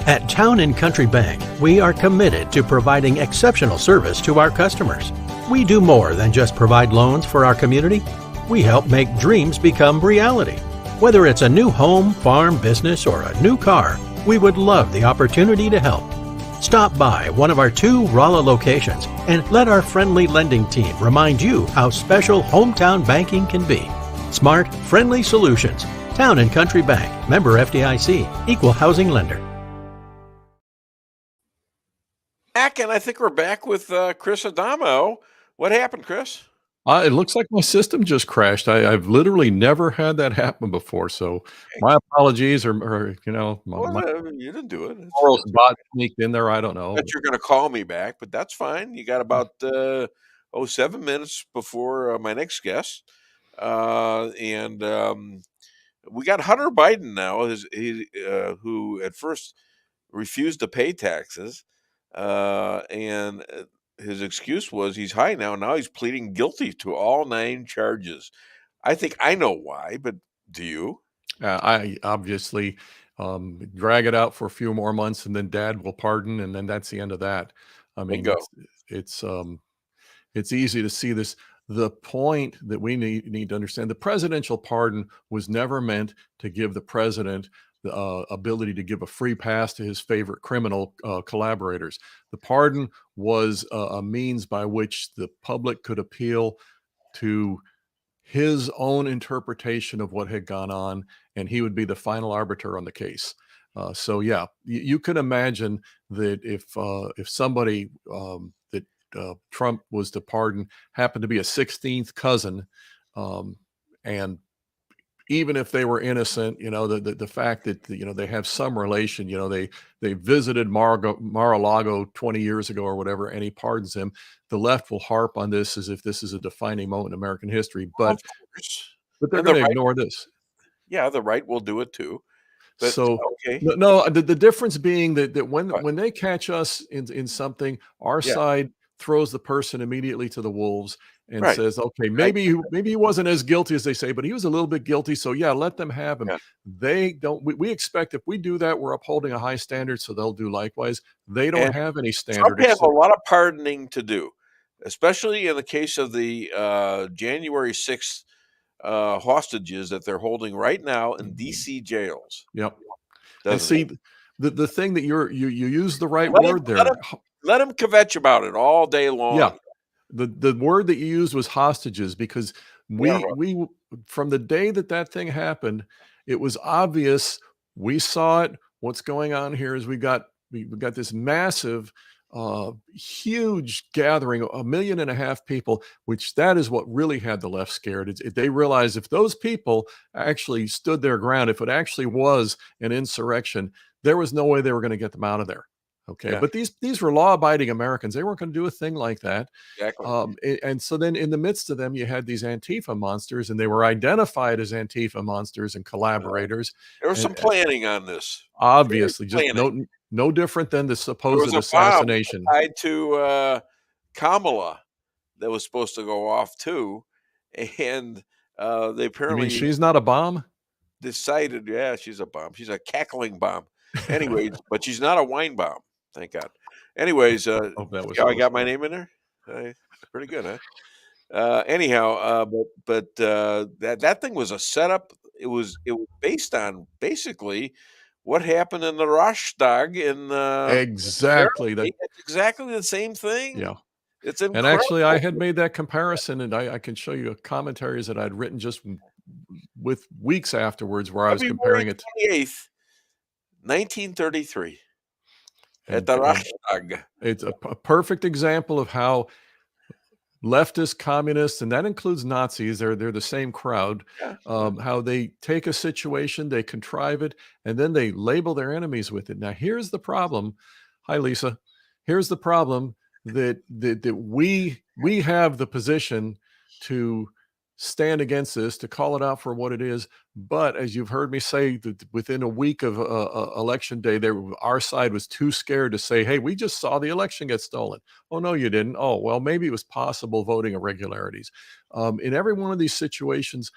At Town & Country Bank, we are committed to providing exceptional service to our customers. We do more than just provide loans for our community. We help make dreams become reality. Whether it's a new home, farm, business, or a new car, we would love the opportunity to help. Stop by one of our 2 Rolla locations and let our friendly lending team remind you how special hometown banking can be. Smart, friendly solutions. Town & Country Bank. Member FDIC. Equal housing lender. And I think we're back with Chris Adamo. What happened, Chris? It looks like my system just crashed. I've literally never had that happen before. So my apologies, or you didn't do it. Morals bot sneaked in there. I don't know. But you're going to call me back, but that's fine. You got about 7 minutes before my next guest, and we got Hunter Biden now, who at first refused to pay taxes, and his excuse was he's high now. Now he's pleading guilty to all 9 charges. I think I know why, but do you? I obviously drag it out for a few more months, and then Dad will pardon, and then that's the end of that. I mean, it's easy to see this. The point that we need to understand: the presidential pardon was never meant to give the president the ability to give a free pass to his favorite criminal collaborators. The pardon was a means by which the public could appeal to his own interpretation of what had gone on, and he would be the final arbiter on the case. So yeah, you can imagine that if somebody that Trump was to pardon happened to be a 16th cousin, and even if they were innocent, the fact that, they have some relation, they visited Mar-a-Lago 20 years ago or whatever, and he pardons him. The left will harp on this as if this is a defining moment in American history, but they're going to ignore this. Yeah, the right will do it too. But, so okay. No, the difference being that when they catch us in something, our side throws the person immediately to the wolves and Right. says, okay, maybe he wasn't as guilty as they say, but he was a little bit guilty. So yeah, let them have him. Yeah. They don't, we expect if we do that, we're upholding a high standard. So they'll do likewise. They don't And have any standard. Trump has a lot of pardoning to do, especially in the case of the January 6th hostages that they're holding right now in DC jails. Yep. Doesn't And see, it? the thing that you use the right Let word him, there. let him kvetch about it all day long. Yeah. The word that you used was hostages, because we from the day that thing happened, it was obvious. We saw it. What's going on here is we got this massive, huge gathering, 1.5 million people, which that is what really had the left scared. They realized if those people actually stood their ground, if it actually was an insurrection, there was no way they were going to get them out of there. Okay. Yeah. But these were law-abiding Americans. They weren't going to do a thing like that. Exactly. And so then in the midst of them, you had these Antifa monsters, and they were identified as Antifa monsters and collaborators. There was some planning on this. Obviously, just planning. no different than the There supposed was a assassination. bomb tied to Kamala that was supposed to go off too, and they You apparently mean she's not a bomb? decided, yeah, she's a bomb. She's a cackling bomb. Anyways, but she's not a wine bomb. Thank God. Anyways, Hope that was I close. got my name in there. Pretty good, huh? Anyhow, but that thing was a setup. It was based on basically what happened in the Rothschild in Exactly. Germany. It's exactly the same thing. Yeah. It's And incredible. actually, I had made that comparison, and I can show you commentaries that I'd written just with weeks afterwards, where I was comparing it. 28th, 1933, at And the Rothschild. it's a perfect example of how leftist communists, and that includes Nazis, they're the same crowd, how they take a situation, they contrive it, and then they label their enemies with it. Now, here's the problem. Hi, Lisa. Here's the problem that we have the position to stand against this, to call it out for what it is. But as you've heard me say, that within a week of election day, our side was too scared to say, hey, we just saw the election get stolen. Oh, no, you didn't. Oh, well, maybe it was possible voting irregularities. In every one of these situations,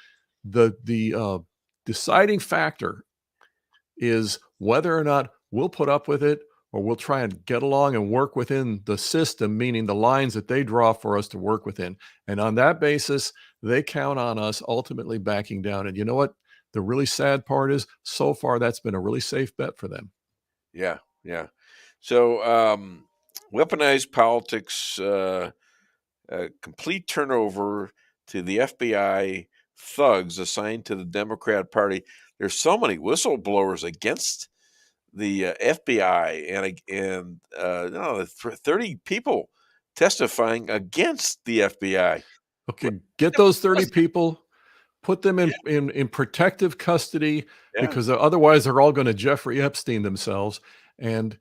the deciding factor is whether or not we'll put up with it, or we'll try and get along and work within the system, meaning the lines that they draw for us to work within. And on that basis, they count on us ultimately backing down. And you know what? The really sad part is, so far, that's been a really safe bet for them. Yeah, yeah. So weaponized politics, complete turnover to the FBI thugs assigned to the Democrat Party. There's so many whistleblowers against the FBI, and 30 people testifying against the FBI. Okay, get those 30 people, put them in protective custody, because otherwise they're all going to Jeffrey Epstein themselves. And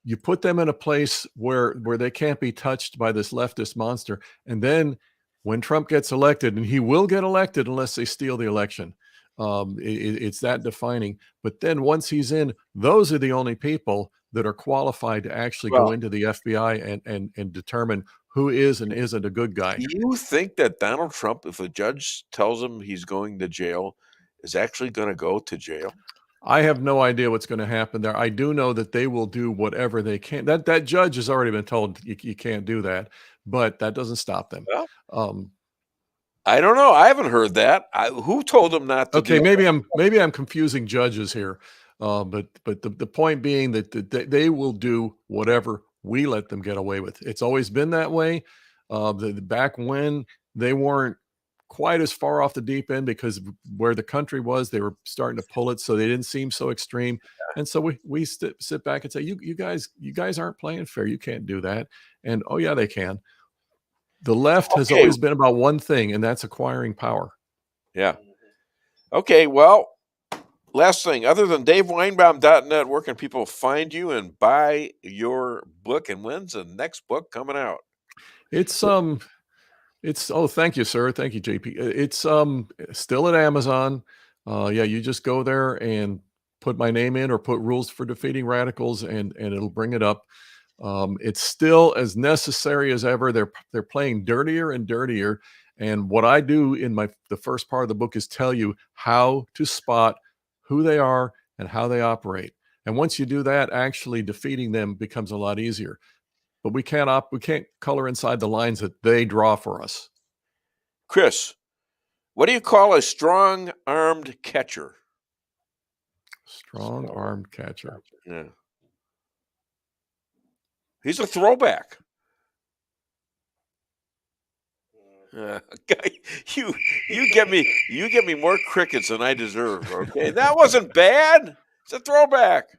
you put them in a place where they can't be touched by this leftist monster. And then when Trump gets elected, and he will get elected unless they steal the election, it's that defining. But then once he's in, those are the only people that are qualified to actually go into the FBI and determine who is and isn't a good guy. Do you think that Donald Trump, if a judge tells him he's going to jail, is actually going to go to jail? I have no idea what's going to happen there. I do know that they will do whatever they can. That judge has already been told you can't do that, but that doesn't stop them. Well, I don't know. I haven't heard that. Who told him not to? Okay, maybe I'm confusing judges here, but the point being that they will do whatever we let them get away with. It's always been that way. Back when they weren't quite as far off the deep end, because where the country was, they were starting to pull it, so they didn't seem so extreme. And so we sit back and say, you guys aren't playing fair. You can't do that. And oh yeah, they can. The left has always been about one thing, and that's acquiring power. Yeah. Okay, well, last thing, other than DaveWeinbaum.net, where can people find you and buy your book? And when's the next book coming out? It's thank you, sir. Thank you, JP. It's still at Amazon. You just go there and put my name in, or put Rules for Defeating Radicals, and it'll bring it up. It's still as necessary as ever. They're playing dirtier and dirtier. And what I do in the first part of the book is tell you how to spot who they are and how they operate. And once you do that, actually defeating them becomes a lot easier. But we can't color inside the lines that they draw for us. Chris, what do you call a strong-armed catcher? Strong-armed catcher. Yeah. He's a throwback. You get me more crickets than I deserve. Okay, that wasn't bad. It's a throwback.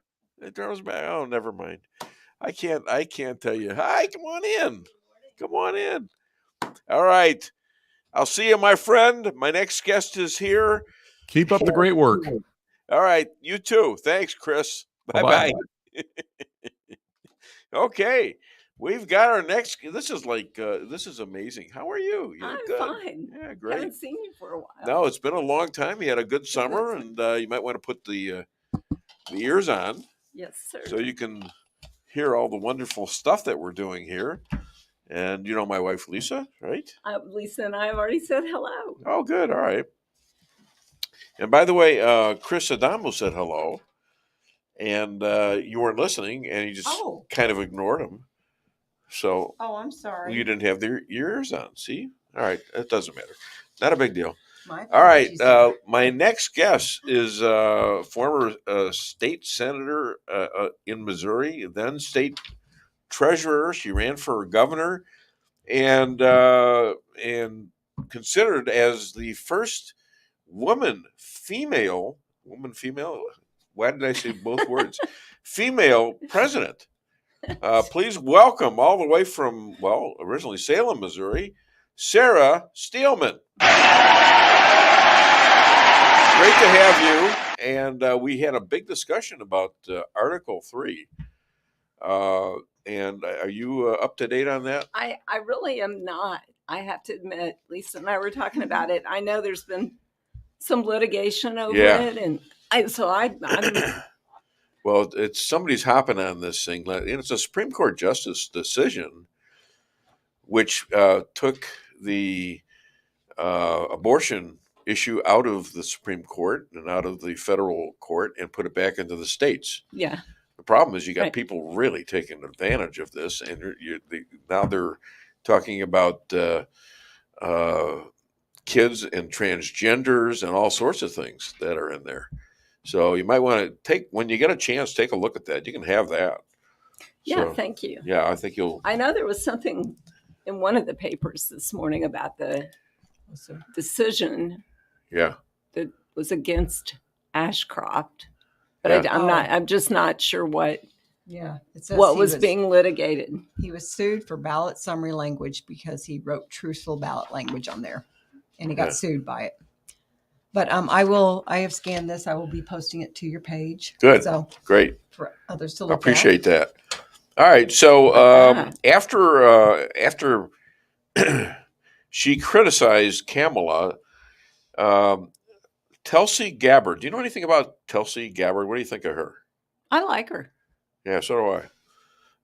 It throws back. Oh, never mind. I can't tell you. Hi, come on in. Come on in. All right. I'll see you, my friend. My next guest is here. Keep up the great work. All right. You too. Thanks, Chris. Bye-bye. Okay. We've got our next. This is amazing. How are you? You're I'm good. fine. Yeah, great. Haven't seen you for a while. No, it's been a long time. You had a good summer, and you might want to put the ears on. Yes, sir. So you can hear all the wonderful stuff that we're doing here. And you know my wife, Lisa, right? Lisa and I have already said hello. Oh, good. All right. And by the way, Chris Adamo said hello. And you weren't listening, and you just kind of ignored him. So I'm sorry. You didn't have your ears on. See? All right. It doesn't matter. Not a big deal. All right. My next guest is former state senator in Missouri, then state treasurer. She ran for governor and considered as the first female. Why did I say both words? Female president. Please welcome all the way from, originally Salem, Missouri, Sarah Steelman. Great to have you. And we had a big discussion about Article 3. And are you up to date on that? I really am not. I have to admit, Lisa and I were talking about it. I know there's been some litigation over it. And I'm well, it's somebody's hopping on this thing. And it's a Supreme Court justice decision which took the abortion issue out of the Supreme Court and out of the federal court and put it back into the states. Yeah. The problem is you got people really taking advantage of this, and now they're talking about kids and transgenders and all sorts of things that are in there. So you might want to when you get a chance, take a look at that. You can have that. Yeah, thank you. Yeah, I think you'll. I know there was something in one of the papers this morning about the decision. Yeah. That was against Ashcroft, but I'm just not sure what. Yeah, it says what was being litigated. He was sued for ballot summary language because he wrote truthful ballot language on there, and he got sued by it. But I have scanned this. I will be posting it to your page. Good. So great. For others to look at. Appreciate that. All right. So after she criticized Kamala, Tulsi Gabbard. Do you know anything about Tulsi Gabbard? What do you think of her? I like her. Yeah, so do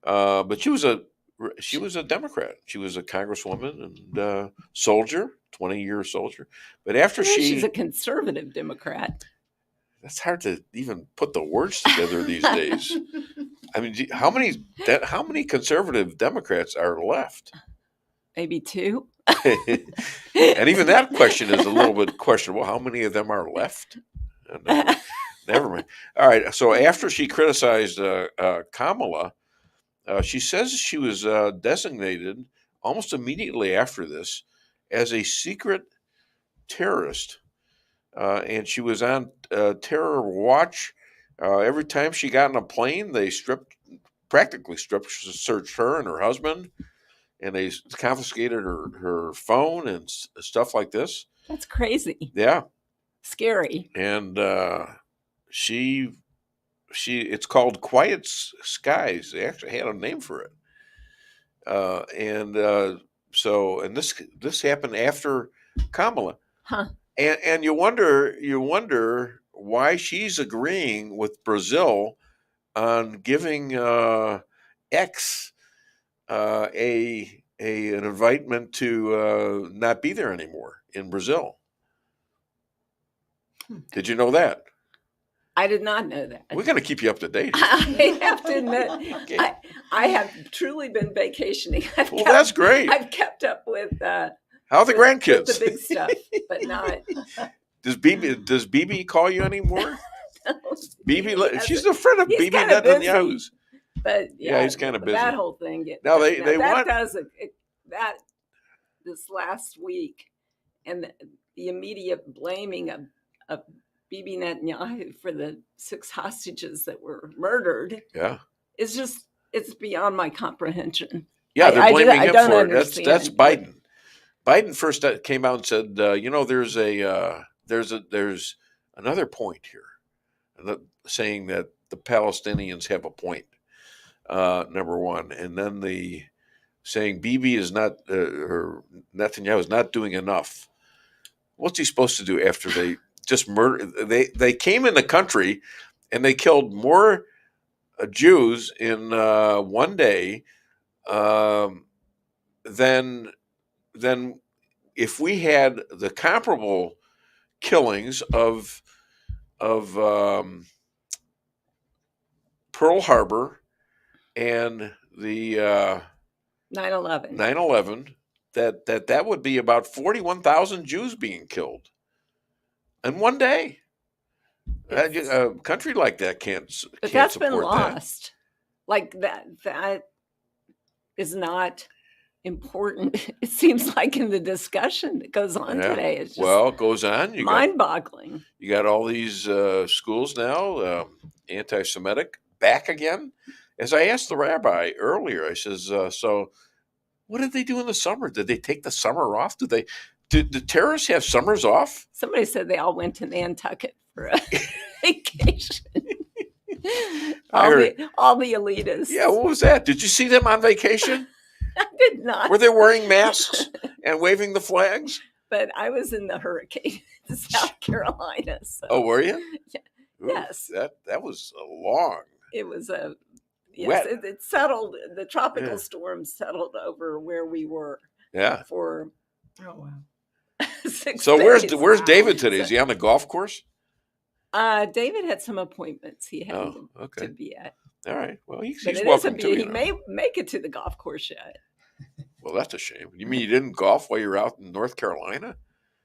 I. But she was a Democrat. She was a congresswoman and soldier, 20-year soldier. But after she's a conservative Democrat. That's hard to even put the words together these days. I mean, how many conservative Democrats are left? Maybe 2. And even that question is a little bit questionable. How many of them are left? Never mind. All right. So after she criticized Kamala, she says she was designated almost immediately after this as a secret terrorist. And she was on terror watch. Every time she got on a plane, they practically searched her and her husband, and they confiscated her phone and stuff like this. That's crazy. Yeah. Scary. And it's called Quiet Skies. They actually had a name for it. And this happened after Kamala. Huh. And you wonder why she's agreeing with Brazil on giving X an invitement to not be there anymore in Brazil. Did you know that? I did not know that. We're going to keep you up to date. I have to admit, I have truly been vacationing. That's great. I've kept up with how are the grandkids? With the big stuff, but not. Does BB call you anymore? No, BB, she's a friend of BB Netanyahu's. But yeah, he's kind of busy. That whole thing. Now they want that this last week, and the immediate blaming of Bibi Netanyahu for the 6 hostages that were murdered. Yeah, it's beyond my comprehension. Yeah, they're blaming him for it. That's Biden. Biden first came out and said, there's another point here, saying that the Palestinians have a point. Number one, and then saying Bibi is not, or Netanyahu is not doing enough. What's he supposed to do after they just murder? They came in the country and they killed more Jews in one day than if we had the comparable killings of Pearl Harbor and the 9/11. 9/11, that would be about 41,000 Jews being killed in one day. A country like that can't. But that's been lost. Like that is not important. It seems like in the discussion that goes on today. It's just it goes on. Mind-boggling. You got all these schools now, anti-Semitic, back again. As I asked the rabbi earlier, I says, so what did they do in the summer? Did they take the summer off? Did the terrorists have summers off? Somebody said they all went to Nantucket for a vacation. all the elitists. Yeah, what was that? Did you see them on vacation? I did not. Were they wearing masks and waving the flags? But I was in the hurricane in South Carolina. So. Oh, were you? Yeah. Ooh, yes. That was long. It was a wet. It settled. The tropical storm settled over where we were. Yeah. For 6 So days. where's David today? Is he on the golf course? David had some appointments he had to be at. All right. Well, he's but welcome to. He may make it to the golf course yet. Well, that's a shame. You mean you didn't golf while you were out in North Carolina?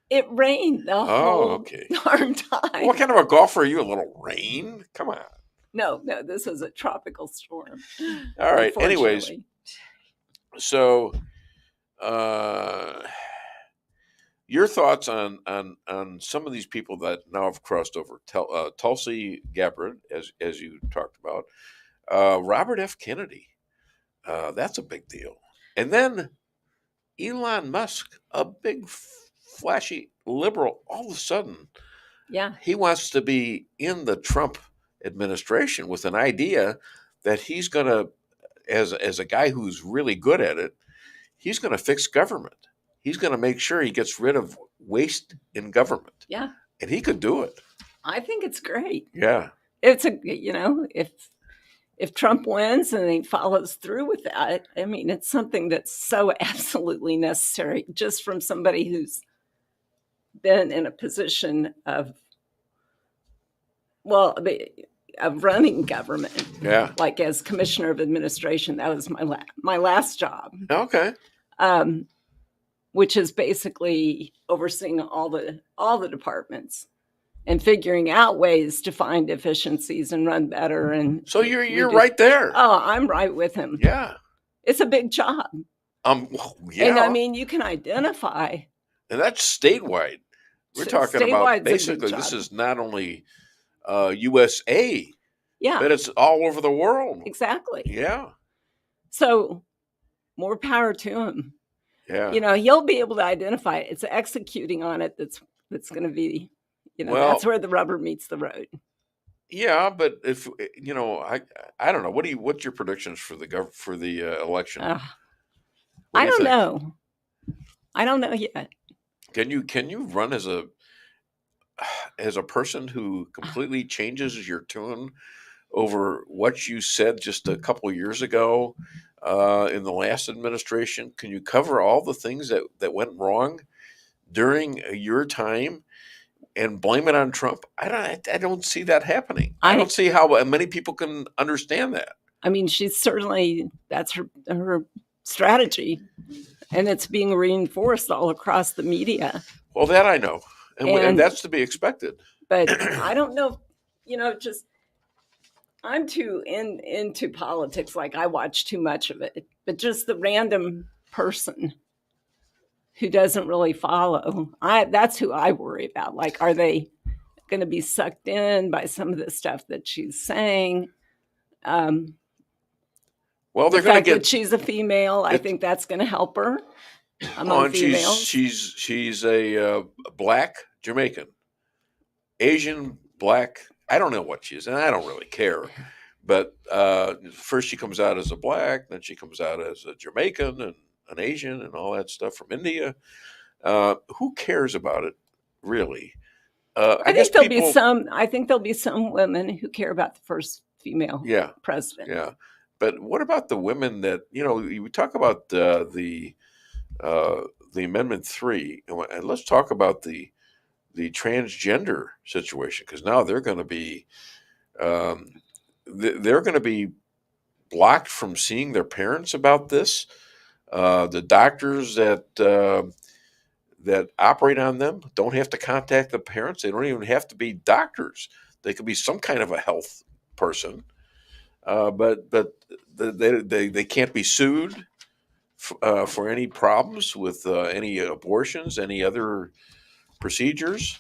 It rained the whole darn time. Well, what kind of a golfer are you? A little rain? Come on. No, this was a tropical storm. All right. Anyways, so your thoughts on some of these people that now have crossed over? Tulsi Gabbard, as you talked about, Robert F. Kennedy. That's a big deal. And then Elon Musk, a big, flashy liberal, all of a sudden, he wants to be in the Trump administration with an idea that he's going to, as a guy who's really good at it, he's going to fix government. He's going to make sure he gets rid of waste in government. Yeah. And he could do it. I think it's great. Yeah. It's if Trump wins and he follows through with that, I mean, it's something that's so absolutely necessary just from somebody who's been in a position of running government. Yeah. Like as commissioner of administration, that was my last job. Okay. Which is basically overseeing all the departments and figuring out ways to find efficiencies and run better. And so you're right there. Oh, I'm right with him. Yeah. It's a big job. Yeah. And I mean, you can identify. And that's statewide. We're talking about basically this is not only USA. Yeah. But it's all over the world. Exactly. Yeah. So more power to him. Yeah. He'll be able to identify it. It's executing on it that's going to be, that's where the rubber meets the road. Yeah, but if I don't know. What's your predictions for the election? I don't know. I don't know yet. Can you run as a person who completely changes your tune over what you said just a couple of years ago in the last administration? Can you cover all the things that went wrong during your time and blame it on Trump? I don't see that happening. I don't see how many people can understand that. I mean, that's her strategy, and it's being reinforced all across the media. Well, that I know, and that's to be expected. But I don't know, just I'm too into politics. Like, I watch too much of it, but just the random person who doesn't really follow, that's who I worry about. Like, are they going to be sucked in by some of the stuff that she's saying? Well, they're the going fact to get. That she's a female, I think that's going to help her among females. She's a black Jamaican, Asian, black. I don't know what she is, and I don't really care. But first she comes out as a black, then she comes out as a Jamaican and an Asian and all that stuff from India. Who cares about it, really? I think there'll be some women who care about the first female president. Yeah. But what about the women that, you talk about the Amendment 3, and let's talk about the transgender situation, because now they're going to be blocked from seeing their parents about this. The doctors that operate on them don't have to contact the parents. They don't even have to be doctors. They could be some kind of a health person. But they can't be sued for any problems with any abortions, any other procedures.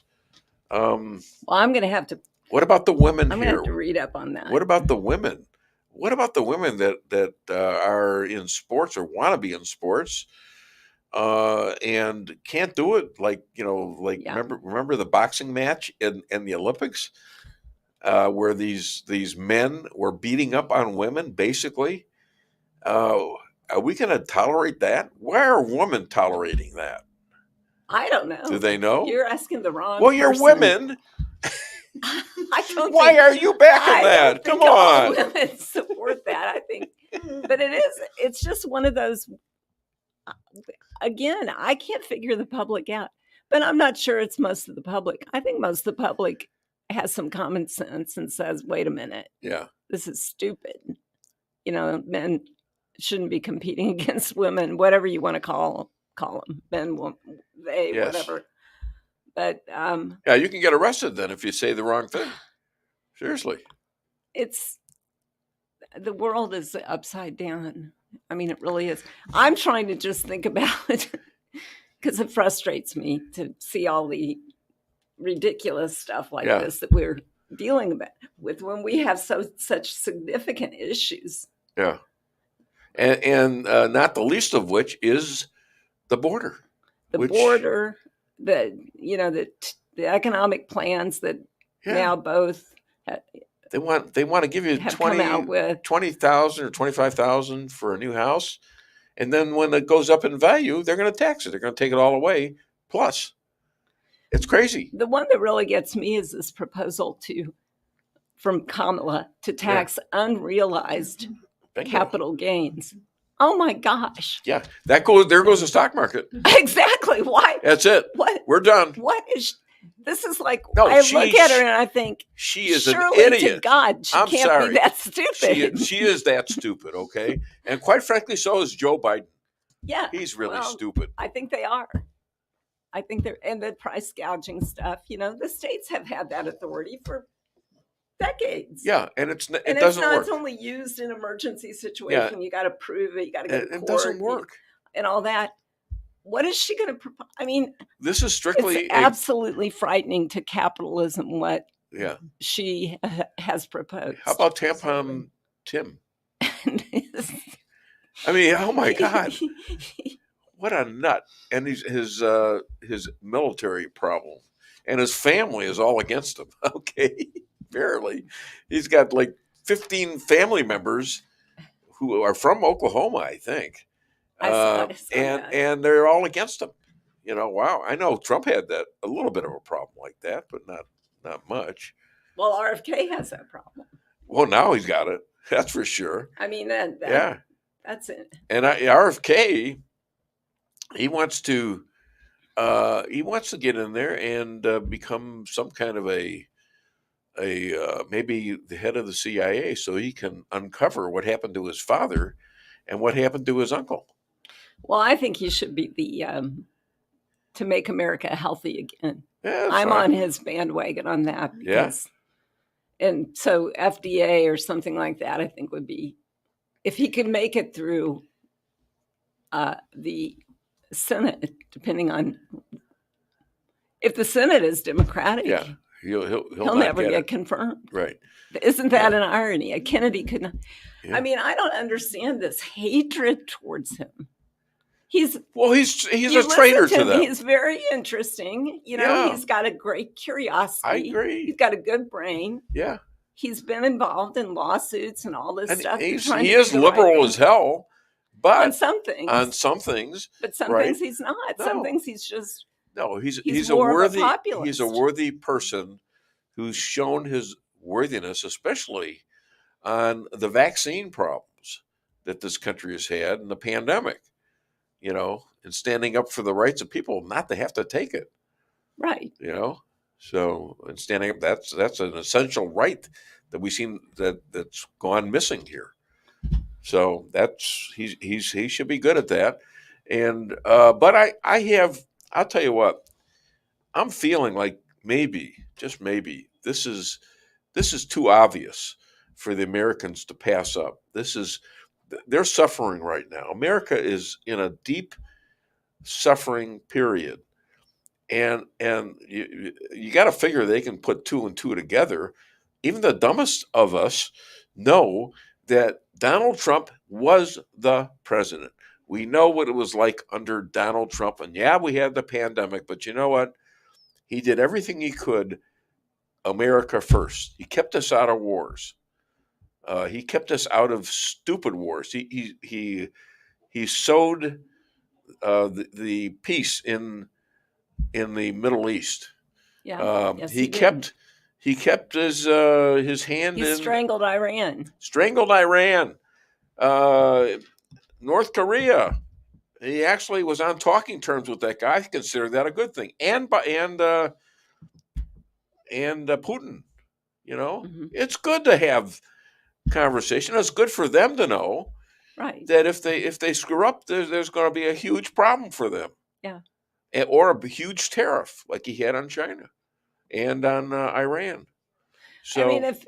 Well, I'm going to have to. What about the women I'm here? going to have to read up on that. What about the women? What about the women that are in sports or want to be in sports and can't do it? Like remember the boxing match in the Olympics? Where these men were beating up on women, basically. Are we going to tolerate that? Why are women tolerating that? I don't know. Do they know? You're asking the wrong Well, you're person. women. Why are you backing that? Come on. All women support that, I think. But it's just one of those, again, I can't figure the public out. But I'm not sure it's most of the public. I think most of the public has some common sense and says, wait a minute. Yeah. This is stupid. Men shouldn't be competing against women, whatever you want to call them. Men, they, whatever. But you can get arrested then if you say the wrong thing. Seriously. The world is upside down. I mean, it really is. I'm trying to just think about it because it frustrates me to see all the ridiculous stuff like this that we're dealing with when we have such significant issues. Yeah. And not the least of which is the border. The economic plans that now both they want to give you 20,000 or 25,000 for a new house, and then when it goes up in value, they're going to tax it. They're going to take it all away. Plus, it's crazy. The one that really gets me is this proposal from Kamala to tax unrealized capital gains. Oh my gosh. Yeah, there goes the stock market. Exactly. Why? That's it. What? We're done. This is like, I look at her and I think, she is surely an idiot. To God, she can't be that stupid. She is that stupid, okay? And quite frankly, so is Joe Biden. Yeah. He's really stupid. I think they are. I think and the price gouging stuff, the states have had that authority for decades. Yeah, and it doesn't work. It's only used in emergency situation. Yeah. You got to prove it. You got to go to court. It doesn't work. And all that. What is she going to propose? I mean, this is strictly it's absolutely frightening to capitalism what she has proposed. How about Tampon Tim? I mean, oh my God. What a nut. And his military problem. And his family is all against him. Okay. Barely. He's got like 15 family members who are from Oklahoma, I think. I saw and they're all against him. Wow. I know Trump had a little bit of a problem like that, but not much. Well, RFK has that problem. Well, now he's got it. That's for sure. I mean, that's it. And RFK, he wants to get in there and become some kind of a maybe the head of the CIA, so he can uncover what happened to his father and what happened to his uncle. Well, I think he should be the to make America healthy again. Yeah, I'm on his bandwagon on that. Because, and so FDA or something like that, I think would be, if he could make it through the Senate, depending on if the Senate is Democratic. Yeah, he'll never get confirmed. Right. Isn't that an irony? A Kennedy could not. Yeah. I mean, I don't understand this hatred towards him. He's a traitor to them. He's very interesting. You know, he's got a great curiosity. I agree. He's got a good brain. Yeah. He's been involved in lawsuits and all this stuff. He is liberal as hell, but on some things. But some things he's not. No. Some things he's just he's a worthy person who's shown his worthiness, especially on the vaccine problems that this country has had in the pandemic. You know, and standing up for the rights of people not to have to take it. Right. You know, so and standing up, that's an essential right that we seem that's gone missing here. So he should be good at that. And but I'll tell you what, I'm feeling like just maybe this is too obvious for the Americans to pass up. They're suffering right now. America is in a deep suffering period. And you got to figure they can put 2 and 2 together. Even the dumbest of us know that Donald Trump was the president. We know what it was like under Donald Trump. And yeah, we had the pandemic, but you know what? He did everything he could, America first. He kept us out of wars. He kept us out of stupid wars. He sowed the peace in the Middle East. Yeah. He kept his hand in. He strangled Iran. North Korea. He actually was on talking terms with that guy. I consider that a good thing. And Putin. You know, It's good to have conversation. It's good for them to know, right, that if they screw up, there's going to be a huge problem for them. Yeah, or a huge tariff like he had on China and on Iran. So I mean, if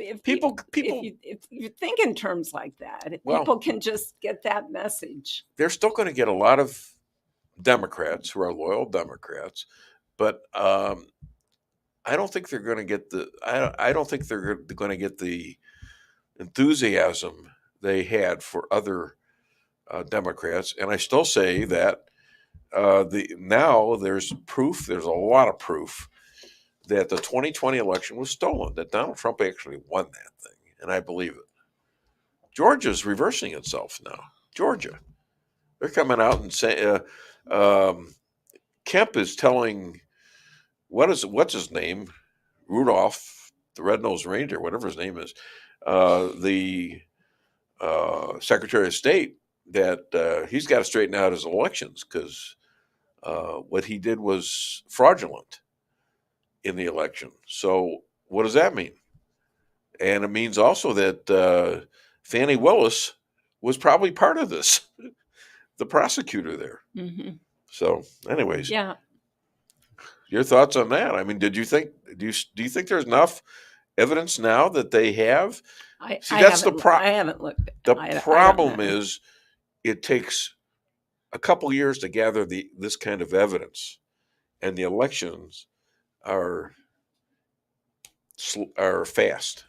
you think in terms like that, if people can just get that message, they're still going to get a lot of Democrats who are loyal Democrats, but I don't think they're going to get I don't think they're going to get the enthusiasm they had for other Democrats. And I still say that now there's proof. There's a lot of proof that the 2020 election was stolen, that Donald Trump actually won that thing. And I believe it. Georgia's reversing itself now. Georgia. They're coming out and saying, Kemp is telling, what's his name? Rudolph, the Red-Nosed Reindeer, whatever his name is, the Secretary of State, that he's got to straighten out his elections because what he did was fraudulent in the election. So what does that mean? And it means also that Fani Willis was probably part of this, the prosecutor there. Mm-hmm. So anyways, yeah. Your thoughts on that? I mean, do you think there's enough evidence now that they have? I haven't looked. The problem is it takes a couple years to gather this kind of evidence, and the elections are fast,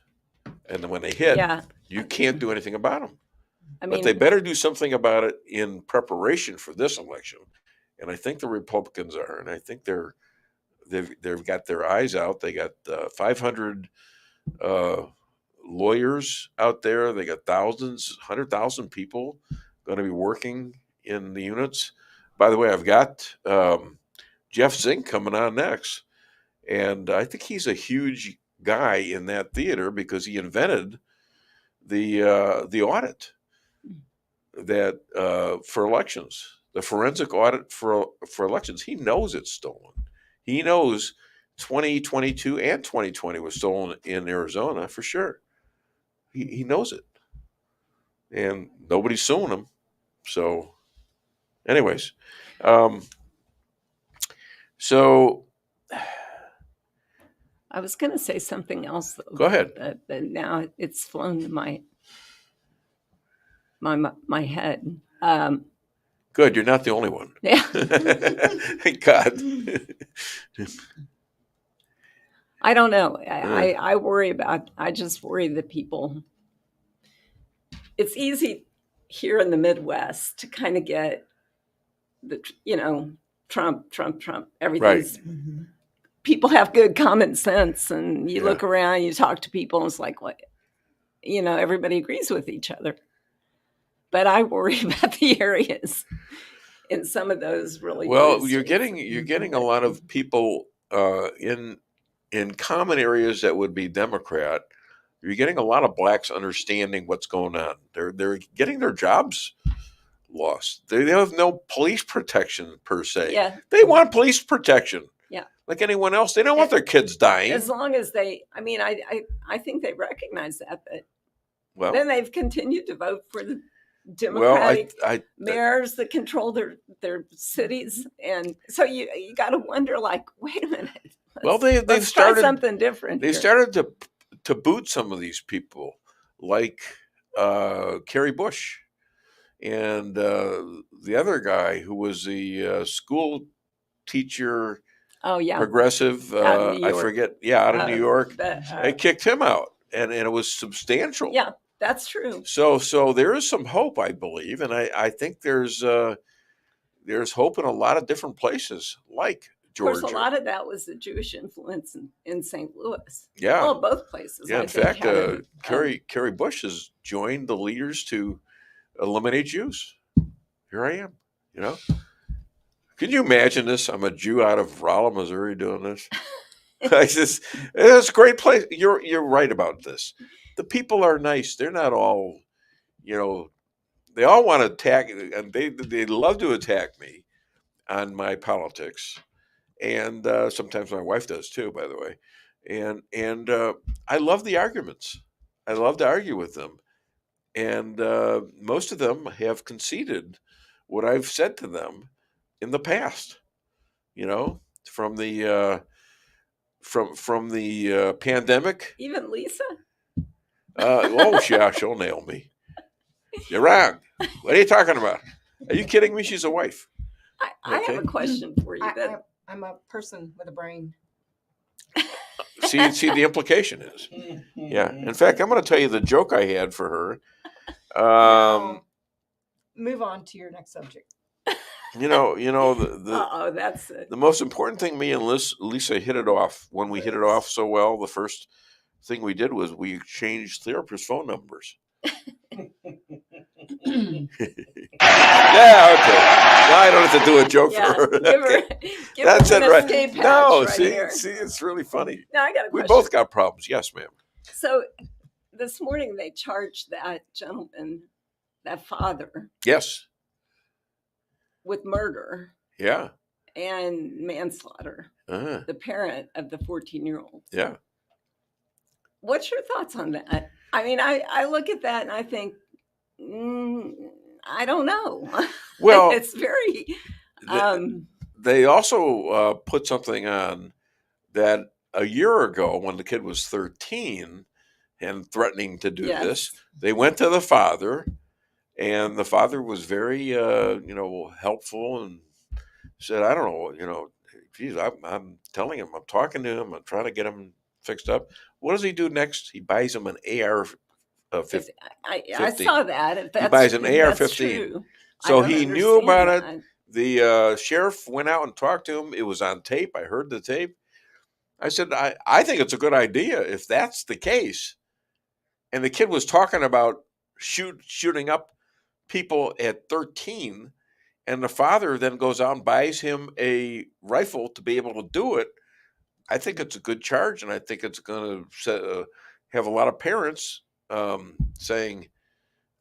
and then when they hit, you can't do anything about them. But they better do something about it in preparation for this election, and I think the Republicans are, and I think they've got their eyes out. They got 500 lawyers out there. They got 100,000 people going to be working in the units. By the way, I've got Jeff Zink coming on next, and I think he's a huge guy in that theater because he invented the audit that for elections, the forensic audit for elections. He knows it's stolen. He knows 2022 and 2020 was stolen in Arizona for sure. He knows it, and nobody's suing him. So, anyways, so I was going to say something else, though. Go ahead. But now it's flown to my head. Good, you're not the only one. Yeah. Thank God. I don't know. I worry about. I just worry that people. It's easy here in the Midwest to kind of get the Trump. Everything's. Right. People have good common sense, and you look around, you talk to people, and it's like, what, everybody agrees with each other. But I worry about the areas in some of those really. Well, you're getting a lot of people in common areas that would be Democrat. You're getting a lot of blacks understanding what's going on. They're getting their jobs lost. They have no police protection per se. Yeah. They want police protection. Yeah. Like anyone else. They don't want their kids dying. As long as they, I think they recognize that, but then they've continued to vote for the Democratic mayors that control their cities, and so you got to wonder, like, wait a minute. They've started something different. They started to boot some of these people, like Kerry Bush, and the other guy who was the school teacher. Oh yeah, progressive. I forget. Yeah, out of New York. They kicked him out, and it was substantial. Yeah, that's true. So there is some hope, I believe, and I think there's hope in a lot of different places, like Georgia. Of course, a lot of that was the Jewish influence in St. Louis. Yeah, well, both places. Yeah, in fact, Kerry Bush has joined the leaders to eliminate Jews. Here I am. Can you imagine this? I'm a Jew out of Rolla, Missouri, doing this. It's a great place. You're right about this. The people are nice. They're not all, they all want to attack, and they love to attack me on my politics, and sometimes my wife does too, by the way. And I love the arguments. I love to argue with them, and most of them have conceded what I've said to them in the past, from the pandemic. Even Lisa. Yeah, she'll nail me. You're wrong. What are you talking about? Are you kidding me? She's a wife. I have a question for you. I'm a person with a brain. See, the implication is. Yeah. In fact, I'm going to tell you the joke I had for her. Move on to your next subject. That's it. The most important thing me and Lisa hit it off when we hit it off so well. The first thing we did was we exchanged therapist phone numbers. Yeah, okay. Now I don't have to do a joke for her. Give That's her it, right? No, right see, here. It's really funny. Now I got a question. We both got problems. Yes, ma'am. So this morning they charged that gentleman, that father. Yes. With murder. Yeah. And manslaughter. The parent of the 14-year-old. Yeah. What's your thoughts on that? I mean, I look at that and I think, I don't know. Well, it's very. They also put something on that a year ago when the kid was 13 and threatening to do this. They went to the father, and the father was very, helpful and said, I don't know, geez, I'm telling him, I'm talking to him, I'm trying to get him fixed up. What does he do next? He buys him an AR-15. I saw that. If that's, he buys an AR-15. So he knew about it. The sheriff went out and talked to him. It was on tape. I heard the tape. I said, I think it's a good idea if that's the case. And the kid was talking about shooting up people at 13. And the father then goes out and buys him a rifle to be able to do it. I think it's a good charge, and I think it's going to have a lot of parents saying,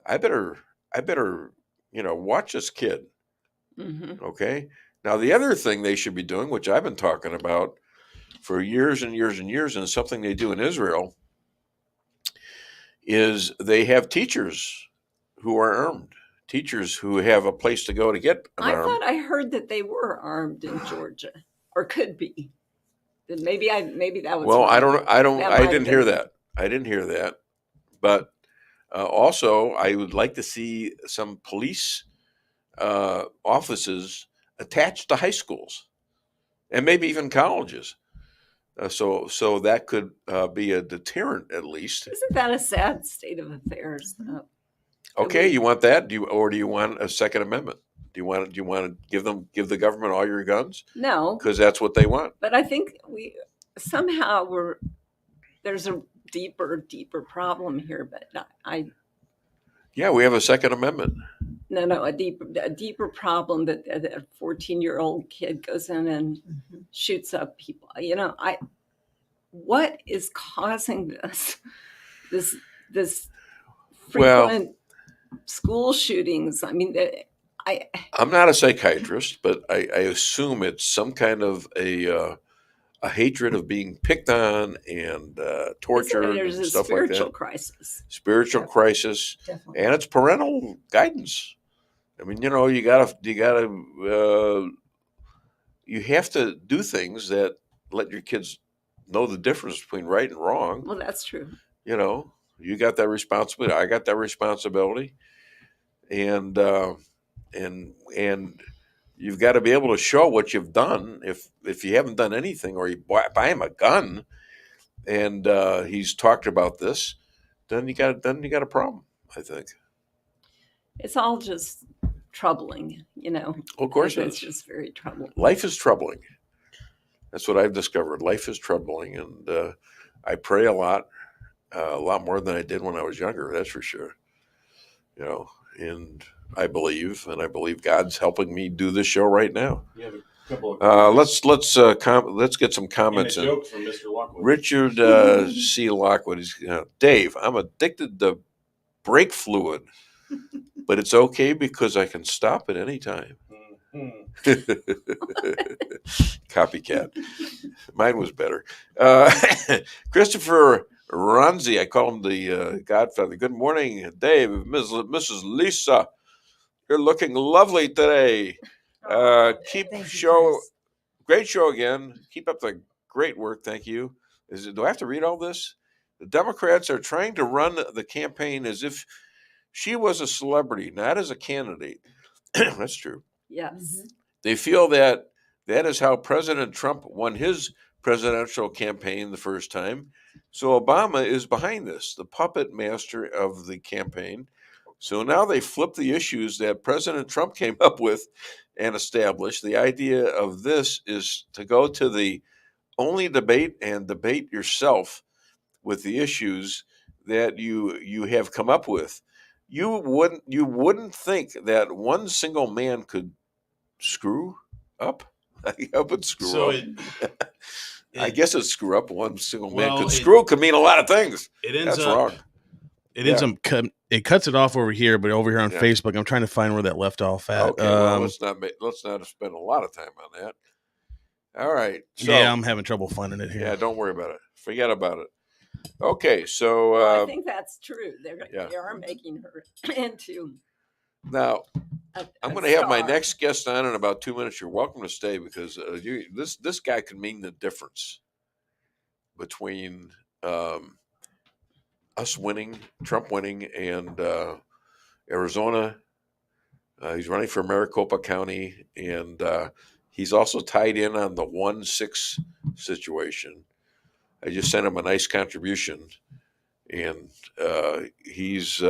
I better, watch this kid. Mm-hmm. Okay. Now, the other thing they should be doing, which I've been talking about for years and years and years, and something they do in Israel, is they have teachers who are armed, teachers who have a place to go to get an I arm. thought I heard that they were armed in Georgia, or could be. Then maybe that was Well, wrong. I didn't hear that. I didn't hear that. But also, I would like to see some police offices attached to high schools and maybe even colleges. So that could be a deterrent, at least. Isn't that a sad state of affairs? Okay, you want that? Do you want a Second Amendment? Do you want to give the government all your guns? No, because that's what they want. But I think there's a deeper problem here. But we have a Second Amendment. No, a deeper problem that a 14-year-old kid goes in and shoots up people. What is causing this frequent school shootings? I mean, I'm not a psychiatrist, but I assume it's some kind of a hatred of being picked on and tortured and stuff like that. There's a spiritual crisis. Spiritual crisis, and it's parental guidance. I mean, you have to do things that let your kids know the difference between right and wrong. Well, that's true. You got that responsibility. I got that responsibility, and you've got to be able to show what you've done. If you haven't done anything, or you buy him a gun, and he's talked about this, then you got a problem, I think. It's all just troubling, Of course, it's just very troubling. Life is troubling. That's what I've discovered. Life is troubling, and I pray a lot more than I did when I was younger. That's for sure. And I believe God's helping me do this show right now. You have a couple of let's get some comments in. A joke from Mr. Lockwood. Richard C. Lockwood. He's Dave. I'm addicted to brake fluid, but it's okay because I can stop at any time. Copycat. Mine was better. Christopher Ronzi, I call him the Godfather. Good morning, Dave. Mrs. Lisa, you're looking lovely today. Great show again. Keep up the great work. Thank you. Do I have to read all this? The Democrats are trying to run the campaign as if she was a celebrity, not as a candidate. That's true. Yes. They feel that is how President Trump won his presidential campaign the first time. So Obama is behind this, the puppet master of the campaign. So now they flip the issues that President Trump came up with and established. The idea of this is to go to the only debate and debate yourself with the issues that you have come up with. You wouldn't think that one single man could screw up. I would screw up. I guess it's screw up. One single man could screw could mean a lot of things. That's wrong. It cuts it off over here, but over here on Facebook, I'm trying to find where that left off at. Okay, well, let's not spend a lot of time on that. All right. So, I'm having trouble finding it here. Yeah, don't worry about it. Forget about it. Okay, so I think that's true. They are making her into. Now, I'm going to have my next guest on in about 2 minutes. You're welcome to stay because this guy could mean the difference between us winning, Trump winning, and Arizona. He's running for Maricopa County, and he's also tied in on the 1-6 situation. I just sent him a nice contribution, and he's.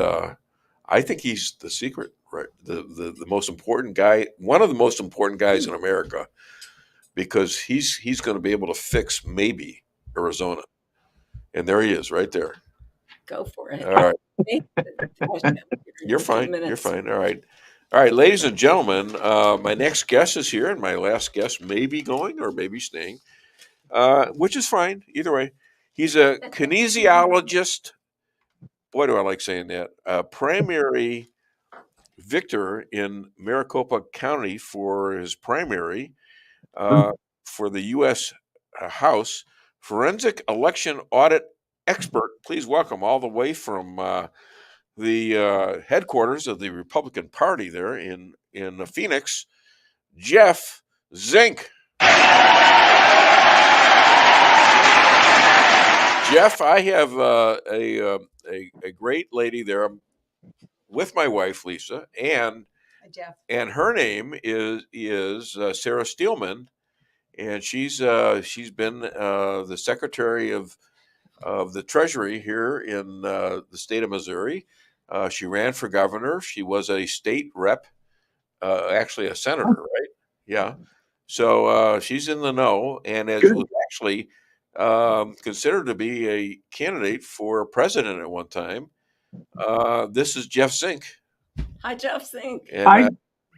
I think he's the secret, right? The most important guy, one of the most important guys in America, because he's going to be able to fix maybe Arizona, and there he is, right there. Go for it. All right. You're fine. You're fine. All right. All right, ladies and gentlemen, my next guest is here, and my last guest may be going or maybe staying, which is fine. Either way, he's a kinesiologist boy, do I like saying that, primary victor in Maricopa County for his primary for the U.S. House forensic election audit expert. Please welcome all the way from the headquarters of the Republican Party there in Phoenix, Jeff Zink. Jeff, I have a great lady there. I'm with my wife Lisa, and Jeff. And her name is Sarah Steelman, and she's been the Secretary of the Treasury here in the state of Missouri. She ran for governor. She was a state rep, actually a senator, right? Yeah. So she's in the know, and was actually considered to be a candidate for president at one time. This is Jeff Zink. Hi, Jeff Zink. And,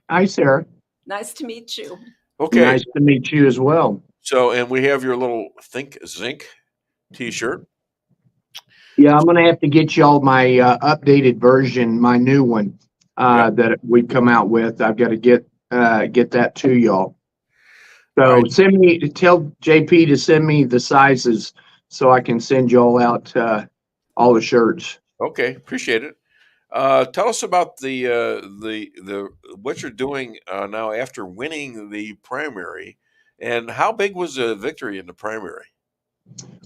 hi, Sarah. Nice to meet you. Okay. Nice to meet you as well. So, and we have your little Think Zink T-shirt. Yeah, I'm going to have to get y'all my updated version, my new one that we've come out with. I've got to get that to y'all. So tell JP to send me the sizes so I can send y'all out all the shirts. Okay, appreciate it. Tell us about the what you're doing now after winning the primary, and how big was the victory in the primary?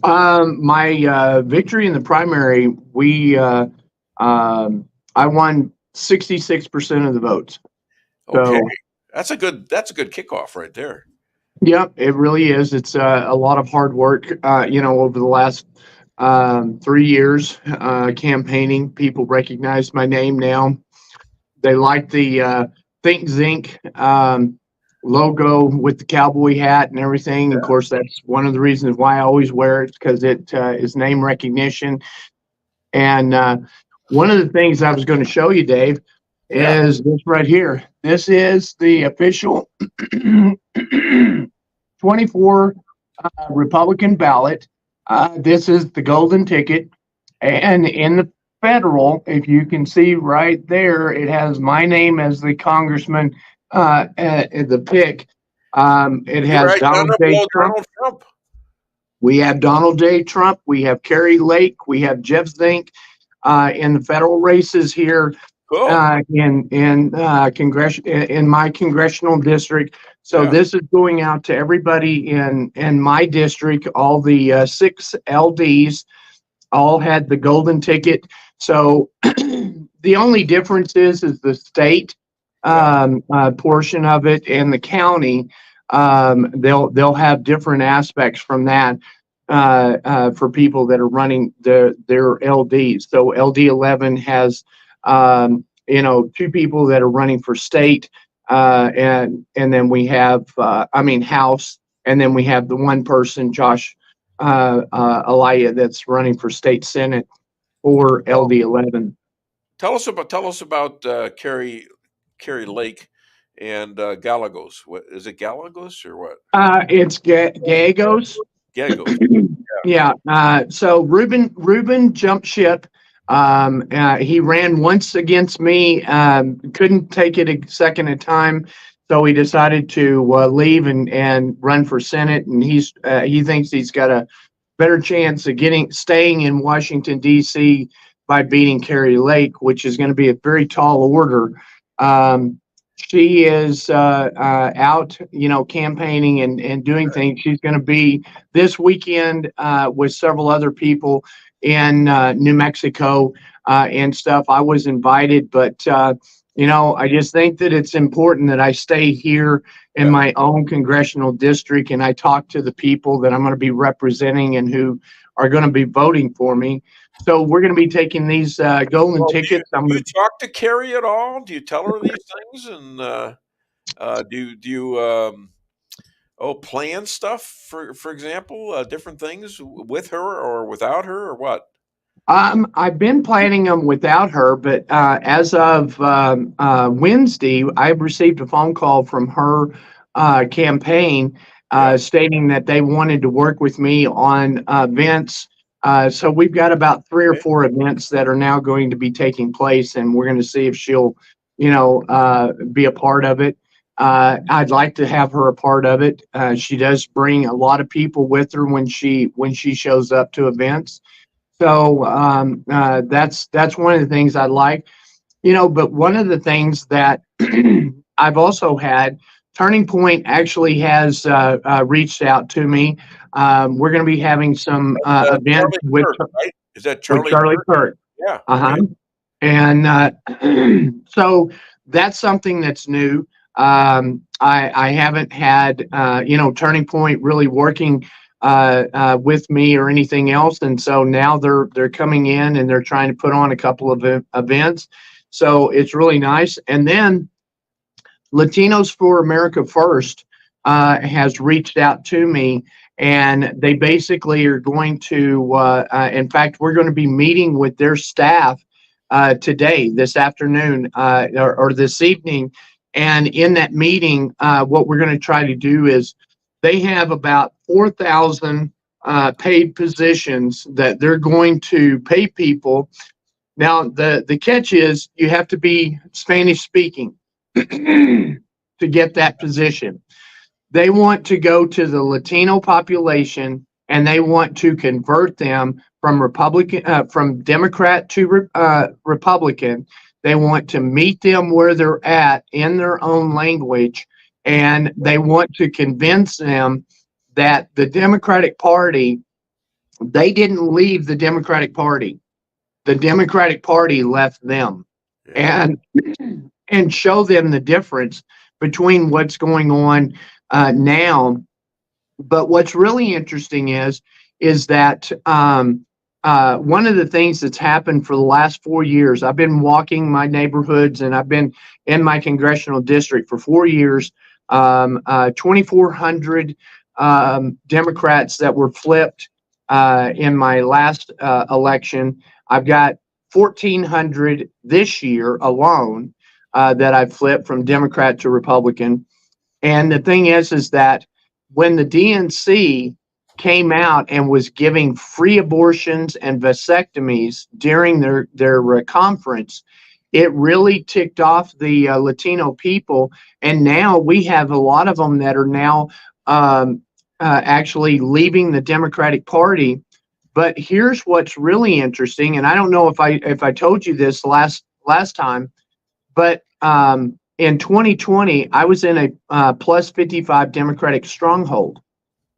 My victory in the primary, I won 66% of the votes. Okay, So, that's a good kickoff right there. yeah, it really is. It's a lot of hard work, over the last 3 years campaigning. People recognize my name now. They like the Think Zink logo with the cowboy hat and everything. Of course, that's one of the reasons why I always wear it, because it is name recognition. And one of the things I was going to show you, Dave, is this right here. This is the official 24 Republican ballot. This is the golden ticket. And in the federal, if you can see right there, it has my name as the congressman, the pick. It has Donald J. Trump. We have Donald J. Trump. We have Carrie Lake. We have Jeff Zink in the federal races here. Cool. In my congressional district. So this is going out to everybody in my district. All the 6 LDs all had the golden ticket. So the only difference is the state portion of it, and the county. They'll have different aspects from that for people that are running their LDs. So LD 11 has 2 people that are running for state, and then we have House, and then we have the one person, Josh Alaya, that's running for state senate for LD 11. Tell us about Carrie Lake and Galagos. What is it, Galagos or what? It's Gallegos. Gallegos. Yeah. So Ruben jumped ship. He ran once against me, couldn't take it a second at a time, so he decided to leave and run for Senate. And he thinks he's got a better chance of staying in Washington D.C. by beating Carrie Lake, which is going to be a very tall order. She is out, campaigning and doing things. She's going to be this weekend with several other people in New Mexico and stuff. I was invited, but I just think that it's important that I stay here in my own congressional district, and I talk to the people that I'm going to be representing and who are going to be voting for me. So we're going to be taking these golden tickets. Do you talk to Carrie at all? Do you tell her these things? And do you plan stuff, for example, different things with her or without her, or what? I've been planning them without her, but as of Wednesday, I've received a phone call from her campaign stating that they wanted to work with me on events So we've got about 3 or 4 events that are now going to be taking place, and we're going to see if she'll, be a part of it. I'd like to have her a part of it. She does bring a lot of people with her when she shows up to events. So that's one of the things I like, But one of the things that I've also had, Turning Point actually has reached out to me. We're going to be having some events with Kirk, right? Is that Charlie Charlie Kirk. Yeah. Uh-huh. And so that's something that's new. I haven't had, Turning Point really working with me or anything else. And so now they're coming in and they're trying to put on a couple of events. So it's really nice. And then Latinos for America First has reached out to me, and they basically are going to, in fact, we're going to be meeting with their staff today, this afternoon, or this evening. And in that meeting, what we're going to try to do is they have about 4,000 paid positions that they're going to pay people. Now, the catch is you have to be Spanish speaking to get that position. They want to go to the Latino population, and they want to convert them from Democrat to Republican. They want to meet them where they're at in their own language, and they want to convince them that the Democratic Party, they didn't leave the Democratic Party. The Democratic Party left them, and show them the difference between what's going on now. But what's really interesting is that one of the things that's happened for the last 4 years, I've been walking my neighborhoods and I've been in my congressional district for 4 years, 2,400 Democrats that were flipped in my last election. I've got 1,400 this year alone that I've flipped from Democrat to Republican. And the thing is that when the DNC came out and was giving free abortions and vasectomies during their conference, it really ticked off the Latino people. And now we have a lot of them that are now actually leaving the Democratic Party. But here's what's really interesting, and I don't know if I told you this last time, but in 2020, I was in a plus 55 Democratic stronghold.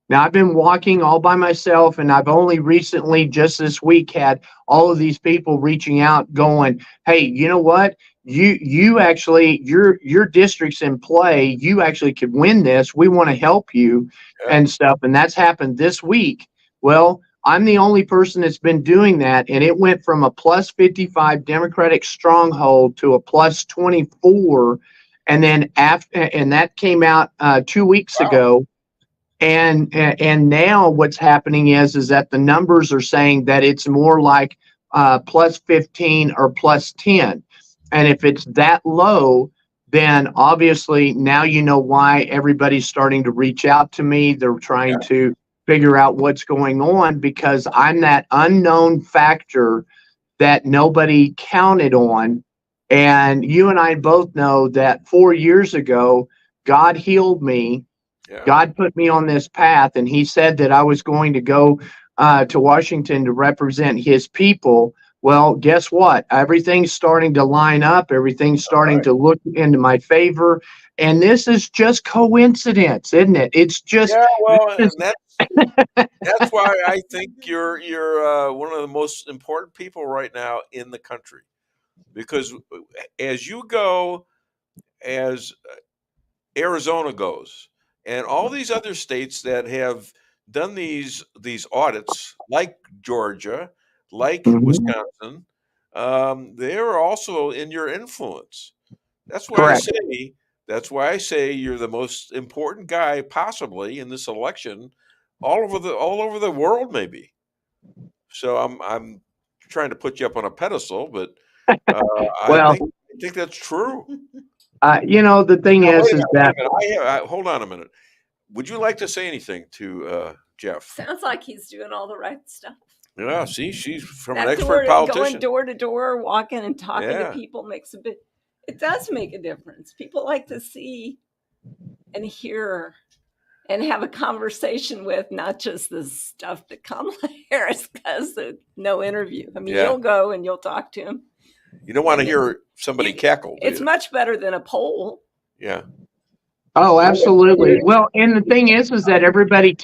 Now, I've been walking all by myself, and I've only recently, just this week, had all of these people reaching out going, hey, you know what? You actually, your district's in play. You actually could win this. We want to help you and stuff. And that's happened this week. Well, I'm the only person that's been doing that, and it went from a plus 55 Democratic stronghold to a plus 24, and then that came out 2 weeks ago, and now what's happening is that the numbers are saying that it's more like plus 15 or plus 10, and if it's that low, then obviously now you know why everybody's starting to reach out to me. They're trying to figure out what's going on, because I'm that unknown factor that nobody counted on. And you and I both know that 4 years ago, God healed me. God put me on this path, and he said that I was going to go to Washington to represent his people. Well, guess what? Everything's starting to line up. Everything's starting to look into my favor. And this is just coincidence, isn't it? It's just and that's why I think you're one of the most important people right now in the country, because as you go, as Arizona goes, and all these other states that have done these audits, like Georgia, like Wisconsin, they're also in your influence. That's why I say you're the most important guy possibly in this election, all over the world, maybe. So I'm trying to put you up on a pedestal, but I think that's true. The thing is that hold on a minute. Would you like to say anything to Jeff? Sounds like he's doing all the right stuff. Yeah, see, she's from an That expert going politician. door to door, walking and talking Yeah. to people makes a bit. It does make a difference. People like to see and hear and have a conversation with, not just the stuff that Kamala Harris does. No interview. I mean, Yeah. you'll go and you'll talk to him. You don't want to hear somebody cackle, do It's you? much better than a poll. Yeah. Oh, absolutely. Well, and the thing is that everybody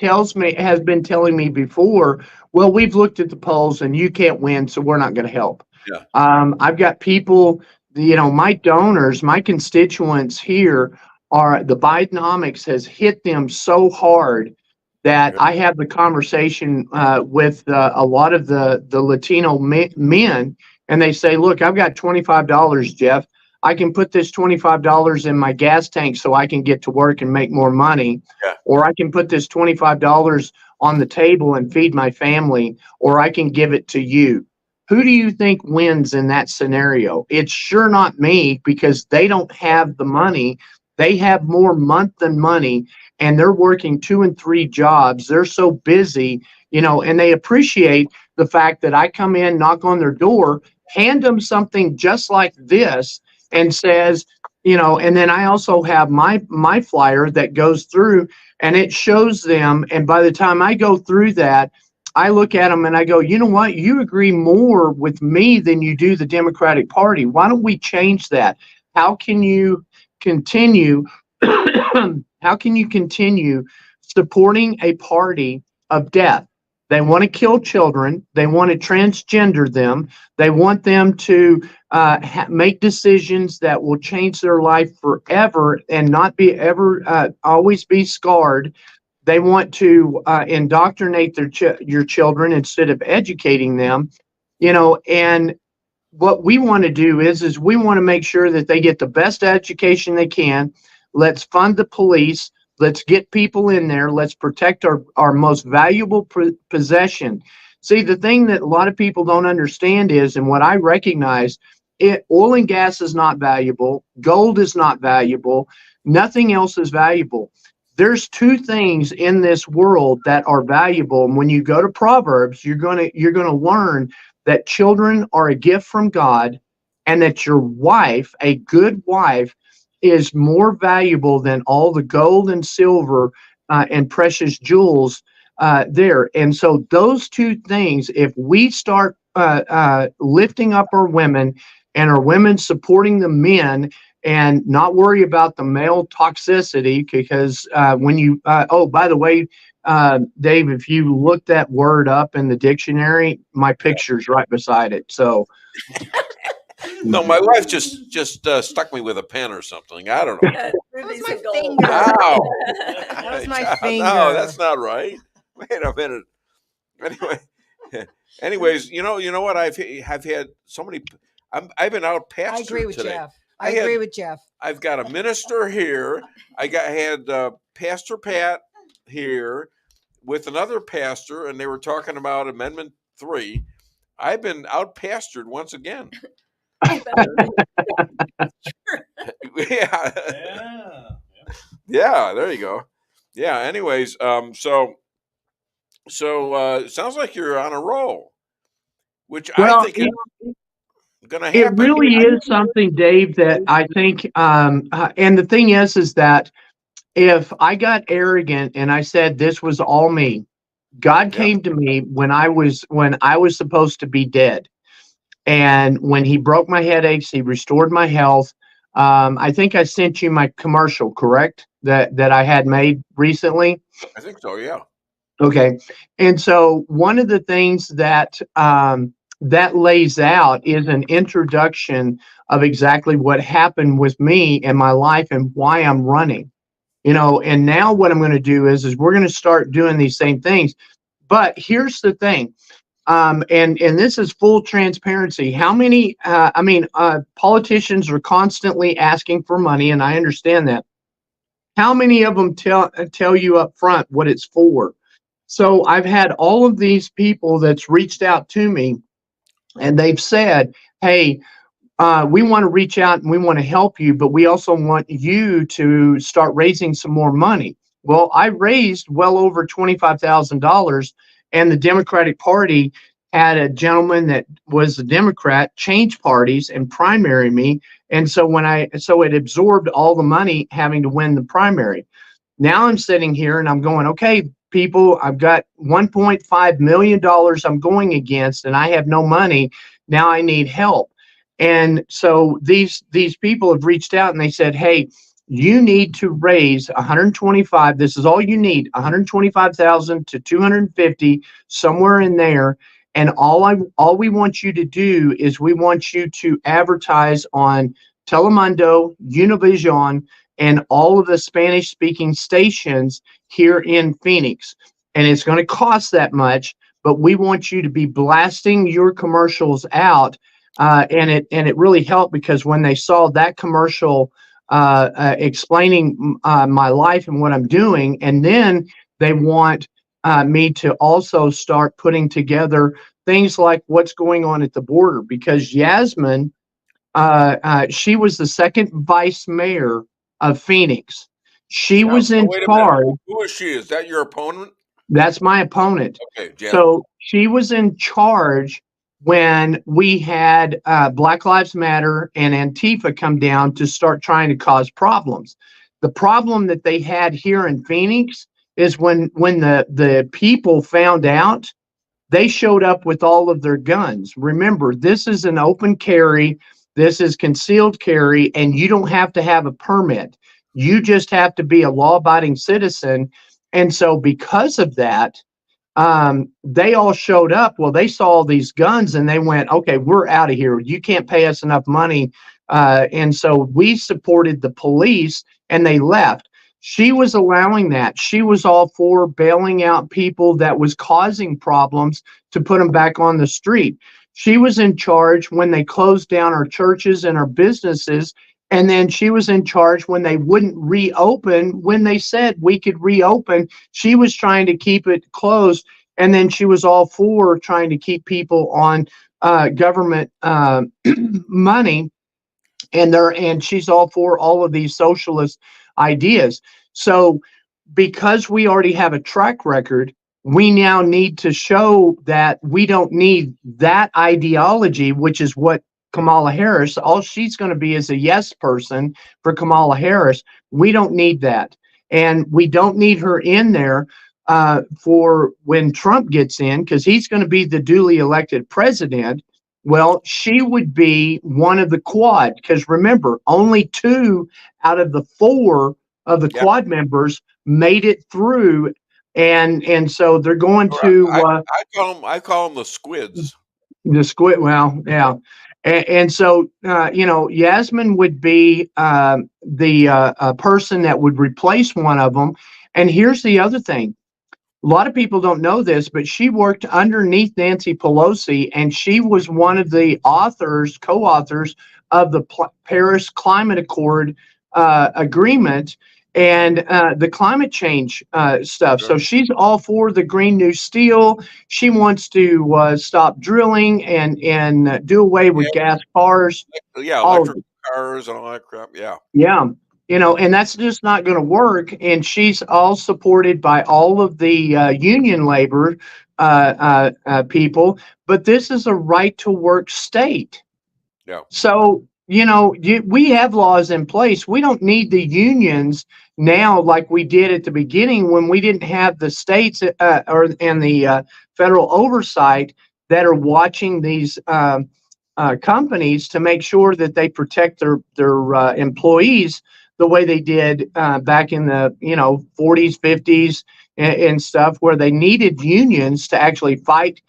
has been telling me before, well, we've looked at the polls and you can't win, so we're not going to help. Yeah. I've got people, my donors, my constituents here the Bidenomics has hit them so hard that I have the conversation with a lot of the Latino men, and they say, look, I've got $25, Jeff. I can put this $25 in my gas tank so I can get to work and make more money. Yeah. Or I can put this $25 on the table and feed my family, or I can give it to you. Who do you think wins in that scenario? It's sure not me, because they don't have the money. They have more month than money, and they're working 2 and 3 jobs. They're so busy, and they appreciate the fact that I come in, knock on their door, hand them something just like this, and says, and then I also have my flyer that goes through and it shows them. And by the time I go through that, I look at them and I go, you know what? You agree more with me than you do the Democratic Party. Why don't we change that? How can you continue? How can you continue supporting a party of death? They want to kill children. They want to transgender them. They want them to make decisions that will change their life forever and not be ever always be scarred. They want to indoctrinate your children instead of educating them, and what we want to do is we want to make sure that they get the best education they can. Let's fund the police. Let's get people in there. Let's protect our most valuable possession. See, the thing that a lot of people don't understand is, and what I recognize, oil and gas is not valuable. Gold is not valuable. Nothing else is valuable. There's 2 things in this world that are valuable. And when you go to Proverbs, you're gonna learn that children are a gift from God, and that your wife, a good wife, is more valuable than all the gold and silver and precious jewels there. And so those 2 things, if we start lifting up our women and our women supporting the men and not worry about the male toxicity, because when you, by the way, Dave, if you look that word up in the dictionary, my picture's right beside it. So. No, my wife just stuck me with a pen or something. I don't know. That was my finger. Wow. That was my finger. No, that's not right. Wait a minute. Anyways, you know what? I've had so many. I've been out pastoring I agree with today. Jeff. I agree with Jeff. I've got a minister here. I had Pastor Pat here with another pastor, and they were talking about Amendment 3. I've been out pastored once again. Yeah, there you go. Yeah, anyways, so sounds like you're on a roll, which I think is gonna happen. It really is something, Dave, that I think and the thing is that if I got arrogant and I said this was all me, God came to me when I was supposed to be dead. And when he broke my headaches, he restored my health. I think I sent you my commercial, correct? That I had made recently. I think so, yeah. Okay. And so one of the things that that lays out is an introduction of exactly what happened with me in my life and why I'm running. And now what I'm going to do is we're going to start doing these same things. But here's the thing. And this is full transparency. How many, politicians are constantly asking for money, and I understand that. How many of them tell you up front what it's for? So I've had all of these people that's reached out to me, and they've said, hey, we want to reach out and we want to help you, but we also want you to start raising some more money. Well, I raised well over $25,000, and the Democratic Party had a gentleman that was a Democrat change parties and primary me. And so it absorbed all the money having to win the primary. Now I'm sitting here and I'm going, okay, people, I've got $1.5 million I'm going against and I have no money. Now I need help. And so these people have reached out and they said, hey, you need to raise 125. This is all you need, 125,000 to 250, somewhere in there. And all we want you to do is we want you to advertise on Telemundo, Univision, and all of the Spanish-speaking stations here in Phoenix. And it's going to cost that much, but we want you to be blasting your commercials out. And it really helped because when they saw that commercial explaining my life and what I'm doing, and then they want me to also start putting together things like what's going on at the border, because Yasmin, she was the second vice mayor of Phoenix. She was in charge. Who is she? Is that your opponent? That's my opponent. Okay, Jen. So she was in charge when we had Black Lives Matter and Antifa come down to start trying to cause problems. The problem that they had here in Phoenix is when the people found out, they showed up with all of their guns. Remember, this is an open carry. This is concealed carry, and you don't have to have a permit. You just have to be a law-abiding citizen. And so because of that, they all showed up. Well, they saw all these guns and they went, okay, we're out of here. You can't pay us enough money. And so we supported the police and they left. She was allowing that. She was all for bailing out people that was causing problems to put them back on the street. She was in charge when they closed down our churches and our businesses. And then she was in charge when they wouldn't reopen. When they said we could reopen, she was trying to keep it closed. And then she was all for trying to keep people on government money. And she's all for all of these socialist ideas. So because we already have a track record, we now need to show that we don't need that ideology, which is what Kamala Harris, all she's going to be is a yes person for Kamala Harris. We don't need that. And we don't need her in there for when Trump gets in, because he's going to be the duly elected president. Well, she would be one of the quad, because remember, only 2 out of the 4 of the quad members made it through. And so they're going to I call them the squids. The squid. Well, yeah. And so, Yasmin would be the person that would replace one of them. And here's the other thing. A lot of people don't know this, but she worked underneath Nancy Pelosi, and she was one of the co-authors of the Paris Climate Accord agreement and the climate change stuff. So she's all for the Green New Steel. She wants to stop drilling and do away with gas cars. Yeah, electric cars and all that crap. Yeah. Yeah. And that's just not going to work. And she's all supported by all of the union labor people. But this is a right to work state. Yeah. So, we have laws in place. We don't need the unions now like we did at the beginning when we didn't have the states and the federal oversight that are watching these companies to make sure that they protect their employees the way they did back in the 40s, 50s and stuff, where they needed unions to actually fight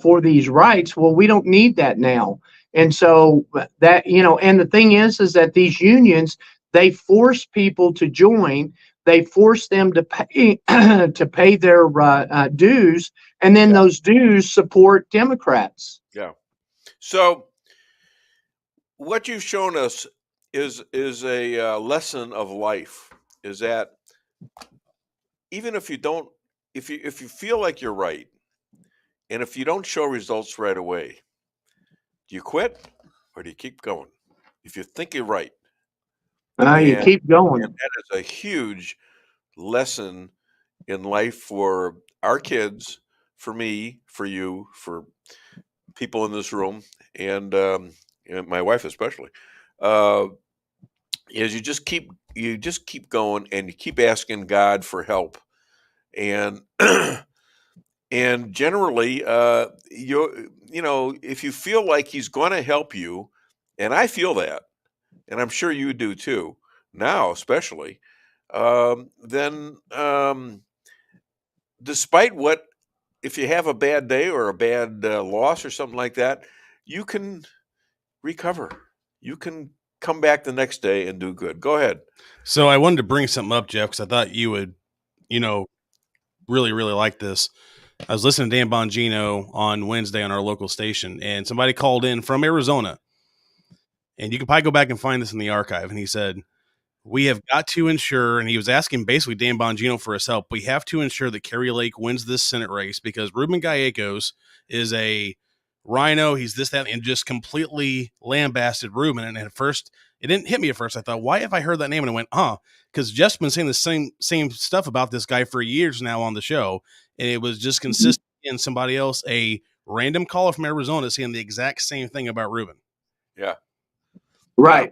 for these rights. Well, we don't need that now. And so that, and the thing is that these unions, they force people to join. They force them to pay their dues, and then those dues support Democrats. Yeah. So what you've shown us is a lesson of life. Is that even if you don't, if you feel like you're right, and if you don't show results right away, do you quit or do you keep going? If you think you're right, you keep going. And that is a huge lesson in life for our kids, for me, for you, for people in this room, and my wife especially, is you just keep going, and you keep asking God for help, and and generally, if you feel like He's going to help you, and I feel that, and I'm sure you do too, now especially, then despite what, if you have a bad day or a bad loss or something like that, you can recover. You can come back the next day and do good. Go ahead. So I wanted to bring something up, Jeff, because I thought you would, really, really like this. I was listening to Dan Bongino on Wednesday on our local station, and somebody called in from Arizona. And you can probably go back and find this in the archive. And he said, we have got to ensure, and he was asking basically Dan Bongino for his help, we have to ensure that Kerry Lake wins this Senate race because Ruben Gallegos is a rhino. He's this, that, and just completely lambasted Ruben. And at first, it didn't hit me at first. I thought, why have I heard that name? And I went, because Jeff's been saying the same stuff about this guy for years now on the show. And it was just consistent in somebody else, a random caller from Arizona saying the exact same thing about Ruben. Yeah. Right.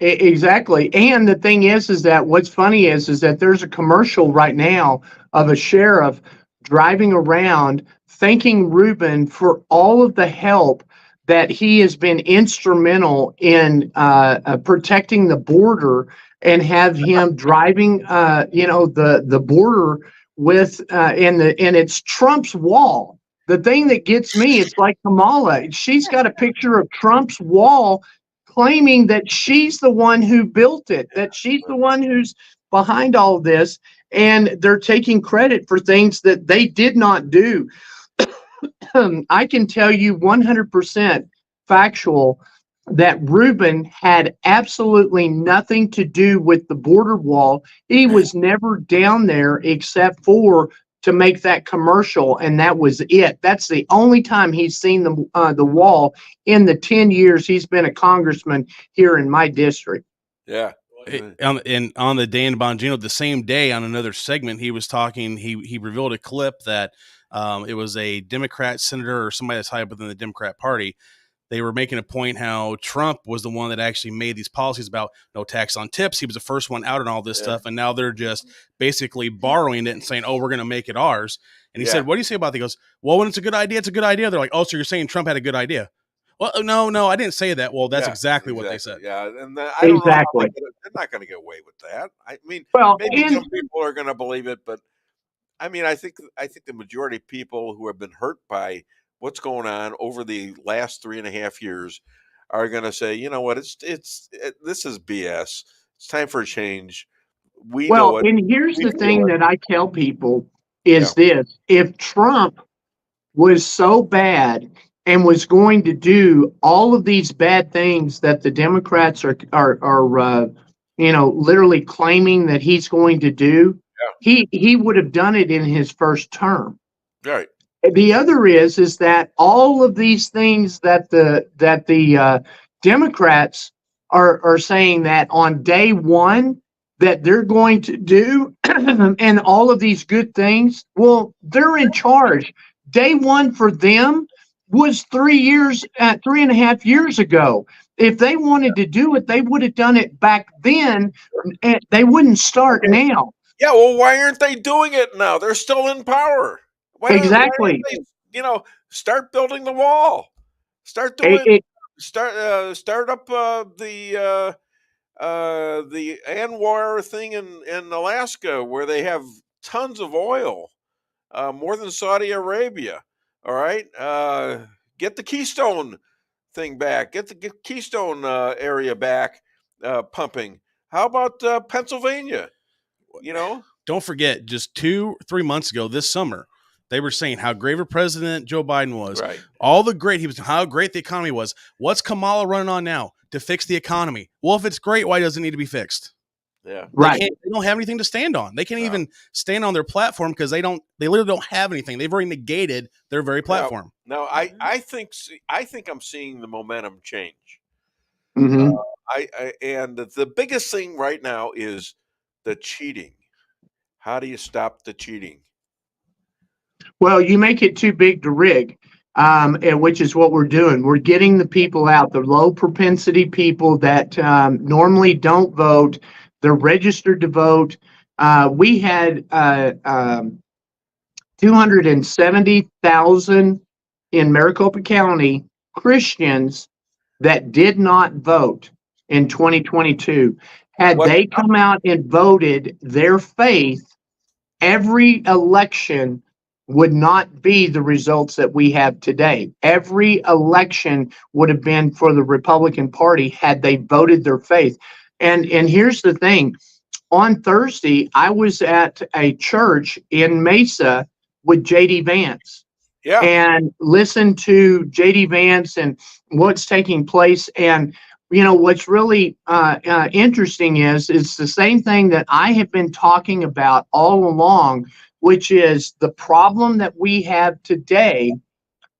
Exactly. And the thing is that what's funny is that there's a commercial right now of a sheriff driving around thanking Ruben for all of the help that he has been instrumental in protecting the border, and have him driving, the border with and it's Trump's wall. The thing that gets me, it's like Kamala. She's got a picture of Trump's wall, claiming that she's the one who built it, that she's the one who's behind all this, and they're taking credit for things that they did not do. I can tell you 100% factual that Ruben had absolutely nothing to do with the border wall. He was never down there except for to make that commercial, and that was it. That's the only time he's seen the wall in the 10 years he's been a congressman here in my district. Yeah. And on the Dan Bongino, the same day on another segment, he was talking, he revealed a clip that it was a Democrat senator or somebody that's high up within the Democrat Party. They were making a point how Trump was the one that actually made these policies about no tax on tips. He was the first one out on all this stuff. And now they're just basically borrowing it and saying, oh, we're going to make it ours. And he said, what do you say about that? He goes, well, when it's a good idea, it's a good idea. They're like, oh, so you're saying Trump had a good idea? Well, no, I didn't say that. Well, that's exactly what they said. Yeah. And I don't know how they're not going to get away with that. I mean, maybe some people are going to believe it, but I mean, I think the majority of people who have been hurt by what's going on over the last 3.5 years are going to say, you know what, this is BS. It's time for a change. We know it. And here's the thing that I tell people is this: if Trump was so bad and was going to do all of these bad things that the Democrats are literally claiming that he's going to do, he would have done it in his first term. Right. The other is that all of these things that the Democrats are saying that on day one that they're going to do, and all of these good things, well, they're in charge. Day one for them was 3.5 years ago. If they wanted to do it, they would have done it back then, and they wouldn't start now. Yeah, well, why aren't they doing it now? They're still in power. Why don't they, start building the wall. Start doing start up the Anwar thing in Alaska, where they have tons of oil, more than Saudi Arabia. All right, get the Keystone thing back. Get the Keystone area back pumping. How about Pennsylvania? Don't forget, just 2-3 months ago this summer, they were saying how great a president Joe Biden was. Right. How great the economy was. What's Kamala running on now to fix the economy? Well, if it's great, why does it need to be fixed? Yeah. Right. They don't have anything to stand on. They can't even stand on their platform because they literally don't have anything. They've already negated their very platform. No, I think I'm seeing the momentum change. Mm-hmm. And the biggest thing right now is the cheating. How do you stop the cheating? Well, you make it too big to rig, and which is what we're doing. We're getting the people out, the low propensity people that normally don't vote. They're registered to vote. We had 270,000 in Maricopa County Christians that did not vote in 2022. Had they come out and voted their faith, every election would not be the results that we have today. Every election would have been for the Republican Party had they voted their faith. And here's the thing. On Thursday, I was at a church in Mesa with J.D. Vance. Yeah. And listened to J.D. Vance and what's taking place. And what's really interesting is it's the same thing that I have been talking about all along, which is the problem that we have today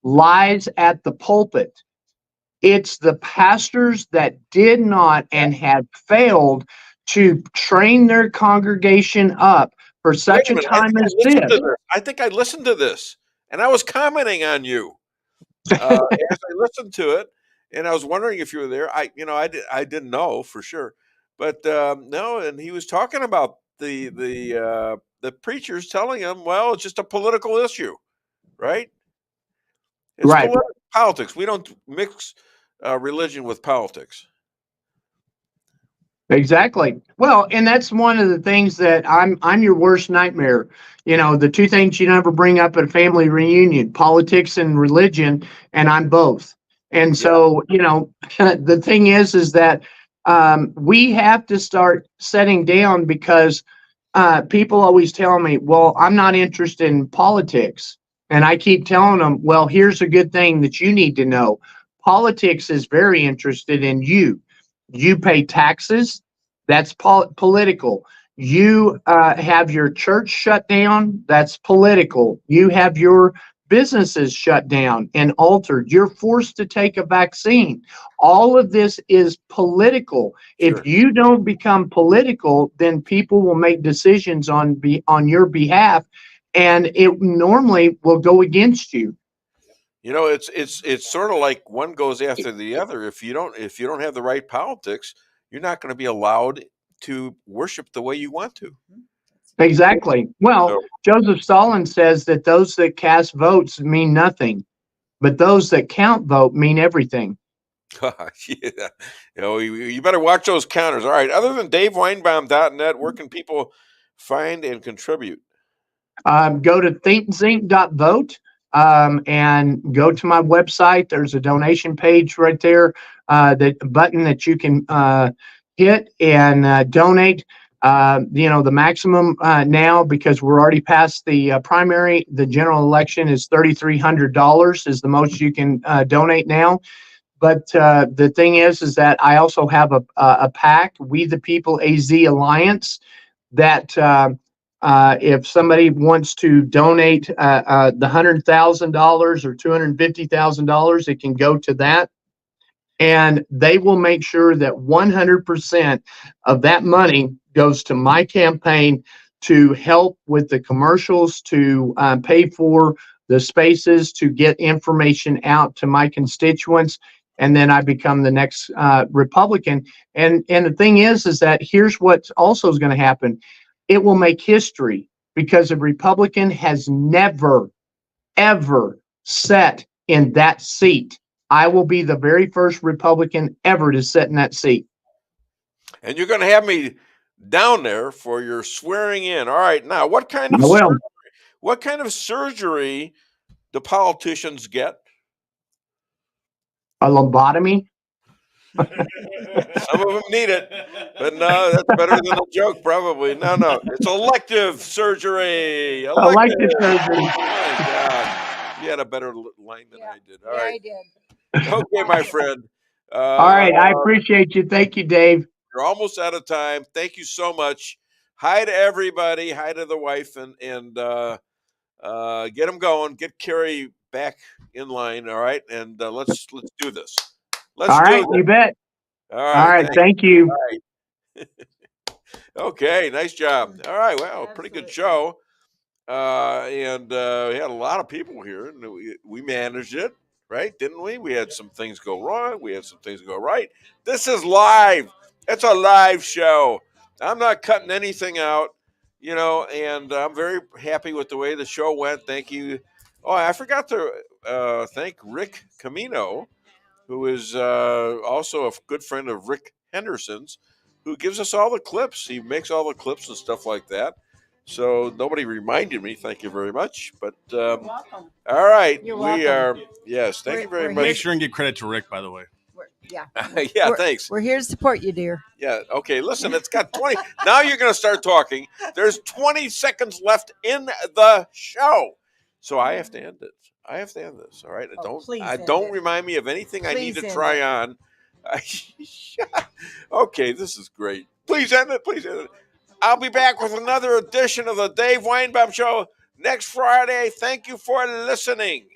lies at the pulpit. It's the pastors that did not and have failed to train their congregation up for such a time as this. I think I listened to this, and I was commenting on you as I listened to it. And I was wondering if you were there. I didn't know for sure, but no. And he was talking about the preachers telling him, well, it's just a political issue, right? It's right. Politics. We don't mix religion with politics. Exactly. Well, and that's one of the things that I'm your worst nightmare. The two things you never bring up at a family reunion: politics and religion, and I'm both. And so, the thing is that we have to start setting down because people always tell me, well, I'm not interested in politics. And I keep telling them, well, here's a good thing that you need to know. Politics is very interested in you. You pay taxes. That's political. You have your church shut down. That's political. You have your businesses shut down and altered. You're forced to take a vaccine. All of this is political. Sure. If you don't become political, then people will make decisions on your behalf, and it normally will go against you. It's sort of like one goes after the other. If you don't have the right politics, you're not going to be allowed to worship the way you want to. Exactly. Well, Joseph Stalin says that those that cast votes mean nothing, but those that count vote mean everything. Yeah. You better watch those counters. All right. Other than DaveWeinbaum.net, where can people find and contribute? Go to thinkzink.vote and go to my website. There's a donation page right there, that button that you can hit and donate. The maximum now, because we're already past the primary, the general election is $3,300 is the most you can donate now. But the thing is that I also have a PAC, We the People AZ Alliance, that if somebody wants to donate the $100,000 or $250,000, it can go to that. And they will make sure that 100% of that money goes to my campaign to help with the commercials, to pay for the spaces, to get information out to my constituents. And then I become the next Republican. And the thing is that here's what also is going to happen. It will make history because a Republican has never, ever sat in that seat. I will be the very first Republican ever to sit in that seat. And you're going to have me down there for your swearing in. All right. Now, what kind of surgery do politicians get? A lobotomy? Some of them need it, but no, that's better than a joke, probably. No, it's elective surgery. Elective surgery. Oh my God, you had a better line than I did. All right, I did. Okay, my friend. All right, I appreciate you. Thank you, Dave. You're almost out of time. Thank you so much. Hi to everybody. Hi to the wife, and get them going. Get Carrie back in line. All right, and let's do this. All right, you bet. All right. Thank you. All right. Okay, nice job. All right, well, pretty good show. and we had a lot of people here, and we managed it, right? Didn't we? We had some things go wrong. We had some things go right. This is live. It's a live show. I'm not cutting anything out, and I'm very happy with the way the show went. Thank you. Oh, I forgot to thank Rick Camino, who is also a good friend of Rick Henderson's, who gives us all the clips. He makes all the clips and stuff like that. So nobody reminded me. Thank you very much. But You're welcome. all right, You're we welcome. are. Yes, thank you very much. Make sure and give credit to Rick, by the way. Yeah. Yeah, We're- thanks. We're here to support you, dear. Yeah. Okay. Listen, it's got 20. Now you're going to start talking. There's 20 seconds left in the show, so I have to end it. I have to end this. All right. please end Don't it. remind me of anything I need Please to end try it. on. Okay, this is great. Please end it. Please end it. I'll be back with another edition of the Dave Weinbaum Show next Friday. Thank you for listening.